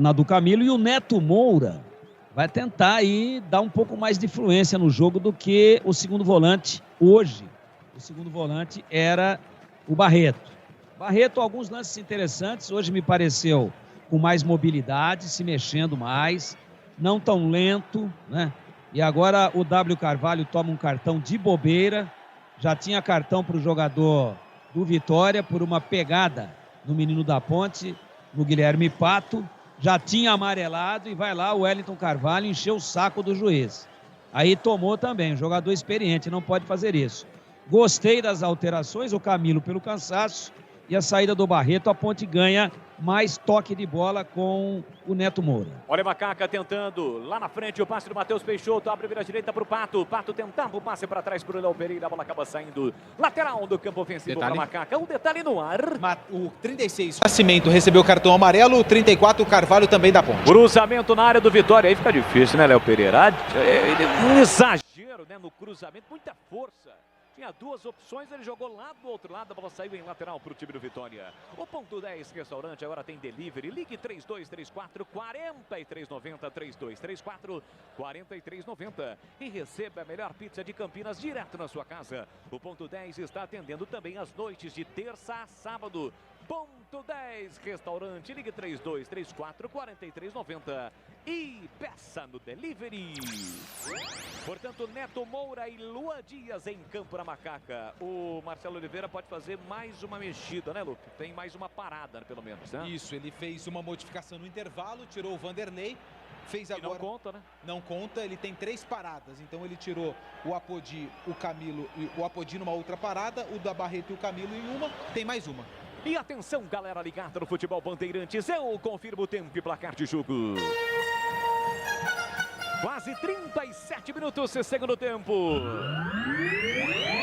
Na do Camilo, e o Neto Moura vai tentar aí dar um pouco mais de influência no jogo do que o segundo volante hoje. O segundo volante era o Barreto. Barreto, alguns lances interessantes, hoje me pareceu com mais mobilidade, se mexendo mais, não tão lento, né? E agora o W. Carvalho toma um cartão de bobeira. Já tinha cartão para o jogador do Vitória por uma pegada no menino da Ponte, no Guilherme Pato. Já tinha amarelado e vai lá o Wellington Carvalho encher o saco do juiz. Aí tomou também, um jogador experiente, não pode fazer isso. Gostei das alterações, o Camilo pelo cansaço e a saída do Barreto. A Ponte ganha mais toque de bola com o Neto Moura. Olha a Macaca tentando lá na frente o passe do Matheus Peixoto, abre vira direita para o Pato. Pato tentava o passe para trás para o Léo Pereira, a bola acaba saindo lateral do campo ofensivo para a Macaca. Um detalhe no ar. O 36, Nascimento recebeu o cartão amarelo, o 34, o Carvalho também da Ponte. Cruzamento na área do Vitória, aí fica difícil, né, Léo Pereira? Um exagero, né, no cruzamento, muita força. Tinha duas opções, ele jogou lá do outro lado, a bola saiu em lateral para o time do Vitória. O ponto 10 restaurante agora tem delivery, ligue 3234-4390, 3234-4390 e receba a melhor pizza de Campinas direto na sua casa. O ponto 10 está atendendo também as noites de terça a sábado. Ponto 10 restaurante, ligue 3234-4390 e peça no delivery. Portanto, Neto Moura e Luan Dias em campo na Macaca. O Marcelo Oliveira pode fazer mais uma mexida, né, Lupe? Tem mais uma parada, pelo menos, né? Isso, ele fez uma modificação no intervalo, tirou o Vanderlei, fez agora... não conta, né? Não conta, ele tem 3 paradas, então ele tirou o Apodi, o Camilo, o Apodi numa outra parada, o da Barreto e o Camilo em uma, tem mais uma. E atenção, galera ligada no Futebol Bandeirantes, eu confirmo o tempo e placar de jogo. Quase 37 minutos, segundo tempo.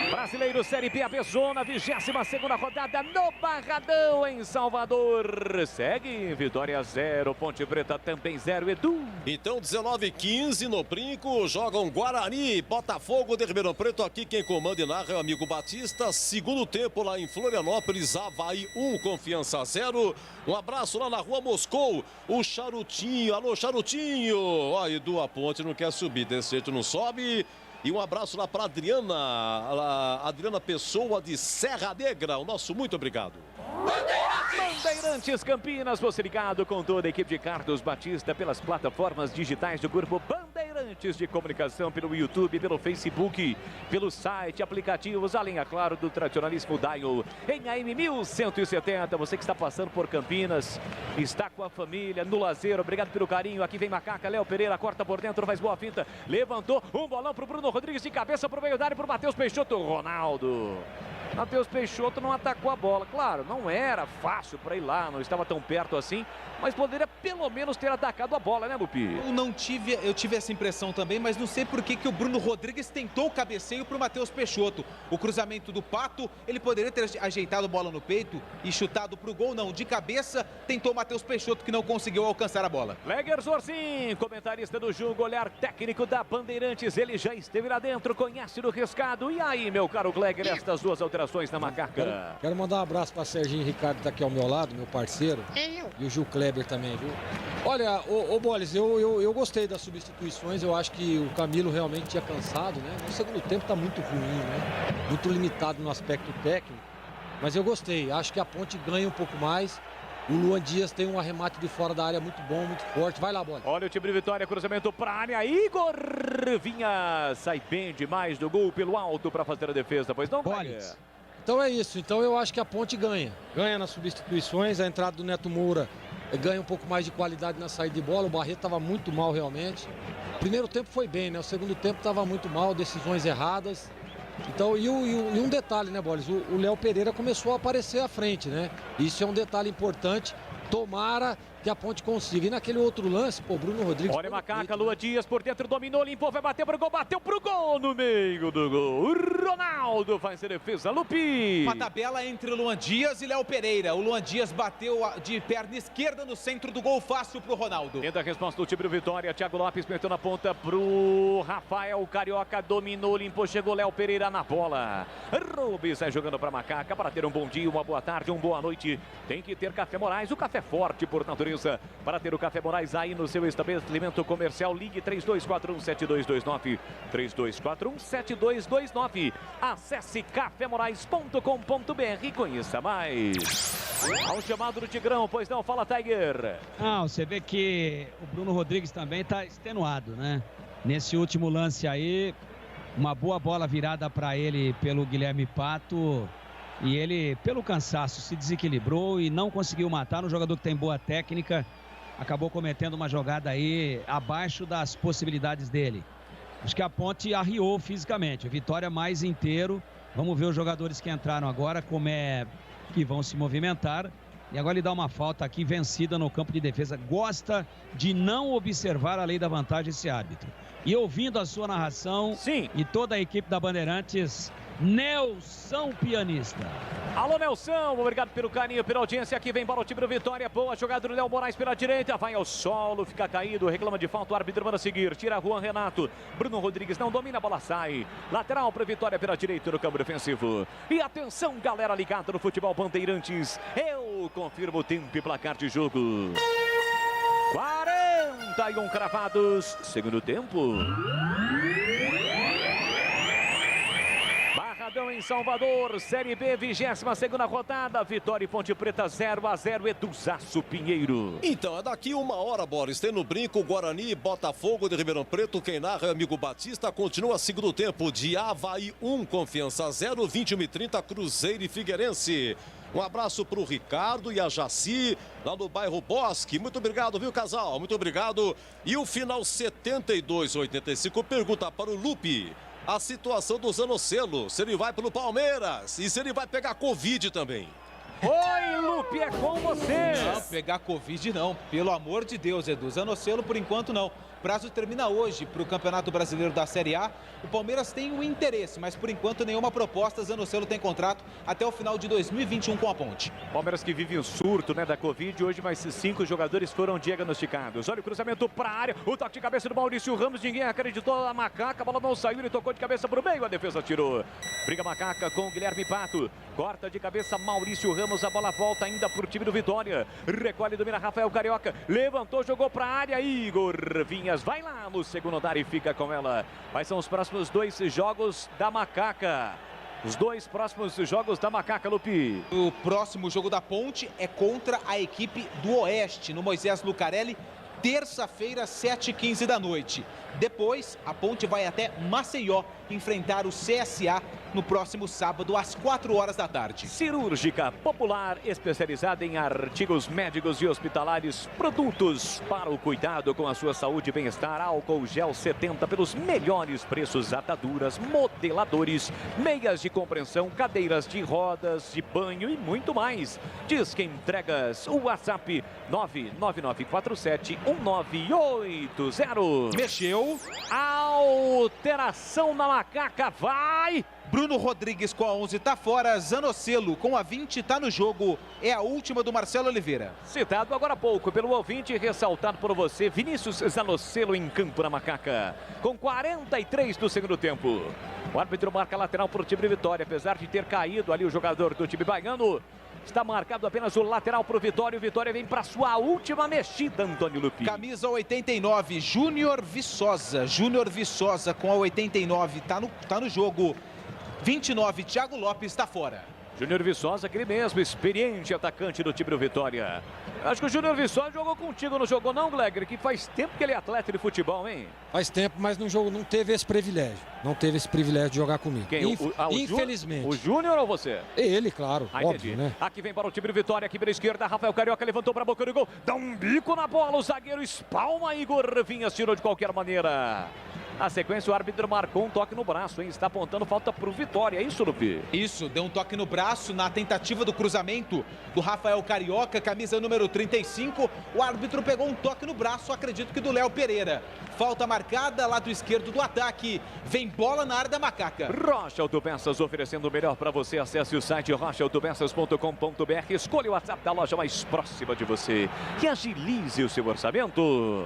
Brasileiro Série B, Zona, 22ª rodada no Barradão, em Salvador. Segue, Vitória 0, Ponte Preta também 0, Edu. Então, 19h15 no Brinco, jogam Guarani, Botafogo de Ribeirão Preto. Aqui quem comanda e narra é o amigo Batista. Segundo tempo lá em Florianópolis, Avaí 1, Confiança 0. Um abraço lá na rua Moscou, o Charutinho, alô Charutinho. Ó, Edu, a Ponte não quer subir, desse jeito não sobe. E um abraço lá para Adriana Pessoa de Serra Negra. O nosso muito obrigado. Bandeirantes Campinas, você ligado com toda a equipe de Carlos Batista pelas plataformas digitais do grupo Bandeirantes de Comunicação, pelo YouTube, pelo Facebook, pelo site, aplicativos, além, é claro, do tradicionalíssimo Dial em AM 1170. Você que está passando por Campinas, está com a família no lazer, obrigado pelo carinho. Aqui vem Macaca, Léo Pereira, corta por dentro, faz boa finta, levantou um bolão para o Bruno Rodrigues de cabeça para o meio da área, para o Matheus Peixoto. Ronaldo. Matheus Peixoto não atacou a bola. Claro, não era fácil para ir lá, não estava tão perto assim, mas poderia pelo menos ter atacado a bola, né, Lupi? Eu tive essa impressão também, mas não sei por que o Bruno Rodrigues tentou o cabeceio para o Matheus Peixoto. O cruzamento do Pato, ele poderia ter ajeitado a bola no peito e chutado para o gol, não. De cabeça, tentou o Matheus Peixoto, que não conseguiu alcançar a bola. Leger Zorcin, comentarista do jogo, olhar técnico da Bandeirantes, ele já esteve lá dentro, conhece do riscado. E aí, meu caro Gleger, estas duas alterações na Macaca? Quero mandar um abraço para Serginho Ricardo, que tá aqui ao meu lado, meu parceiro. E o Gil Kleber também, viu? Olha, ô Boles, eu gostei das substituições. Eu acho que o Camilo realmente tinha cansado, né? No segundo tempo tá muito ruim, né? Muito limitado no aspecto técnico. Mas eu gostei. Acho que a Ponte ganha um pouco mais. O Luan Dias tem um arremate de fora da área muito bom, muito forte. Vai lá, Boles. Olha o time de Vitória, cruzamento para a área. Igor Vinha sai bem demais do gol pelo alto para fazer a defesa. Pois não, Boles. Então é isso. Então eu acho que a Ponte ganha. Ganha nas substituições. A entrada do Neto Moura ganha um pouco mais de qualidade na saída de bola. O Barreto estava muito mal realmente. O primeiro tempo foi bem, né? O segundo tempo estava muito mal, decisões erradas. Então, e um detalhe, né, Boles? O Léo Pereira começou a aparecer à frente, né? Isso é um detalhe importante. Tomara que a Ponte consiga. E naquele outro lance, pô, Bruno Rodrigues... Olha Macaca, Luan Dias por dentro, dominou, limpou, vai bater pro gol, bateu pro gol no meio do gol. O Ronaldo faz a defesa, Lupi. Uma tabela entre o Luan Dias e Léo Pereira. O Luan Dias bateu de perna esquerda no centro do gol, fácil pro Ronaldo. Tenta a resposta do time do Vitória, Thiago Lopes meteu na ponta pro Rafael Carioca, dominou, limpou, chegou Léo Pereira na bola. Rubens sai jogando pra Macaca para ter um bom dia, uma boa tarde, uma boa noite. Tem que ter Café Moraes, o café forte por natureza Fortaleza. Para ter o Café Moraes aí no seu estabelecimento comercial, ligue 3241-7229. 3241-7229. Acesse cafemorais.com.br e conheça mais. Ao chamado do Tigrão, pois não, fala Tiger. Não, você vê que o Bruno Rodrigues também está extenuado, né? Nesse último lance aí, uma boa bola virada para ele pelo Guilherme Pato. E ele, pelo cansaço, se desequilibrou e não conseguiu matar. Um jogador que tem boa técnica, acabou cometendo uma jogada aí abaixo das possibilidades dele. Acho que a Ponte arriou fisicamente. Vitória mais inteiro. Vamos ver os jogadores que entraram agora, como é que vão se movimentar. E agora ele dá uma falta aqui, vencida no campo de defesa. Gosta de não observar a lei da vantagem esse árbitro. E ouvindo a sua narração, sim, e toda a equipe da Bandeirantes, Nelson Pianista. Alô, Nelson, obrigado pelo carinho, pela audiência. Aqui vem para o time do Vitória. Boa jogada do Léo Moraes pela direita. Vai ao solo, fica caído, reclama de falta. O árbitro manda seguir. Tira Juan Renato. Bruno Rodrigues não domina, a bola sai. Lateral para Vitória pela direita no campo defensivo. E atenção, galera ligada no futebol Bandeirantes. Eu confirmo o tempo e placar de jogo. 41 cravados. Segundo tempo. Barradão em Salvador, Série B, 22ª rodada, Vitória e Ponte Preta 0-0, Eduzaço Pinheiro. Então, é daqui uma hora, Boris, tem no brinco, Guarani, Botafogo de Ribeirão Preto, quem narra é o amigo Batista, continua segundo tempo de Avaí 1, Confiança 0, 21h30, Cruzeiro e Figueirense. Um abraço para o Ricardo e a Jaci, lá no bairro Bosque. Muito obrigado, viu, casal? Muito obrigado. E o final 72-85 pergunta para o Lupe a situação do Zanocelo, se ele vai pelo Palmeiras e se ele vai pegar Covid também. Oi, Lupe, é com você. Não, pegar Covid não, pelo amor de Deus, Edu. Zanocelo, por enquanto, não. Prazo termina hoje para o Campeonato Brasileiro da Série A. O Palmeiras tem um interesse, mas por enquanto nenhuma proposta. Zanocelo tem contrato até o final de 2021 com a Ponte. Palmeiras que vive o surto, né, da Covid. Hoje mais 5 jogadores foram diagnosticados. Olha o cruzamento para a área. O toque de cabeça do Maurício Ramos. Ninguém acreditou na Macaca. A bola não saiu. Ele tocou de cabeça para o meio. A defesa tirou. Briga Macaca com o Guilherme Pato. Corta de cabeça Maurício Ramos. A bola volta ainda para o time do Vitória. Recolhe, domina Rafael Carioca. Levantou, jogou para a área. Igor Vinhas vai lá no segundo andar e fica com ela. Quais são os próximos 2 jogos da Macaca? Os 2 próximos jogos da Macaca, Lupi. O próximo jogo da Ponte é contra a equipe do Oeste, no Moisés Lucarelli, terça-feira, 7h15 da noite. Depois, a Ponte vai até Maceió enfrentar o CSA no próximo sábado, às 4 horas da tarde. Cirúrgica Popular, especializada em artigos médicos e hospitalares, produtos para o cuidado com a sua saúde e bem-estar. Álcool gel 70 pelos melhores preços, ataduras, modeladores, meias de compreensão, cadeiras de rodas, de banho e muito mais. Disque entregas, o WhatsApp 999471980. Mexeu. Alteração na Macaca, vai! Bruno Rodrigues com a 11 tá fora, Zanocelo com a 20 tá no jogo, é a última do Marcelo Oliveira. Citado agora há pouco pelo ouvinte, ressaltado por você, Vinícius Zanocelo em campo na Macaca, com 43 do segundo tempo. O árbitro marca lateral para o time de Vitória, apesar de ter caído ali o jogador do time baiano. Está marcado apenas o lateral para o Vitória. O Vitória vem para sua última mexida, Antônio Lupi. Camisa 89, Júnior Viçosa. Júnior Viçosa com a 89 tá no jogo. 29, Thiago Lopes está fora. Júnior Viçosa, aquele mesmo, experiente atacante do time do Vitória. Acho que o Júnior Viçosa jogou contigo, não jogou não, Glegger? Que faz tempo que ele é atleta de futebol, hein? Faz tempo, mas não teve esse privilégio. Não teve esse privilégio de jogar comigo. Quem? Infelizmente. O Júnior ou você? Ele, claro, óbvio, entendi, né? Aqui vem para o time do Vitória, aqui pela esquerda, Rafael Carioca levantou para a boca do gol. Dá um bico na bola, o zagueiro espalma, Igor Vinhas tirou de qualquer maneira. A sequência, o árbitro marcou um toque no braço, hein? Está apontando falta para o Vitória, é isso, Lupi? Isso, deu um toque no braço na tentativa do cruzamento do Rafael Carioca, camisa número 35. O árbitro pegou um toque no braço, acredito que do Léo Pereira. Falta marcada, lado esquerdo do ataque. Vem bola na área da Macaca. Rocha Autopeças oferecendo o melhor para você. Acesse o site rochaautopeças.com.br. Escolha o WhatsApp da loja mais próxima de você e agilize o seu orçamento.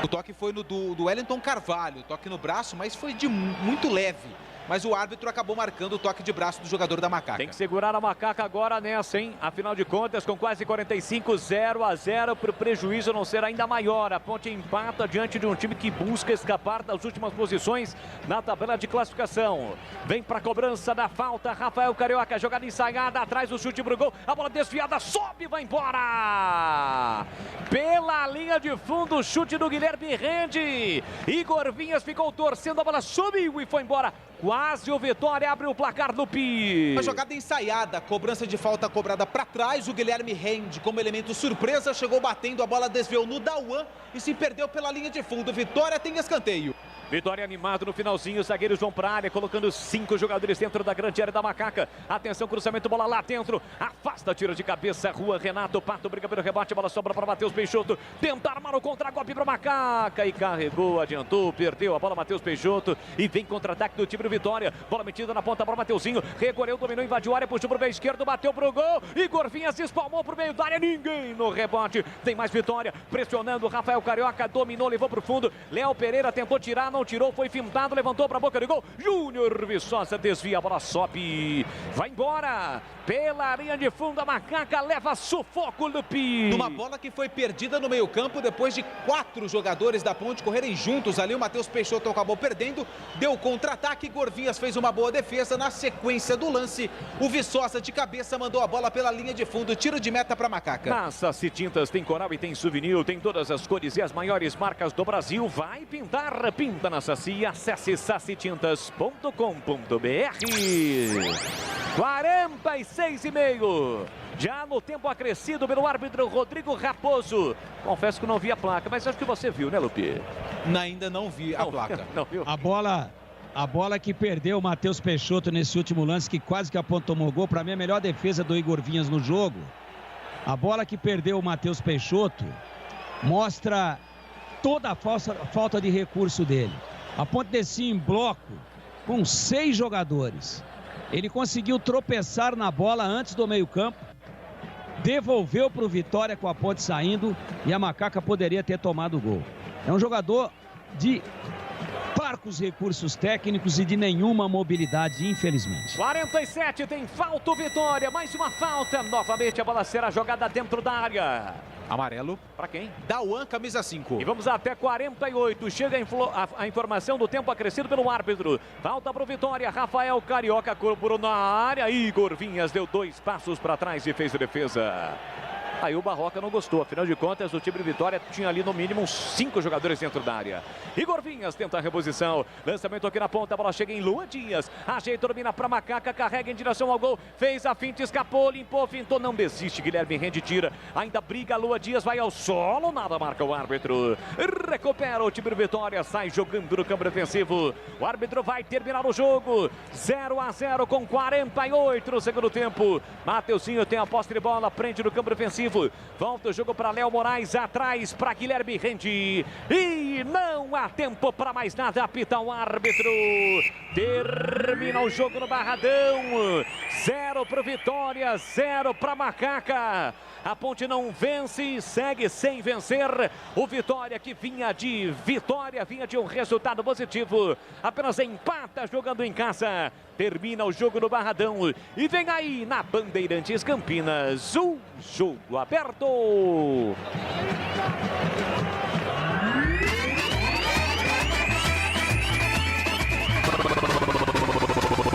O toque foi no do Wellington Carvalho, toque no braço, mas foi de muito leve. mas o árbitro acabou marcando o toque de braço do jogador da Macaca. Tem que segurar a Macaca agora nessa, hein? Afinal de contas, com quase 45, 0-0, para o prejuízo não ser ainda maior. A Ponte empata diante de um time que busca escapar das últimas posições na tabela de classificação. Vem para a cobrança da falta, Rafael Carioca, jogada ensaiada, atrás do chute pro gol, a bola desviada, sobe, vai embora! Pela linha de fundo, o chute do Guilherme Rende. Igor Vinhas ficou torcendo, a bola subiu e foi embora. Quase o Vitória abre o placar do Pi. Uma jogada ensaiada, cobrança de falta cobrada para trás. O Guilherme Rende, como elemento surpresa, chegou batendo, a bola desviou no Dauan e se perdeu pela linha de fundo. Vitória tem escanteio. Vitória animado no finalzinho, zagueiros vão para a área, colocando 5 jogadores dentro da grande área da Macaca. Atenção, cruzamento, bola lá dentro, afasta, tira de cabeça, Rua Renato, Pato briga pelo rebate, a bola sobra para Matheus Peixoto, tenta armar o contra-golpe para Macaca e carregou, adiantou, perdeu a bola, Matheus Peixoto, e vem contra-ataque do time do Vitória, bola metida na ponta para Mateuzinho, recolheu, dominou, invadiu a área, puxou para o meio esquerdo, bateu pro gol, Igor Vinhas espalmou pro meio da área, ninguém no rebote, tem mais Vitória, pressionando, Rafael Carioca, dominou, levou pro fundo, Léo Pereira tentou tirar, não tirou, foi fintado, levantou para a boca do gol, Júnior Viçosa desvia, a bola sobe, vai embora, pela linha de fundo, a Macaca leva sufoco do Pi. Numa bola que foi perdida no meio campo, depois de 4 jogadores da Ponte correrem juntos ali, o Matheus Peixoto acabou perdendo, deu contra-ataque, Gorvinhas fez uma boa defesa, na sequência do lance, o Viçosa de cabeça mandou a bola pela linha de fundo, tiro de meta para a Macaca. Na Saci Tintas tem coral e tem souvenir, tem todas as cores e as maiores marcas do Brasil, vai pintar, pinta na Saci, acesse sacitintas.com.br. 46,5. Já no tempo acrescido pelo árbitro Rodrigo Raposo. Confesso que não vi a placa, mas acho que você viu, né, Lupi? Ainda não vi a placa. Não viu? A bola que perdeu o Matheus Peixoto nesse último lance, que quase que a Ponte tomou gol, para mim a melhor defesa do Igor Vinhas no jogo. A bola que perdeu o Matheus Peixoto mostra toda a falta de recurso dele. A Ponte descia em bloco com 6 jogadores. Ele conseguiu tropeçar na bola antes do meio-campo, devolveu para o Vitória com a Ponte saindo e a Macaca poderia ter tomado o gol. É um jogador de parcos recursos técnicos e de nenhuma mobilidade, infelizmente. 47, tem falta o Vitória, mais uma falta. Novamente a bola será jogada dentro da área. Amarelo. Para quem? Dauan, camisa 5. E vamos até 48. Chega a informação do tempo acrescido pelo árbitro. Falta para o Vitória. Rafael Carioca cobrou na área. Igor Vinhas deu 2 passos para trás e fez a defesa. Aí o Barroca não gostou, afinal de contas o time de Vitória tinha ali no mínimo uns 5 jogadores dentro da área. Igor Vinhas tenta a reposição, lançamento aqui na ponta, a bola chega em Luan Dias, ajeita, domina para Macaca, carrega em direção ao gol, fez a finta, escapou, limpou, fintou, não desiste, Guilherme Rende tira, ainda briga, Luan Dias vai ao solo, nada marca o árbitro, recupera o time de Vitória, sai jogando no campo defensivo, o árbitro vai terminar o jogo, 0-0 com 48 no segundo tempo, Mateuzinho tem a posse de bola, prende no campo defensivo, volta o jogo para Léo Moraes, atrás para Guilherme Rende. E não há tempo para mais nada, apita o árbitro. Termina o jogo no Barradão. 0 para o Vitória, 0 para Macaca. A Ponte não vence, segue sem vencer. O Vitória que vinha de vitória, vinha de um resultado positivo. Apenas empata jogando em casa. Termina o jogo no Barradão. E vem aí na Bandeirantes Campinas o jogo aberto.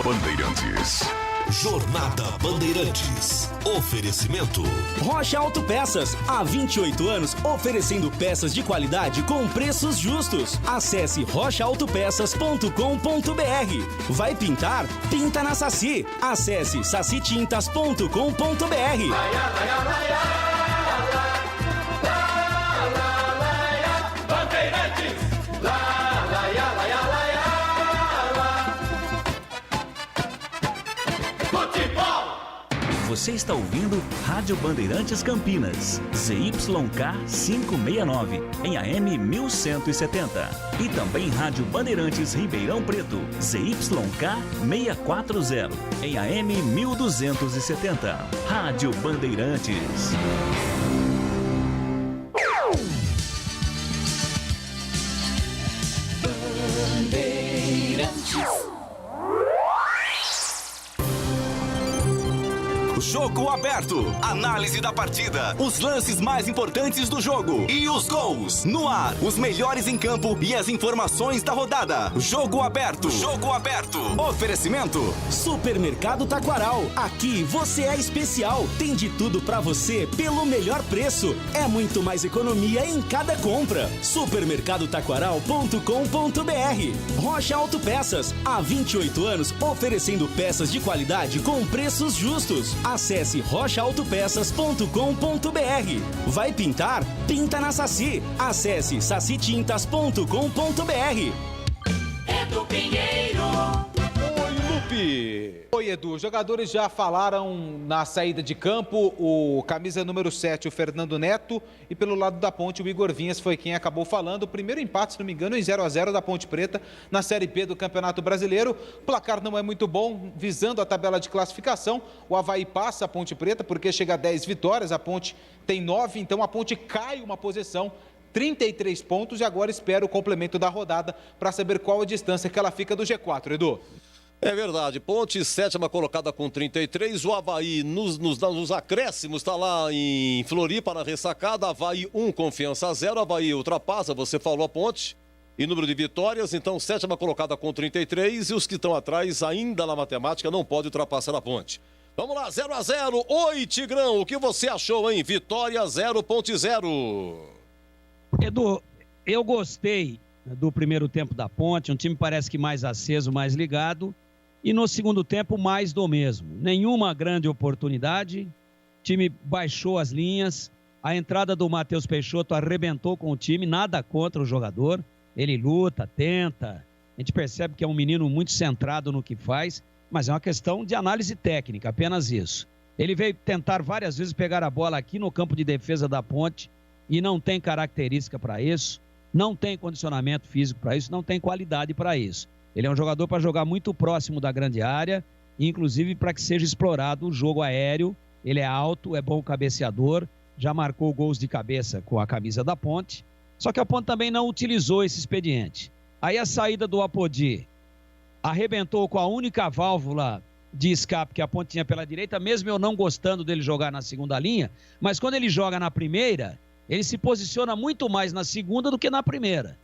Bandeirantes. Jornada Bandeirantes. Oferecimento. Rocha Autopeças, há 28 anos oferecendo peças de qualidade com preços justos. Acesse rochaautopeças.com.br. Vai pintar? Pinta na Saci. Acesse sacitintas.com.br. Você está ouvindo Rádio Bandeirantes Campinas, ZYK 569, em AM 1170. E também Rádio Bandeirantes Ribeirão Preto, ZYK 640, em AM 1270. Rádio Bandeirantes. Jogo Aberto. Análise da partida, os lances mais importantes do jogo e os gols. No ar, os melhores em campo e as informações da rodada. Jogo Aberto. Jogo Aberto. Oferecimento Supermercado Taquaral. Aqui você é especial. Tem de tudo pra você pelo melhor preço. É muito mais economia em cada compra. Supermercadotaquaral.com.br. Rocha Autopeças. Há 28 anos oferecendo peças de qualidade com preços justos. Acesse rochaautopeças.com.br. Vai pintar? Pinta na Saci. Acesse sacitintas.com.br. Edu Pinheiro. Oi, Lupe. Oi, Edu. Os jogadores já falaram na saída de campo. O camisa número 7, o Fernando Neto. E pelo lado da Ponte, o Igor Vinhas foi quem acabou falando. O primeiro empate, se não me engano, em 0-0 da Ponte Preta na Série B do Campeonato Brasileiro. O placar não é muito bom, visando a tabela de classificação. O Avaí passa a Ponte Preta porque chega a 10 vitórias. A Ponte tem 9, então a Ponte cai uma posição. 33 pontos e agora espera o complemento da rodada para saber qual a distância que ela fica do G4, Edu. É verdade, Ponte, 7ª colocada com 33, o Avaí nos acréscimos, está lá em Floripa na ressacada, Avaí 1, Confiança 0, Avaí ultrapassa, você falou a Ponte, e número de vitórias, então 7ª colocada com 33 e os que estão atrás ainda na matemática não podem ultrapassar a Ponte. Vamos lá, 0-0, oi Tigrão, o que você achou, hein? Vitória 0.0. Edu, eu gostei do primeiro tempo da Ponte, um time parece que mais aceso, mais ligado, e no segundo tempo mais do mesmo. Nenhuma grande oportunidade, o time baixou as linhas, a entrada do Matheus Peixoto arrebentou com o time, nada contra o jogador, ele luta, tenta, a gente percebe que é um menino muito centrado no que faz, mas é uma questão de análise técnica, apenas isso. Ele veio tentar várias vezes pegar a bola aqui no campo de defesa da Ponte, e não tem característica para isso, não tem condicionamento físico para isso, não tem qualidade para isso. Ele é um jogador para jogar muito próximo da grande área, inclusive para que seja explorado o jogo aéreo. Ele é alto, é bom cabeceador, já marcou gols de cabeça com a camisa da Ponte, só que a Ponte também não utilizou esse expediente. Aí a saída do Apodi arrebentou com a única válvula de escape que a Ponte tinha pela direita, mesmo eu não gostando dele jogar na segunda linha, mas quando ele joga na primeira, ele se posiciona muito mais na segunda do que na primeira.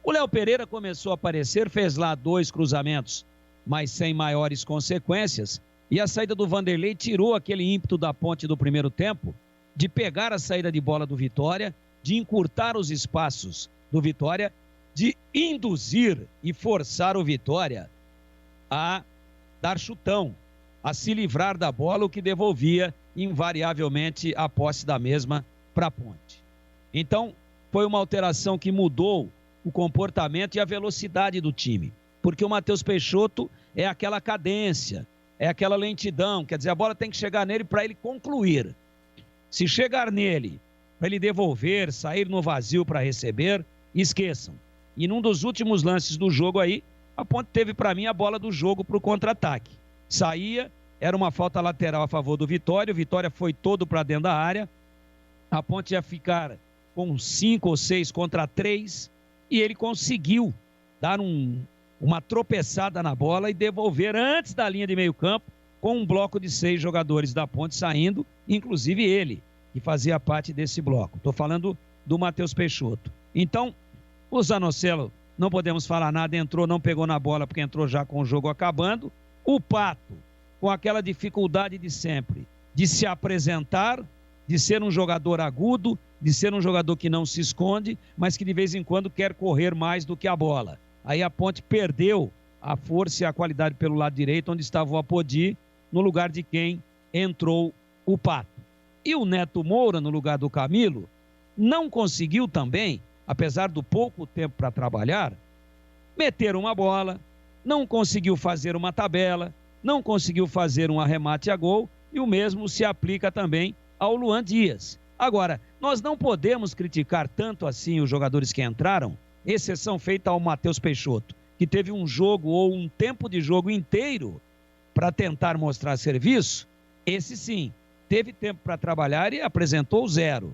O Léo Pereira começou a aparecer, fez lá 2 cruzamentos, mas sem maiores consequências. E a saída do Vanderlei tirou aquele ímpeto da Ponte do primeiro tempo, de pegar a saída de bola do Vitória, de encurtar os espaços do Vitória, de induzir e forçar o Vitória a dar chutão, a se livrar da bola, o que devolvia invariavelmente a posse da mesma para a Ponte. Então, foi uma alteração que mudou o comportamento e a velocidade do time. Porque o Matheus Peixoto é aquela cadência, é aquela lentidão. Quer dizer, a bola tem que chegar nele para ele concluir. Se chegar nele, para ele devolver, sair no vazio para receber, esqueçam. E num dos últimos lances do jogo aí, a Ponte teve para mim a bola do jogo para o contra-ataque. Saía, era uma falta lateral a favor do Vitória, o Vitória foi todo para dentro da área, a Ponte ia ficar com 5 ou 6 contra 3, e ele conseguiu dar uma tropeçada na bola e devolver antes da linha de meio campo, com um bloco de 6 jogadores da Ponte saindo, inclusive ele, que fazia parte desse bloco. Estou falando do Matheus Peixoto. Então, o Zanocelo, não podemos falar nada, entrou, não pegou na bola, porque entrou já com o jogo acabando. O Pato, com aquela dificuldade de sempre, de se apresentar, de ser um jogador agudo, de ser um jogador que não se esconde, mas que de vez em quando quer correr mais do que a bola. Aí a Ponte perdeu a força e a qualidade pelo lado direito, onde estava o Apodi, no lugar de quem entrou o Pato. E o Neto Moura, no lugar do Camilo, não conseguiu também, apesar do pouco tempo para trabalhar, meter uma bola, não conseguiu fazer uma tabela, não conseguiu fazer um arremate a gol, e o mesmo se aplica também ao Luan Dias. Agora, nós não podemos criticar tanto assim os jogadores que entraram, exceção feita ao Matheus Peixoto, que teve um jogo ou um tempo de jogo inteiro para tentar mostrar serviço. Esse sim, teve tempo para trabalhar e apresentou 0.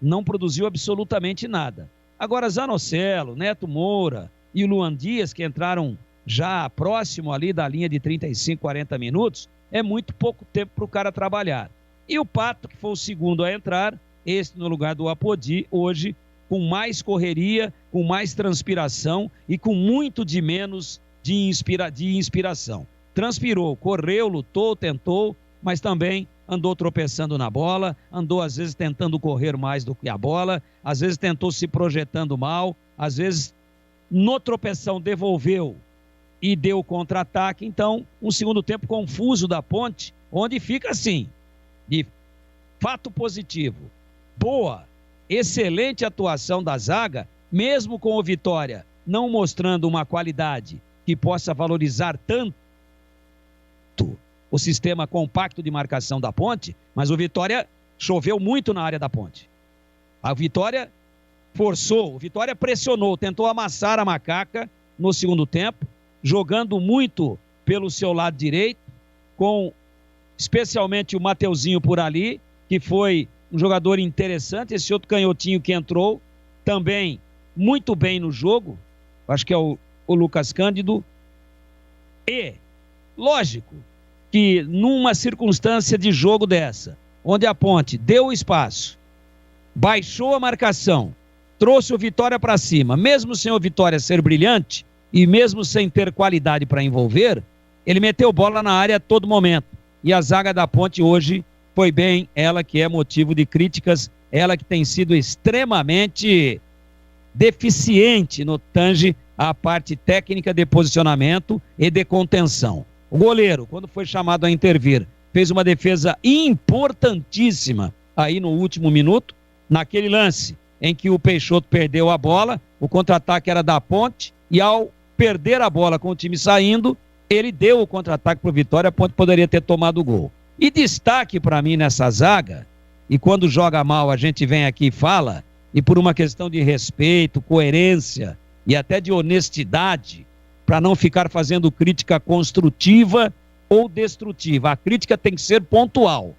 Não produziu absolutamente nada. Agora, Zanocelo, Neto Moura e o Luan Dias, que entraram já próximo ali da linha de 35, 40 minutos, é muito pouco tempo para o cara trabalhar. E o Pato, que foi o segundo a entrar, esse no lugar do Apodi, hoje com mais correria, com mais transpiração e com muito de menos de inspiração. Transpirou, correu, lutou, tentou, mas também andou tropeçando na bola, andou às vezes tentando correr mais do que a bola, às vezes tentou se projetando mal, às vezes no tropeção devolveu e deu contra-ataque. Então, um segundo tempo confuso da Ponte, onde fica assim, de fato positivo, boa, excelente atuação da zaga, mesmo com o Vitória não mostrando uma qualidade que possa valorizar tanto o sistema compacto de marcação da Ponte, mas o Vitória choveu muito na área da Ponte. A Vitória forçou, o Vitória pressionou, tentou amassar a macaca no segundo tempo, jogando muito pelo seu lado direito, com especialmente o Mateuzinho por ali, que foi um jogador interessante. Esse outro canhotinho que entrou também muito bem no jogo, acho que é o Lucas Cândido. E, lógico, que numa circunstância de jogo dessa, onde a Ponte deu o espaço, baixou a marcação, trouxe o Vitória para cima, mesmo sem o Vitória ser brilhante e mesmo sem ter qualidade para envolver, ele meteu bola na área a todo momento. E a zaga da Ponte hoje foi bem, ela que é motivo de críticas, ela que tem sido extremamente deficiente no tange à parte técnica de posicionamento e de contenção. O goleiro, quando foi chamado a intervir, fez uma defesa importantíssima aí no último minuto, naquele lance em que o Peixoto perdeu a bola, o contra-ataque era da Ponte, e ao perder a bola com o time saindo, ele deu o contra-ataque para o Vitória, a Ponte poderia ter tomado o gol. E destaque para mim nessa zaga, e quando joga mal a gente vem aqui e fala, e por uma questão de respeito, coerência e até de honestidade, para não ficar fazendo crítica construtiva ou destrutiva. A crítica tem que ser pontual,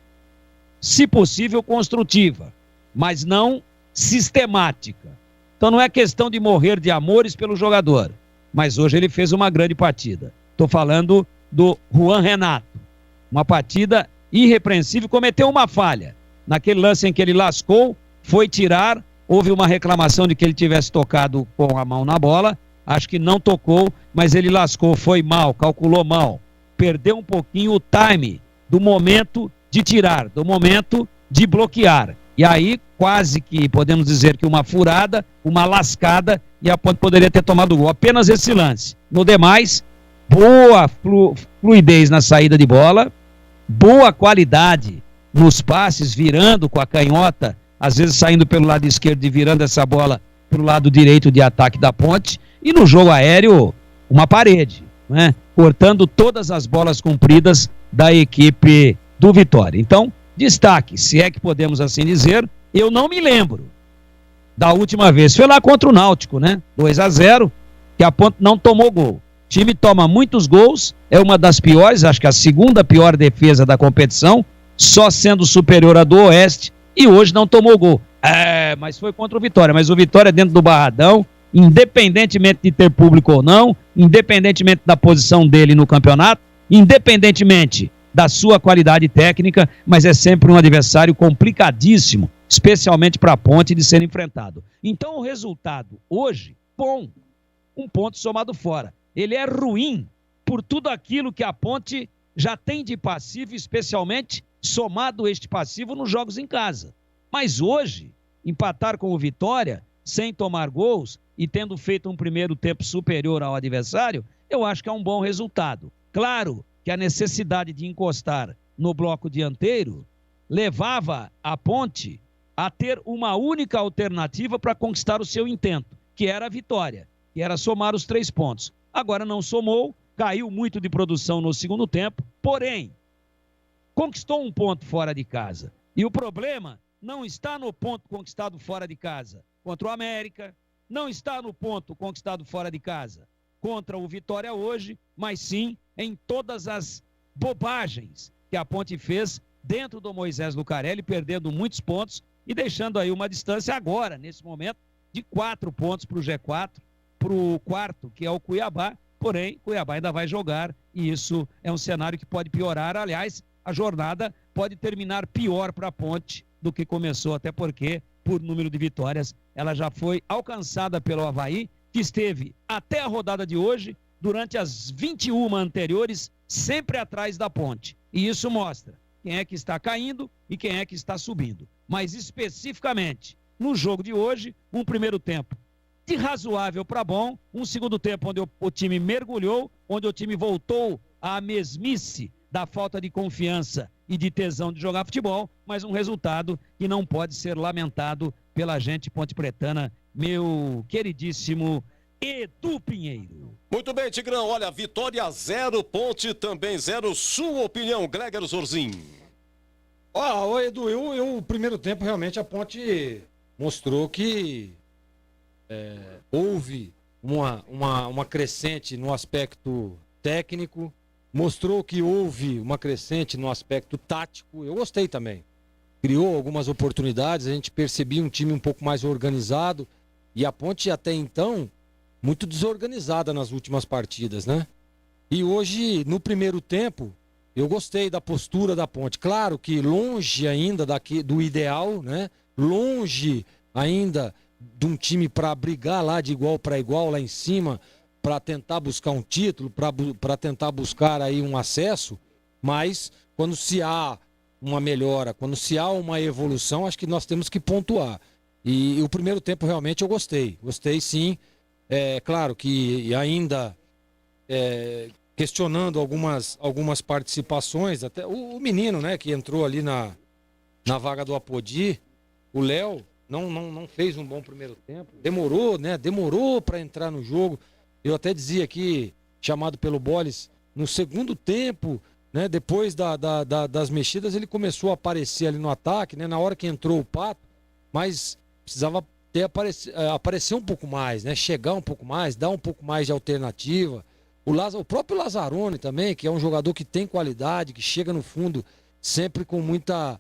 se possível construtiva, mas não sistemática. Então não é questão de morrer de amores pelo jogador, mas hoje ele fez uma grande partida. Estou falando do Juan Renato, uma partida irrepreensível, cometeu uma falha. Naquele lance em que ele lascou, foi tirar, houve uma reclamação de que ele tivesse tocado com a mão na bola, acho que não tocou, mas ele lascou, foi mal, calculou mal, perdeu um pouquinho o time do momento de tirar, do momento de bloquear. E aí, quase que podemos dizer que uma furada, uma lascada, e a Ponte poderia ter tomado o gol. Apenas esse lance. No demais, boa fluidez na saída de bola, boa qualidade nos passes, virando com a canhota, às vezes saindo pelo lado esquerdo e virando essa bola para o lado direito de ataque da Ponte. E no jogo aéreo, uma parede, né? Cortando todas as bolas compridas da equipe do Vitória. Então, destaque, se é que podemos assim dizer, eu não me lembro da última vez. Foi lá contra o Náutico, né? 2-0, que a Ponte não tomou gol. O time toma muitos gols, é uma das piores, acho que a segunda pior defesa da competição, só sendo superior à do Oeste, e hoje não tomou gol. Mas foi contra o Vitória. Mas o Vitória dentro do Barradão, independentemente de ter público ou não, independentemente da posição dele no campeonato, independentemente da sua qualidade técnica, mas é sempre um adversário complicadíssimo, especialmente para a Ponte de ser enfrentado. Então o resultado hoje, bom, um ponto somado fora. Ele é ruim por tudo aquilo que a Ponte já tem de passivo, especialmente somado este passivo nos jogos em casa. Mas hoje, empatar com o Vitória, sem tomar gols e tendo feito um primeiro tempo superior ao adversário, eu acho que é um bom resultado. Claro que a necessidade de encostar no bloco dianteiro levava a Ponte a ter uma única alternativa para conquistar o seu intento, que era a vitória, que era somar os 3 pontos. Agora não somou, caiu muito de produção no segundo tempo, porém, conquistou um ponto fora de casa. E o problema não está no ponto conquistado fora de casa contra o América, não está no ponto conquistado fora de casa contra o Vitória hoje, mas sim em todas as bobagens que a Ponte fez dentro do Moisés Lucarelli, perdendo muitos pontos e deixando aí uma distância agora, nesse momento, de 4 pontos para o G4, para o quarto, que é o Cuiabá, porém, Cuiabá ainda vai jogar e isso é um cenário que pode piorar. Aliás, a jornada pode terminar pior para a Ponte do que começou, até porque, por número de vitórias, ela já foi alcançada pelo Avaí, que esteve até a rodada de hoje, durante as 21 anteriores, sempre atrás da Ponte. E isso mostra quem é que está caindo e quem é que está subindo. Mas especificamente, no jogo de hoje, um primeiro tempo de razoável para bom, um segundo tempo onde o time mergulhou, onde o time voltou à mesmice da falta de confiança e de tesão de jogar futebol, mas um resultado que não pode ser lamentado pela gente pontepretana, meu queridíssimo Edu Pinheiro. Muito bem, Tigrão. Olha, Vitória 0, Ponte também 0. Sua opinião, Gregor Zorzin? Edu, o primeiro tempo realmente a Ponte mostrou que houve uma crescente no aspecto técnico, mostrou que houve uma crescente no aspecto tático. Eu gostei também. Criou algumas oportunidades, a gente percebia um time um pouco mais organizado e a Ponte até então muito desorganizada nas últimas partidas, né? E hoje, no primeiro tempo, eu gostei da postura da Ponte. Claro que longe ainda do ideal, né? Longe ainda de um time para brigar lá de igual para igual lá em cima, para tentar buscar um título, para tentar buscar aí um acesso, mas quando se há uma melhora, quando se há uma evolução, acho que nós temos que pontuar. E o primeiro tempo realmente eu gostei sim. Claro que ainda questionando algumas participações, até o menino, né, que entrou ali na vaga do Apodi, o Léo, não fez um bom primeiro tempo, demorou para entrar no jogo. Eu até dizia aqui, chamado pelo Boles, no segundo tempo, né, depois das mexidas, ele começou a aparecer ali no ataque, né, na hora que entrou o Pato, mas precisava aparecer um pouco mais, né, chegar um pouco mais, dar um pouco mais de alternativa. O próprio Lazzaroni também, que é um jogador que tem qualidade, que chega no fundo sempre com muita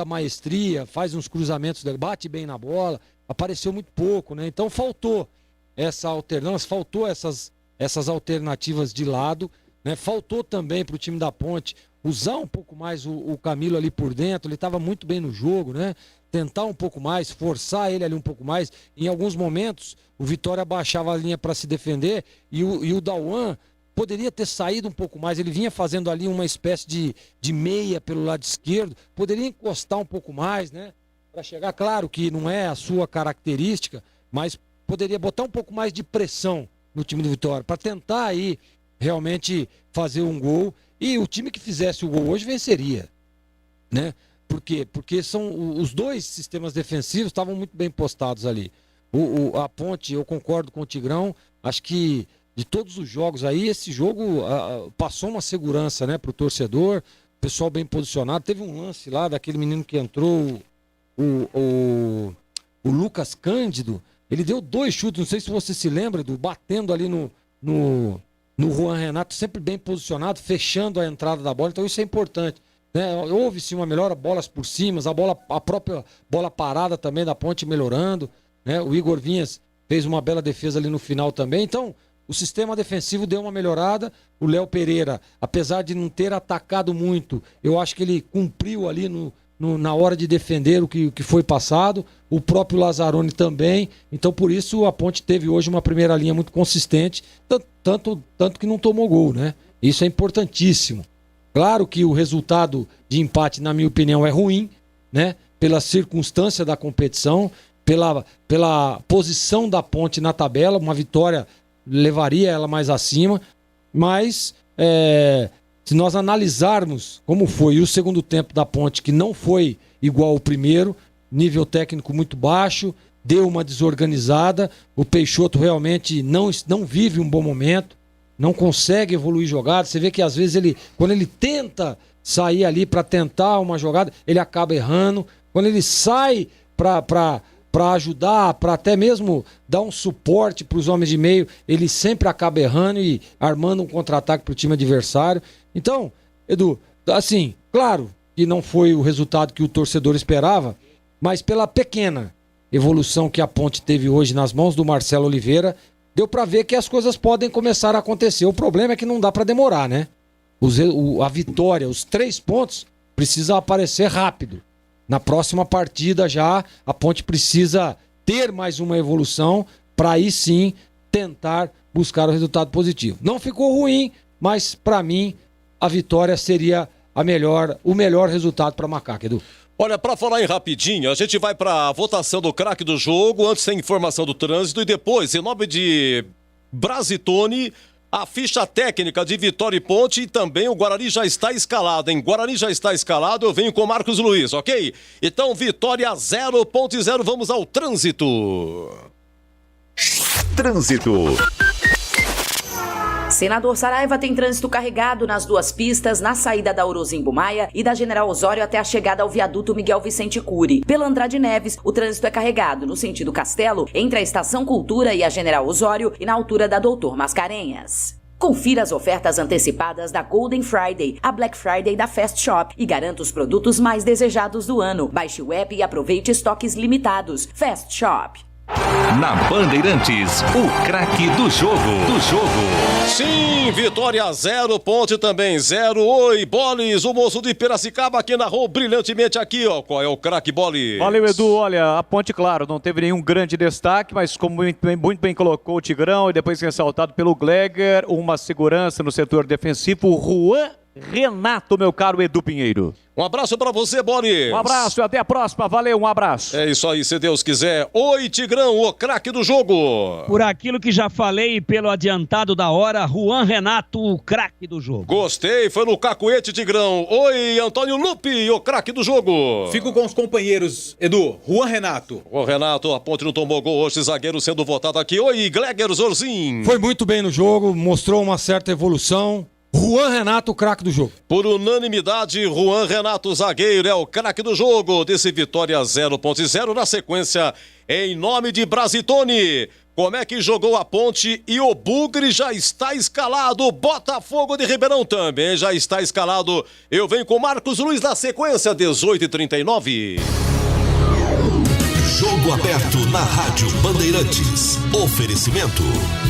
maestria, faz uns cruzamentos, bate bem na bola, apareceu muito pouco, né? Então faltou essa alternância, faltou essas alternativas de lado, né? Faltou também para o time da Ponte usar um pouco mais o Camilo ali por dentro, ele estava muito bem no jogo, né? Tentar um pouco mais, forçar ele ali um pouco mais. Em alguns momentos, o Vitória baixava a linha para se defender e o Dauan poderia ter saído um pouco mais. Ele vinha fazendo ali uma espécie de meia pelo lado esquerdo, poderia encostar um pouco mais, né? Para chegar, claro que não é a sua característica, mas poderia botar um pouco mais de pressão no time do Vitória, para tentar aí realmente fazer um gol. E o time que fizesse o gol hoje venceria, né? Por quê? Porque os dois sistemas defensivos estavam muito bem postados ali. A Ponte, eu concordo com o Tigrão, acho que de todos os jogos aí, esse jogo passou uma segurança, né, para o torcedor, pessoal bem posicionado. Teve um lance lá daquele menino que entrou, o Lucas Cândido, ele deu 2 chutes, não sei se você se lembra, batendo ali no Juan Renato, sempre bem posicionado, fechando a entrada da bola, então isso é importante. Né? Houve-se uma melhora, bolas por cima, a própria bola parada também da Ponte melhorando, né? O Igor Vinhas fez uma bela defesa ali no final também, então o sistema defensivo deu uma melhorada. O Léo Pereira, apesar de não ter atacado muito, eu acho que ele cumpriu ali na hora de defender o que foi passado, o próprio Lazzaroni também, então por isso a Ponte teve hoje uma primeira linha muito consistente, tanto que não tomou gol, né? Isso é importantíssimo. Claro que o resultado de empate, na minha opinião, é ruim, né? Pela circunstância da competição, pela posição da Ponte na tabela, uma vitória levaria ela mais acima, mas se nós analisarmos como foi o segundo tempo da Ponte, que não foi igual ao primeiro, nível técnico muito baixo, deu uma desorganizada, o Peixoto realmente não vive um bom momento, não consegue evoluir jogada. Você vê que às vezes quando ele tenta sair ali para tentar uma jogada, ele acaba errando. Quando ele sai para ajudar, para até mesmo dar um suporte para os homens de meio, ele sempre acaba errando e armando um contra-ataque para o time adversário. Então, Edu, assim, claro que não foi o resultado que o torcedor esperava, mas pela pequena evolução que a Ponte teve hoje nas mãos do Marcelo Oliveira, deu para ver que as coisas podem começar a acontecer. O problema é que não dá para demorar, né? A vitória, os 3 pontos, precisam aparecer rápido. Na próxima partida já, a Ponte precisa ter mais uma evolução para aí sim tentar buscar o resultado positivo. Não ficou ruim, mas para mim a vitória seria o melhor resultado para Macaca, Edu. Olha, para falar em rapidinho, a gente vai para a votação do craque do jogo, antes tem informação do trânsito e depois, em nome de Brasitone, a ficha técnica de Vitória e Ponte e também o Guarani já está escalado, hein? Guarani já está escalado, eu venho com Marcos Luiz, ok? Então, Vitória 0.0, vamos ao trânsito. Trânsito. Senador Saraiva tem trânsito carregado nas 2 pistas, na saída da Orozimbo Maia e da General Osório até a chegada ao viaduto Miguel Vicente Cury. Pela Andrade Neves, o trânsito é carregado no sentido Castelo, entre a Estação Cultura e a General Osório e na altura da Doutor Mascarenhas. Confira as ofertas antecipadas da Golden Friday, a Black Friday da Fast Shop e garanta os produtos mais desejados do ano. Baixe o app e aproveite estoques limitados. Fast Shop. Na Bandeirantes, o craque do jogo. Sim, Vitória 0, Ponte também 0. Oi, Bolis, o moço de Piracicaba que narrou brilhantemente aqui, ó. Qual é o craque, Bolis? Valeu, Edu. Olha, a Ponte, claro, não teve nenhum grande destaque, mas como muito bem colocou o Tigrão e depois ressaltado pelo Gleger, uma segurança no setor defensivo, Juan Renato, meu caro Edu Pinheiro. Um abraço pra você, Boris. Um abraço e até a próxima. Valeu, um abraço. É isso aí, se Deus quiser. Oi, Tigrão, o craque do jogo. Por aquilo que já falei pelo adiantado da hora, Juan Renato, o craque do jogo. Gostei, foi no cacuete, Tigrão. Oi, Antônio Lupi, o craque do jogo. Fico com os companheiros, Edu, Juan Renato. O Renato, a Ponte não tomou gol hoje, zagueiro sendo votado aqui. Oi, Gleger Zorzin. Foi muito bem no jogo, mostrou uma certa evolução. Juan Renato, o craque do jogo. Por unanimidade, Juan Renato, zagueiro, é o craque do jogo. Desse Vitória 0.0. Na sequência, em nome de Brasitone. Como é que jogou a Ponte e o Bugre já está escalado. Botafogo de Ribeirão também já está escalado. Eu venho com Marcos Luiz na sequência, 18h39. Jogo aberto na Rádio Bandeirantes. Oferecimento.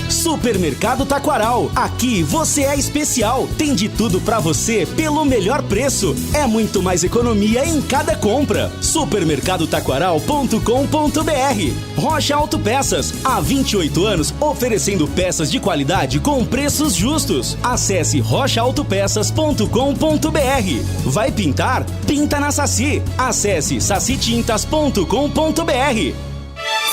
Supermercado Taquaral. Aqui você é especial. Tem de tudo pra você pelo melhor preço. É muito mais economia em cada compra. Supermercadotaquaral.com.br. Rocha Autopeças. Há 28 anos oferecendo peças de qualidade com preços justos. Acesse rochaautopeças.com.br. Vai pintar? Pinta na Saci. Acesse sacitintas.com.br.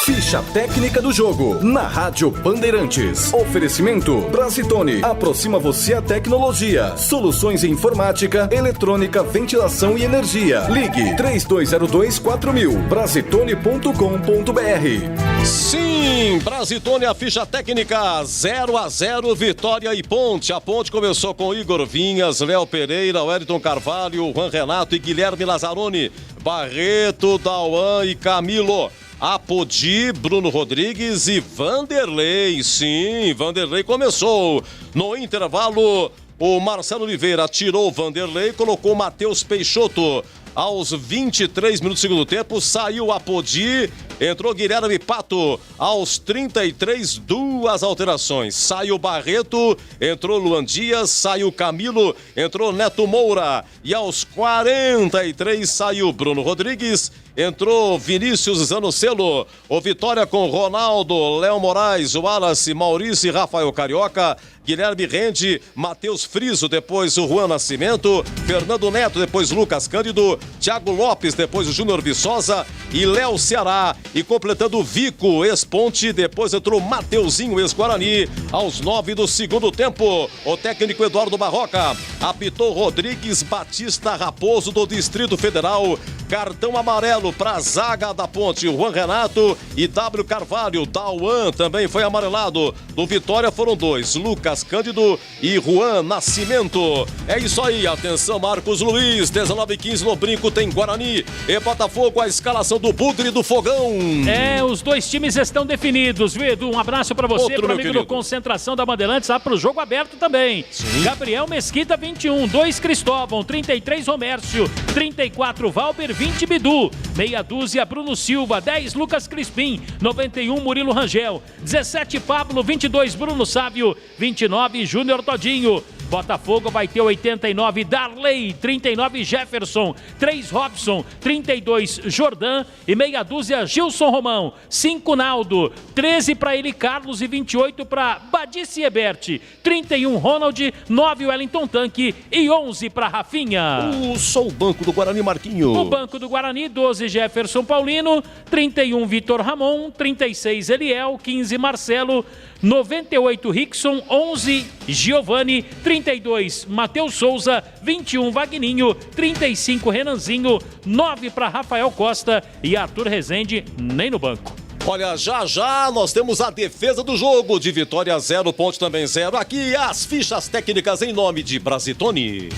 Ficha técnica do jogo na Rádio Bandeirantes. Oferecimento Brasitone. Aproxima você a tecnologia. Soluções em informática, eletrônica, ventilação e energia. Ligue 3202-4000. Brasitone.com.br. Sim, Brasitone, a ficha técnica 0-0, Vitória e Ponte. A Ponte começou com Igor Vinhas, Léo Pereira, Wellington Carvalho, Juan Renato e Guilherme Lazzaroni. Barreto, Dauan e Camilo. Apodi, Bruno Rodrigues e Vanderlei. Sim, Vanderlei começou. No intervalo, o Marcelo Oliveira tirou o Vanderlei e colocou o Matheus Peixoto. Aos 23 minutos do segundo tempo, saiu Apodi, entrou Guilherme Pato. Aos 33, 2 alterações. Saiu Barreto, entrou Luan Dias, saiu Camilo, entrou Neto Moura. E aos 43, saiu Bruno Rodrigues, entrou Vinícius Zanocelo. O Vitória com Ronaldo, Léo Moraes, Wallace, Maurício e Rafael Carioca. Guilherme Rende, Matheus Friso, depois o Juan Nascimento, Fernando Neto, depois Lucas Cândido, Thiago Lopes, depois o Júnior Viçosa e Léo Ceará. E completando o Vico, ex-Ponte, depois entrou Mateuzinho, ex-Guarani, aos 9 do segundo tempo. O técnico Eduardo Barroca apitou Rodrigues Batista Raposo do Distrito Federal. Cartão amarelo para a zaga da Ponte, Juan Renato e W. Carvalho. Dauan também foi amarelado. Do Vitória foram 2, Lucas Cândido e Juan Nascimento. É isso aí, atenção Marcos Luiz, 19h15 no Brinco tem Guarani e Botafogo, a escalação do Bugre e do Fogão. É, os dois times estão definidos, viu, Edu? Um abraço pra você, pro amigo do Concentração da Bandeirantes, pro jogo aberto também. Sim. Gabriel Mesquita, 21, 2 Cristóvão, 33 Romércio, 34 Valber, 20 Bidu, meia dúzia Bruno Silva, 10 Lucas Crispim, 91 Murilo Rangel, 17 Pablo, 22 Bruno Sávio, 29 Júnior Todinho. Botafogo vai ter 89 Darley, 39 Jefferson, 3 Robson, 32 Jordan e meia dúzia Gilson Romão, 5 Naldo, 13 para ele Carlos e 28 para Badice Ebert, 31 Ronald, 9 Wellington Tanque e 11 para Rafinha. Só o banco do Guarani, Marquinho. O banco do Guarani, 12 Jefferson Paulino, 31 Vitor Ramon, 36 Eliel, 15 Marcelo, 98 Rickson, 11 Giovani, 32 Matheus Souza, 21 Vagninho, 35 Renanzinho, 9 para Rafael Costa e Arthur Rezende nem no banco. Olha, já nós temos a defesa do jogo de Vitória 0, ponto também 0. Aqui as fichas técnicas em nome de Brasitone.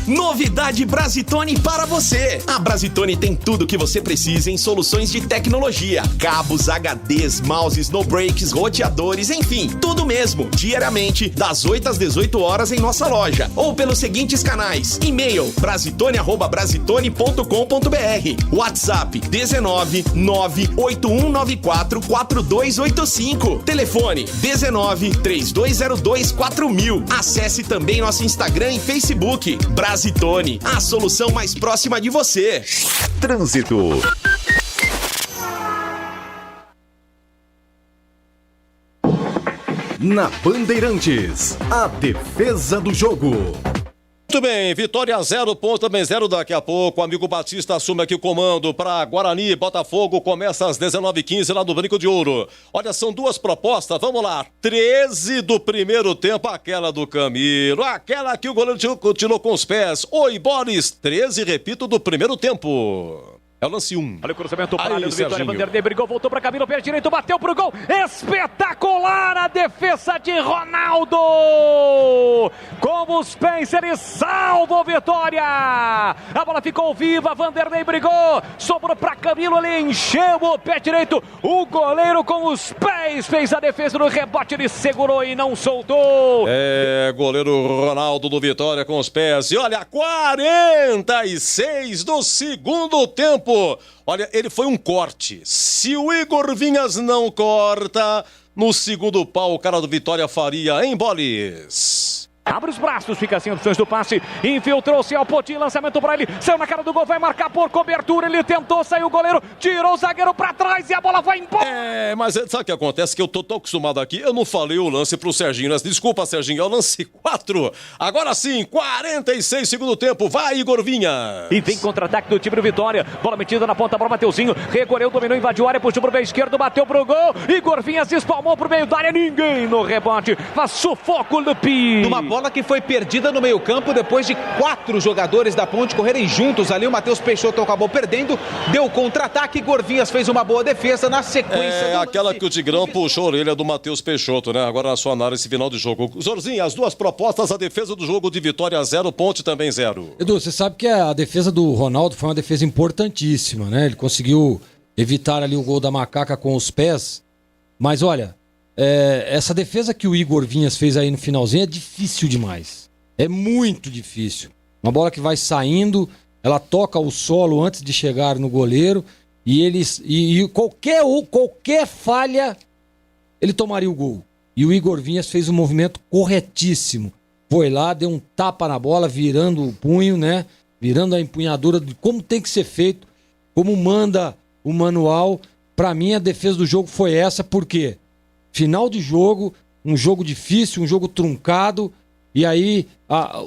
Novidade Brasitone para você. A Brasitone tem tudo o que você precisa em soluções de tecnologia. Cabos, HDs, mouses, no breaks, roteadores, enfim, tudo mesmo. Diariamente, das 8 às 18 horas em nossa loja. Ou pelos seguintes canais. E-mail brasitone@brasitone.com.br. WhatsApp 19 98194 4285. Telefone 19 3202 4000. Acesse também nosso Instagram e Facebook. Brasitone, a solução mais próxima de você. Trânsito. Na Bandeirantes, a defesa do jogo. Muito bem, Vitória 0, ponto também 0 daqui a pouco. O amigo Batista assume aqui o comando para Guarani. Botafogo começa às 19h15 lá no Brinco de Ouro. Olha, são duas propostas, vamos lá. 13 do primeiro tempo, aquela do Camilo. Aquela que o goleiro tirou com os pés. Oi, Boris, 13, repito, do primeiro tempo. É o lance 1. Olha o cruzamento para a área do Vitória. Vanderlei brigou, voltou para Camilo, pé direito, bateu pro gol. Espetacular a defesa de Ronaldo. Com os pés, ele salva o Vitória. A bola ficou viva, Vanderlei brigou, sobrou para Camilo, ele encheu o pé direito. O goleiro com os pés fez a defesa no rebote, ele segurou e não soltou. É, goleiro Ronaldo do Vitória com os pés. E olha, 46 do segundo tempo. Olha, ele foi um corte. Se o Igor Vinhas não corta, no segundo pau o cara do Vitória faria em Bolis. Abre os braços, fica sem opções do passe. Infiltrou-se ao Poti, lançamento para ele. Saiu na cara do gol, vai marcar por cobertura. Ele tentou, saiu o goleiro, tirou o zagueiro para trás e a bola vai embora. É, mas sabe o que acontece? Que eu tô tão acostumado aqui, eu não falei o lance pro Serginho. Desculpa, Serginho, é o lance 4. Agora sim, 46 segundo tempo. Vai, Igor Vinha. E vem contra-ataque do time do Vitória. Bola metida na ponta, bola Mateuzinho. Recorreu, dominou, invadiu a área, puxou pro meio esquerdo, bateu pro gol. Igor Vinha se espalmou pro meio da área. Ninguém no rebote. Faz sufoco, Lupi. Uma bola que foi perdida no meio-campo depois de 4 jogadores da Ponte correrem juntos ali. O Matheus Peixoto acabou perdendo, deu contra-ataque. Gorvinhas fez uma boa defesa na sequência. É aquela que o Tigrão puxou a orelha do Matheus Peixoto, né? Agora na sua análise final de jogo. Zorzinho, as duas propostas, a defesa do jogo de Vitória 0, Ponte também 0. Edu, você sabe que a defesa do Ronaldo foi uma defesa importantíssima, né? Ele conseguiu evitar ali o gol da Macaca com os pés. Mas olha, essa defesa que o Igor Vinhas fez aí no finalzinho é difícil demais. É muito difícil. Uma bola que vai saindo, ela toca o solo antes de chegar no goleiro e qualquer falha, ele tomaria o gol. E o Igor Vinhas fez um movimento corretíssimo. Foi lá, deu um tapa na bola, virando o punho, né? Virando a empunhadura de como tem que ser feito, como manda o manual. Pra mim, a defesa do jogo foi essa, porque final de jogo, um jogo difícil, um jogo truncado, e aí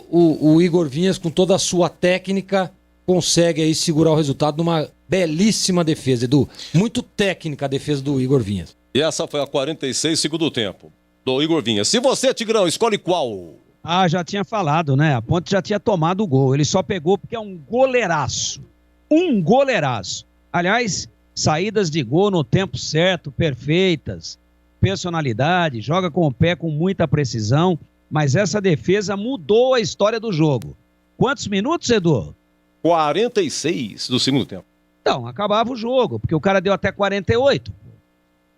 o Igor Vinhas, com toda a sua técnica, consegue aí segurar o resultado numa belíssima defesa, Edu. Muito técnica a defesa do Igor Vinhas. E essa foi a 46 segundo tempo do Igor Vinhas. Se você, Tigrão, escolhe qual? Ah, já tinha falado, né? A Ponte já tinha tomado o gol. Ele só pegou porque é um goleiraço. Um goleiraço. Aliás, saídas de gol no tempo certo, perfeitas. Personalidade, joga com o pé com muita precisão. Mas essa defesa mudou a história do jogo. Quantos minutos, Edu? 46 do segundo tempo. Então, acabava o jogo, porque o cara deu até 48.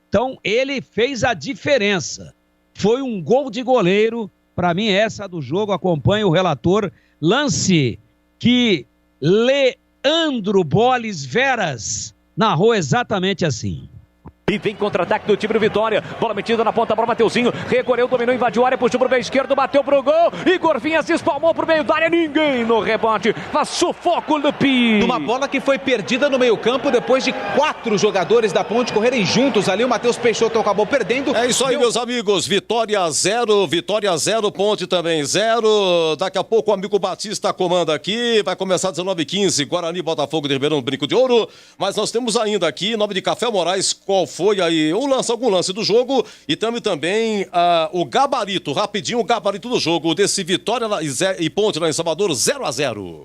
Então, ele fez a diferença. Foi um gol de goleiro. Para mim, essa do jogo, acompanha o relator. Lance que Leandro Boles Veras narrou exatamente assim. E vem contra-ataque do time do Vitória. Bola metida na ponta para o Mateuzinho. Recolheu, dominou, invadiu a área, puxou para o meio esquerdo, bateu para o gol. Igor Vinha se espalmou para o meio da área. Ninguém no rebote. Faz sufoco o Lupi. Numa bola que foi perdida no meio-campo depois de 4 jogadores da Ponte correrem juntos ali. O Matheus Peixoto acabou perdendo. É isso aí, meus amigos. Vitória 0, Ponte também 0. Daqui a pouco o amigo Batista comanda aqui. Vai começar às 19h15. Guarani, Botafogo de Ribeirão, Brinco de Ouro. Mas nós temos ainda aqui, em nome de Café Moraes, qual foi aí algum lance do jogo e também o gabarito, rapidinho, o gabarito do jogo desse Vitória e Ponte lá em Salvador, 0-0.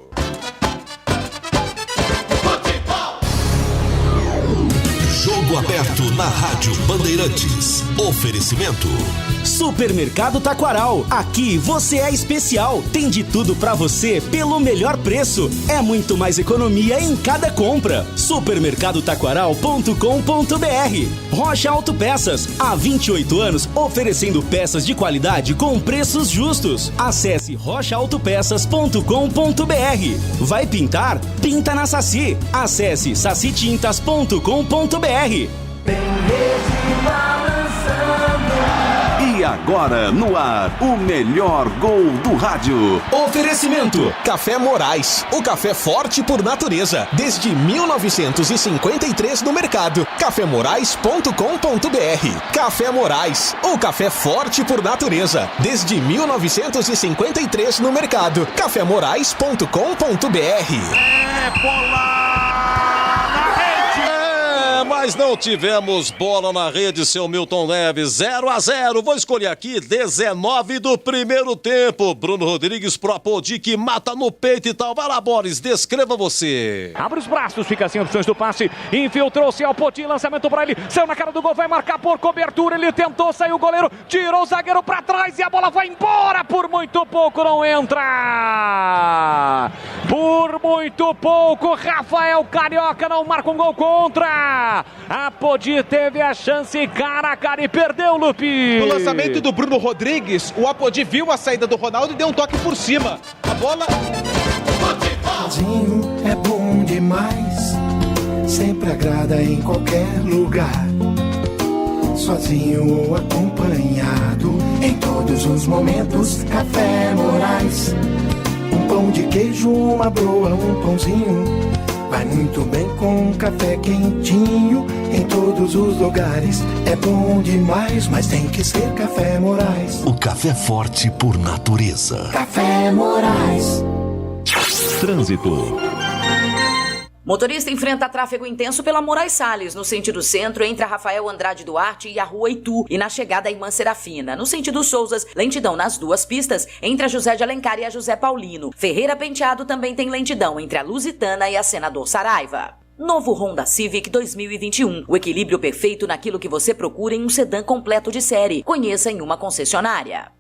Jogo aberto na Rádio Bandeirantes. Oferecimento. Supermercado Taquaral. Aqui você é especial. Tem de tudo pra você pelo melhor preço. É muito mais economia em cada compra. Supermercadotaquaral.com.br. Rocha Autopeças. Há 28 anos oferecendo peças de qualidade com preços justos. Acesse rochaautopeças.com.br. Vai pintar? Pinta na Saci. Acesse sacitintas.com.br. E agora, no ar, o melhor gol do rádio. Oferecimento: Café Moraes, o café forte por natureza. Desde 1953 no mercado. cafemorais.com.br. Café Moraes, o café forte por natureza. Desde 1953 no mercado. cafemorais.com.br. Mas não tivemos bola na rede, seu Milton Neves. 0-0. Vou escolher aqui 19 do primeiro tempo. Bruno Rodrigues pro Apodi, que mata no peito e tal. Vai lá, Boris, descreva você. Abre os braços, fica sem opções do passe. Infiltrou-se ao Apodi, lançamento pra ele. Saiu na cara do gol, vai marcar por cobertura. Ele tentou, saiu o goleiro, tirou o zagueiro pra trás e a bola vai embora. Por muito pouco não entra. Por muito pouco, Rafael Carioca não marca um gol contra. Apodi teve a chance cara a cara e perdeu, Lupi. No lançamento do Bruno Rodrigues, o Apodi viu a saída do Ronaldo e deu um toque por cima. A bola... Sozinho é bom demais, sempre agrada em qualquer lugar. Sozinho ou acompanhado, em todos os momentos, Café Moraes. Um pão de queijo, uma broa, um pãozinho. Vai muito bem com um café quentinho. Em todos os lugares é bom demais, mas tem que ser Café Moraes. O café forte por natureza. Café Moraes. Trânsito. Motorista enfrenta tráfego intenso pela Moraes Salles, no sentido centro, entre a Rafael Andrade Duarte e a Rua Itu, e na chegada a Irmã Serafina. No sentido Sousas, lentidão nas duas pistas, entre a José de Alencar e a José Paulino. Ferreira Penteado também tem lentidão entre a Lusitana e a Senador Saraiva. Novo Honda Civic 2021. O equilíbrio perfeito naquilo que você procura em um sedã completo de série. Conheça em uma concessionária.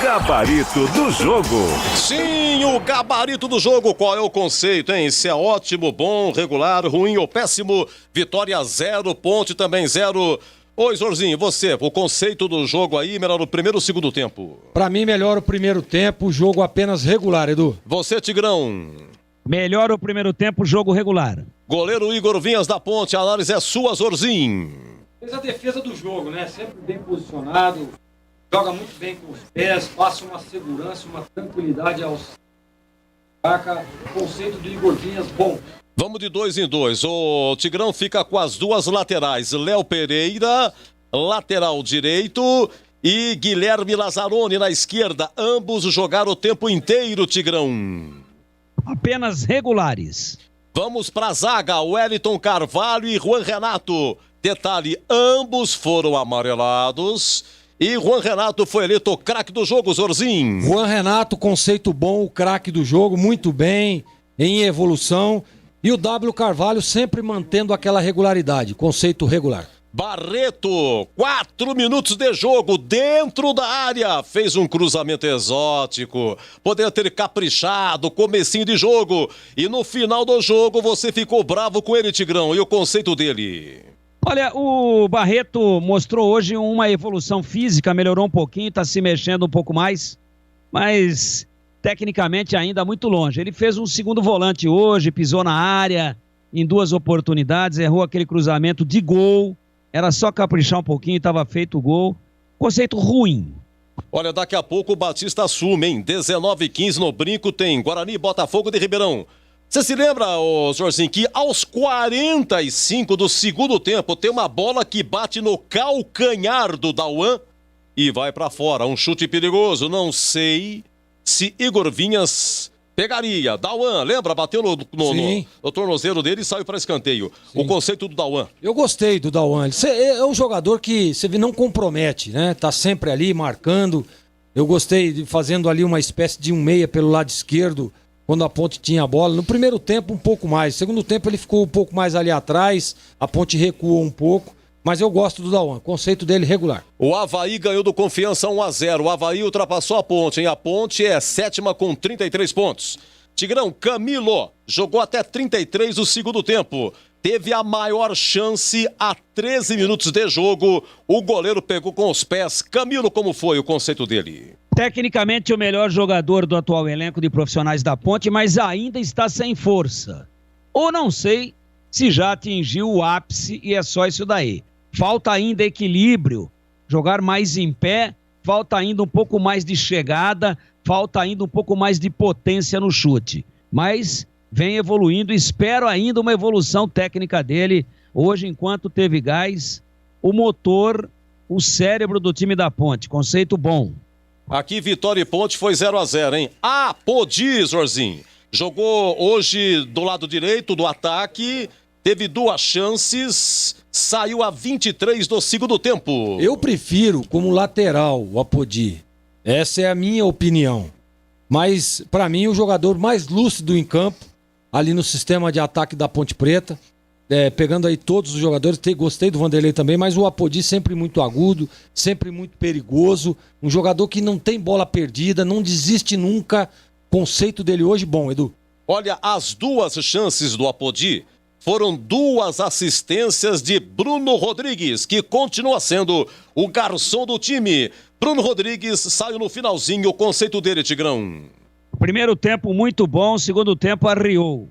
Gabarito do jogo. Sim, o gabarito do jogo. Qual é o conceito, hein? Se é ótimo, bom, regular, ruim ou péssimo. Vitória 0, Ponte também 0. Oi, Zorzinho, você, o conceito do jogo aí, melhor o primeiro ou o segundo tempo? Pra mim, melhor o primeiro tempo, o jogo apenas regular, Edu. Você, Tigrão? Melhor o primeiro tempo, jogo regular. Goleiro Igor Vinhas da Ponte, a análise é sua, Zorzinho. Fez a defesa do jogo, né? Sempre bem posicionado. Joga muito bem com os pés, passa uma segurança, uma tranquilidade aos... O conceito do Igor Vinhas, bom. Vamos de 2 em 2. O Tigrão fica com as duas laterais. Léo Pereira, lateral direito, e Guilherme Lazzaroni na esquerda. Ambos jogaram o tempo inteiro, Tigrão. Apenas regulares. Vamos para a zaga, Wellington Carvalho e Juan Renato. Detalhe, ambos foram amarelados. E Juan Renato foi eleito o craque do jogo, Zorzinho. Juan Renato, conceito bom, o craque do jogo, muito bem, em evolução. E o W Carvalho sempre mantendo aquela regularidade, conceito regular. Barreto, 4 minutos de jogo dentro da área, fez um cruzamento exótico, poderia ter caprichado, comecinho de jogo, e no final do jogo você ficou bravo com ele, Tigrão, e o conceito dele? Olha, o Barreto mostrou hoje uma evolução física, melhorou um pouquinho, está se mexendo um pouco mais, mas tecnicamente ainda muito longe. Ele fez um segundo volante hoje, pisou na área em 2 oportunidades, errou aquele cruzamento de gol. Era só caprichar um pouquinho e estava feito o gol. Conceito ruim. Olha, daqui a pouco o Batista assume, hein? 19h15 no Brinco tem Guarani e Botafogo de Ribeirão. Você se lembra, Jorginho, que aos 45 do segundo tempo tem uma bola que bate no calcanhar do Dauan e vai pra fora. Um chute perigoso. Não sei se Igor Vinhas pegaria. Dauan, lembra? Bateu no tornozelo dele e saiu para escanteio. Sim. O conceito do Dauan. Eu gostei do Dauan. Ele é um jogador que você não compromete, né? Tá sempre ali marcando. Eu gostei de fazendo ali uma espécie de um meia pelo lado esquerdo, quando a Ponte tinha a bola. No primeiro tempo, um pouco mais. No segundo tempo, ele ficou um pouco mais ali atrás. A Ponte recuou um pouco. Mas eu gosto do Dauan. Conceito dele regular. O Avaí ganhou do Confiança 1-0. O Avaí ultrapassou a Ponte, hein? A Ponte é 7ª com 33 pontos. Tigrão, Camilo jogou até 33 do segundo tempo. Teve a maior chance a 13 minutos de jogo. O goleiro pegou com os pés. Camilo, como foi o conceito dele? Tecnicamente o melhor jogador do atual elenco de profissionais da Ponte, mas ainda está sem força. Ou não sei se já atingiu o ápice e é só isso daí. Falta ainda equilíbrio, jogar mais em pé, falta ainda um pouco mais de chegada, falta ainda um pouco mais de potência no chute. Mas vem evoluindo, espero ainda uma evolução técnica dele. Hoje, enquanto teve gás, o motor, o cérebro do time da Ponte. Conceito bom. Aqui Vitória e Ponte foi 0-0, hein? Apodi, Jorginho. Jogou hoje do lado direito do ataque, teve 2 chances, saiu a 23 do segundo tempo. Eu prefiro como lateral o Apodi. Essa é a minha opinião. Mas, para mim, o jogador mais lúcido em campo, ali no sistema de ataque da Ponte Preta, pegando aí todos os jogadores, gostei do Vanderlei também, mas o Apodi sempre muito agudo, sempre muito perigoso, um jogador que não tem bola perdida, não desiste nunca. Conceito dele hoje, bom, Edu. Olha, as 2 chances do Apodi foram 2 assistências de Bruno Rodrigues, que continua sendo o garçom do time. Bruno Rodrigues saiu no finalzinho, o conceito dele, Tigrão. Primeiro tempo muito bom, segundo tempo arriou.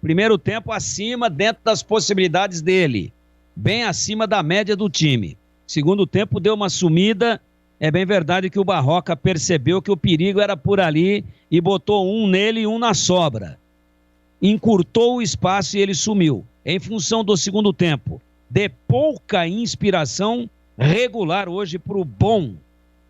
Primeiro tempo acima, dentro das possibilidades dele. Bem acima da média do time. Segundo tempo deu uma sumida. É bem verdade que o Barroca percebeu que o perigo era por ali e botou um nele e um na sobra. Encurtou o espaço e ele sumiu. Em função do segundo tempo, de pouca inspiração, regular hoje para o bom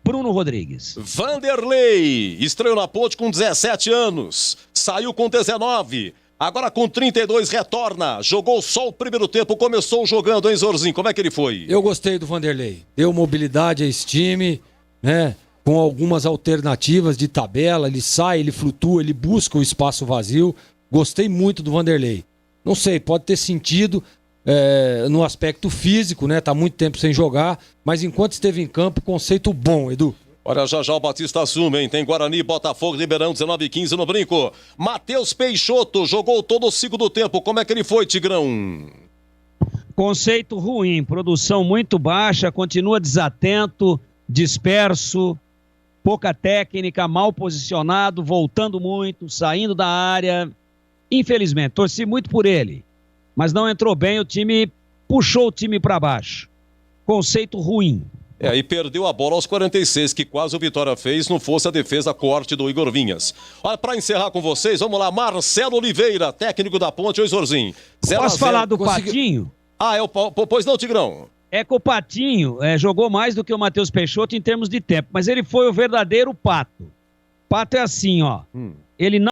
Bruno Rodrigues. Vanderlei estreou na Ponte com 17 anos, saiu com 19, agora com 32 retorna, jogou só o primeiro tempo, começou jogando, hein, Zorzinho? Como é que ele foi? Eu gostei do Vanderlei, deu mobilidade a esse time, né? Com algumas alternativas de tabela, ele sai, ele flutua, ele busca o espaço vazio. Gostei muito do Vanderlei. Não sei, pode ter sentido no aspecto físico, né? Tá muito tempo sem jogar, mas enquanto esteve em campo, conceito bom, Edu. Olha, já o Batista assume, hein? Tem Guarani, Botafogo, Ribeirão, 19h15 no Brinco. Matheus Peixoto jogou todo o segundo tempo. Como é que ele foi, Tigrão? Conceito ruim, produção muito baixa, continua desatento, disperso, pouca técnica, mal posicionado, voltando muito, saindo da área. Infelizmente, torci muito por ele, mas não entrou bem, o time puxou o time para baixo. Conceito ruim. E perdeu a bola aos 46, que quase o Vitória fez, não fosse a defesa corte do Igor Vinhas. Olha, para encerrar com vocês, vamos lá, Marcelo Oliveira, técnico da Ponte, oi Zorzinho. Posso falar do Patinho? Pois não, Tigrão. É que o Patinho jogou mais do que o Matheus Peixoto em termos de tempo, mas ele foi o verdadeiro Pato. Pato é assim, ó, ele não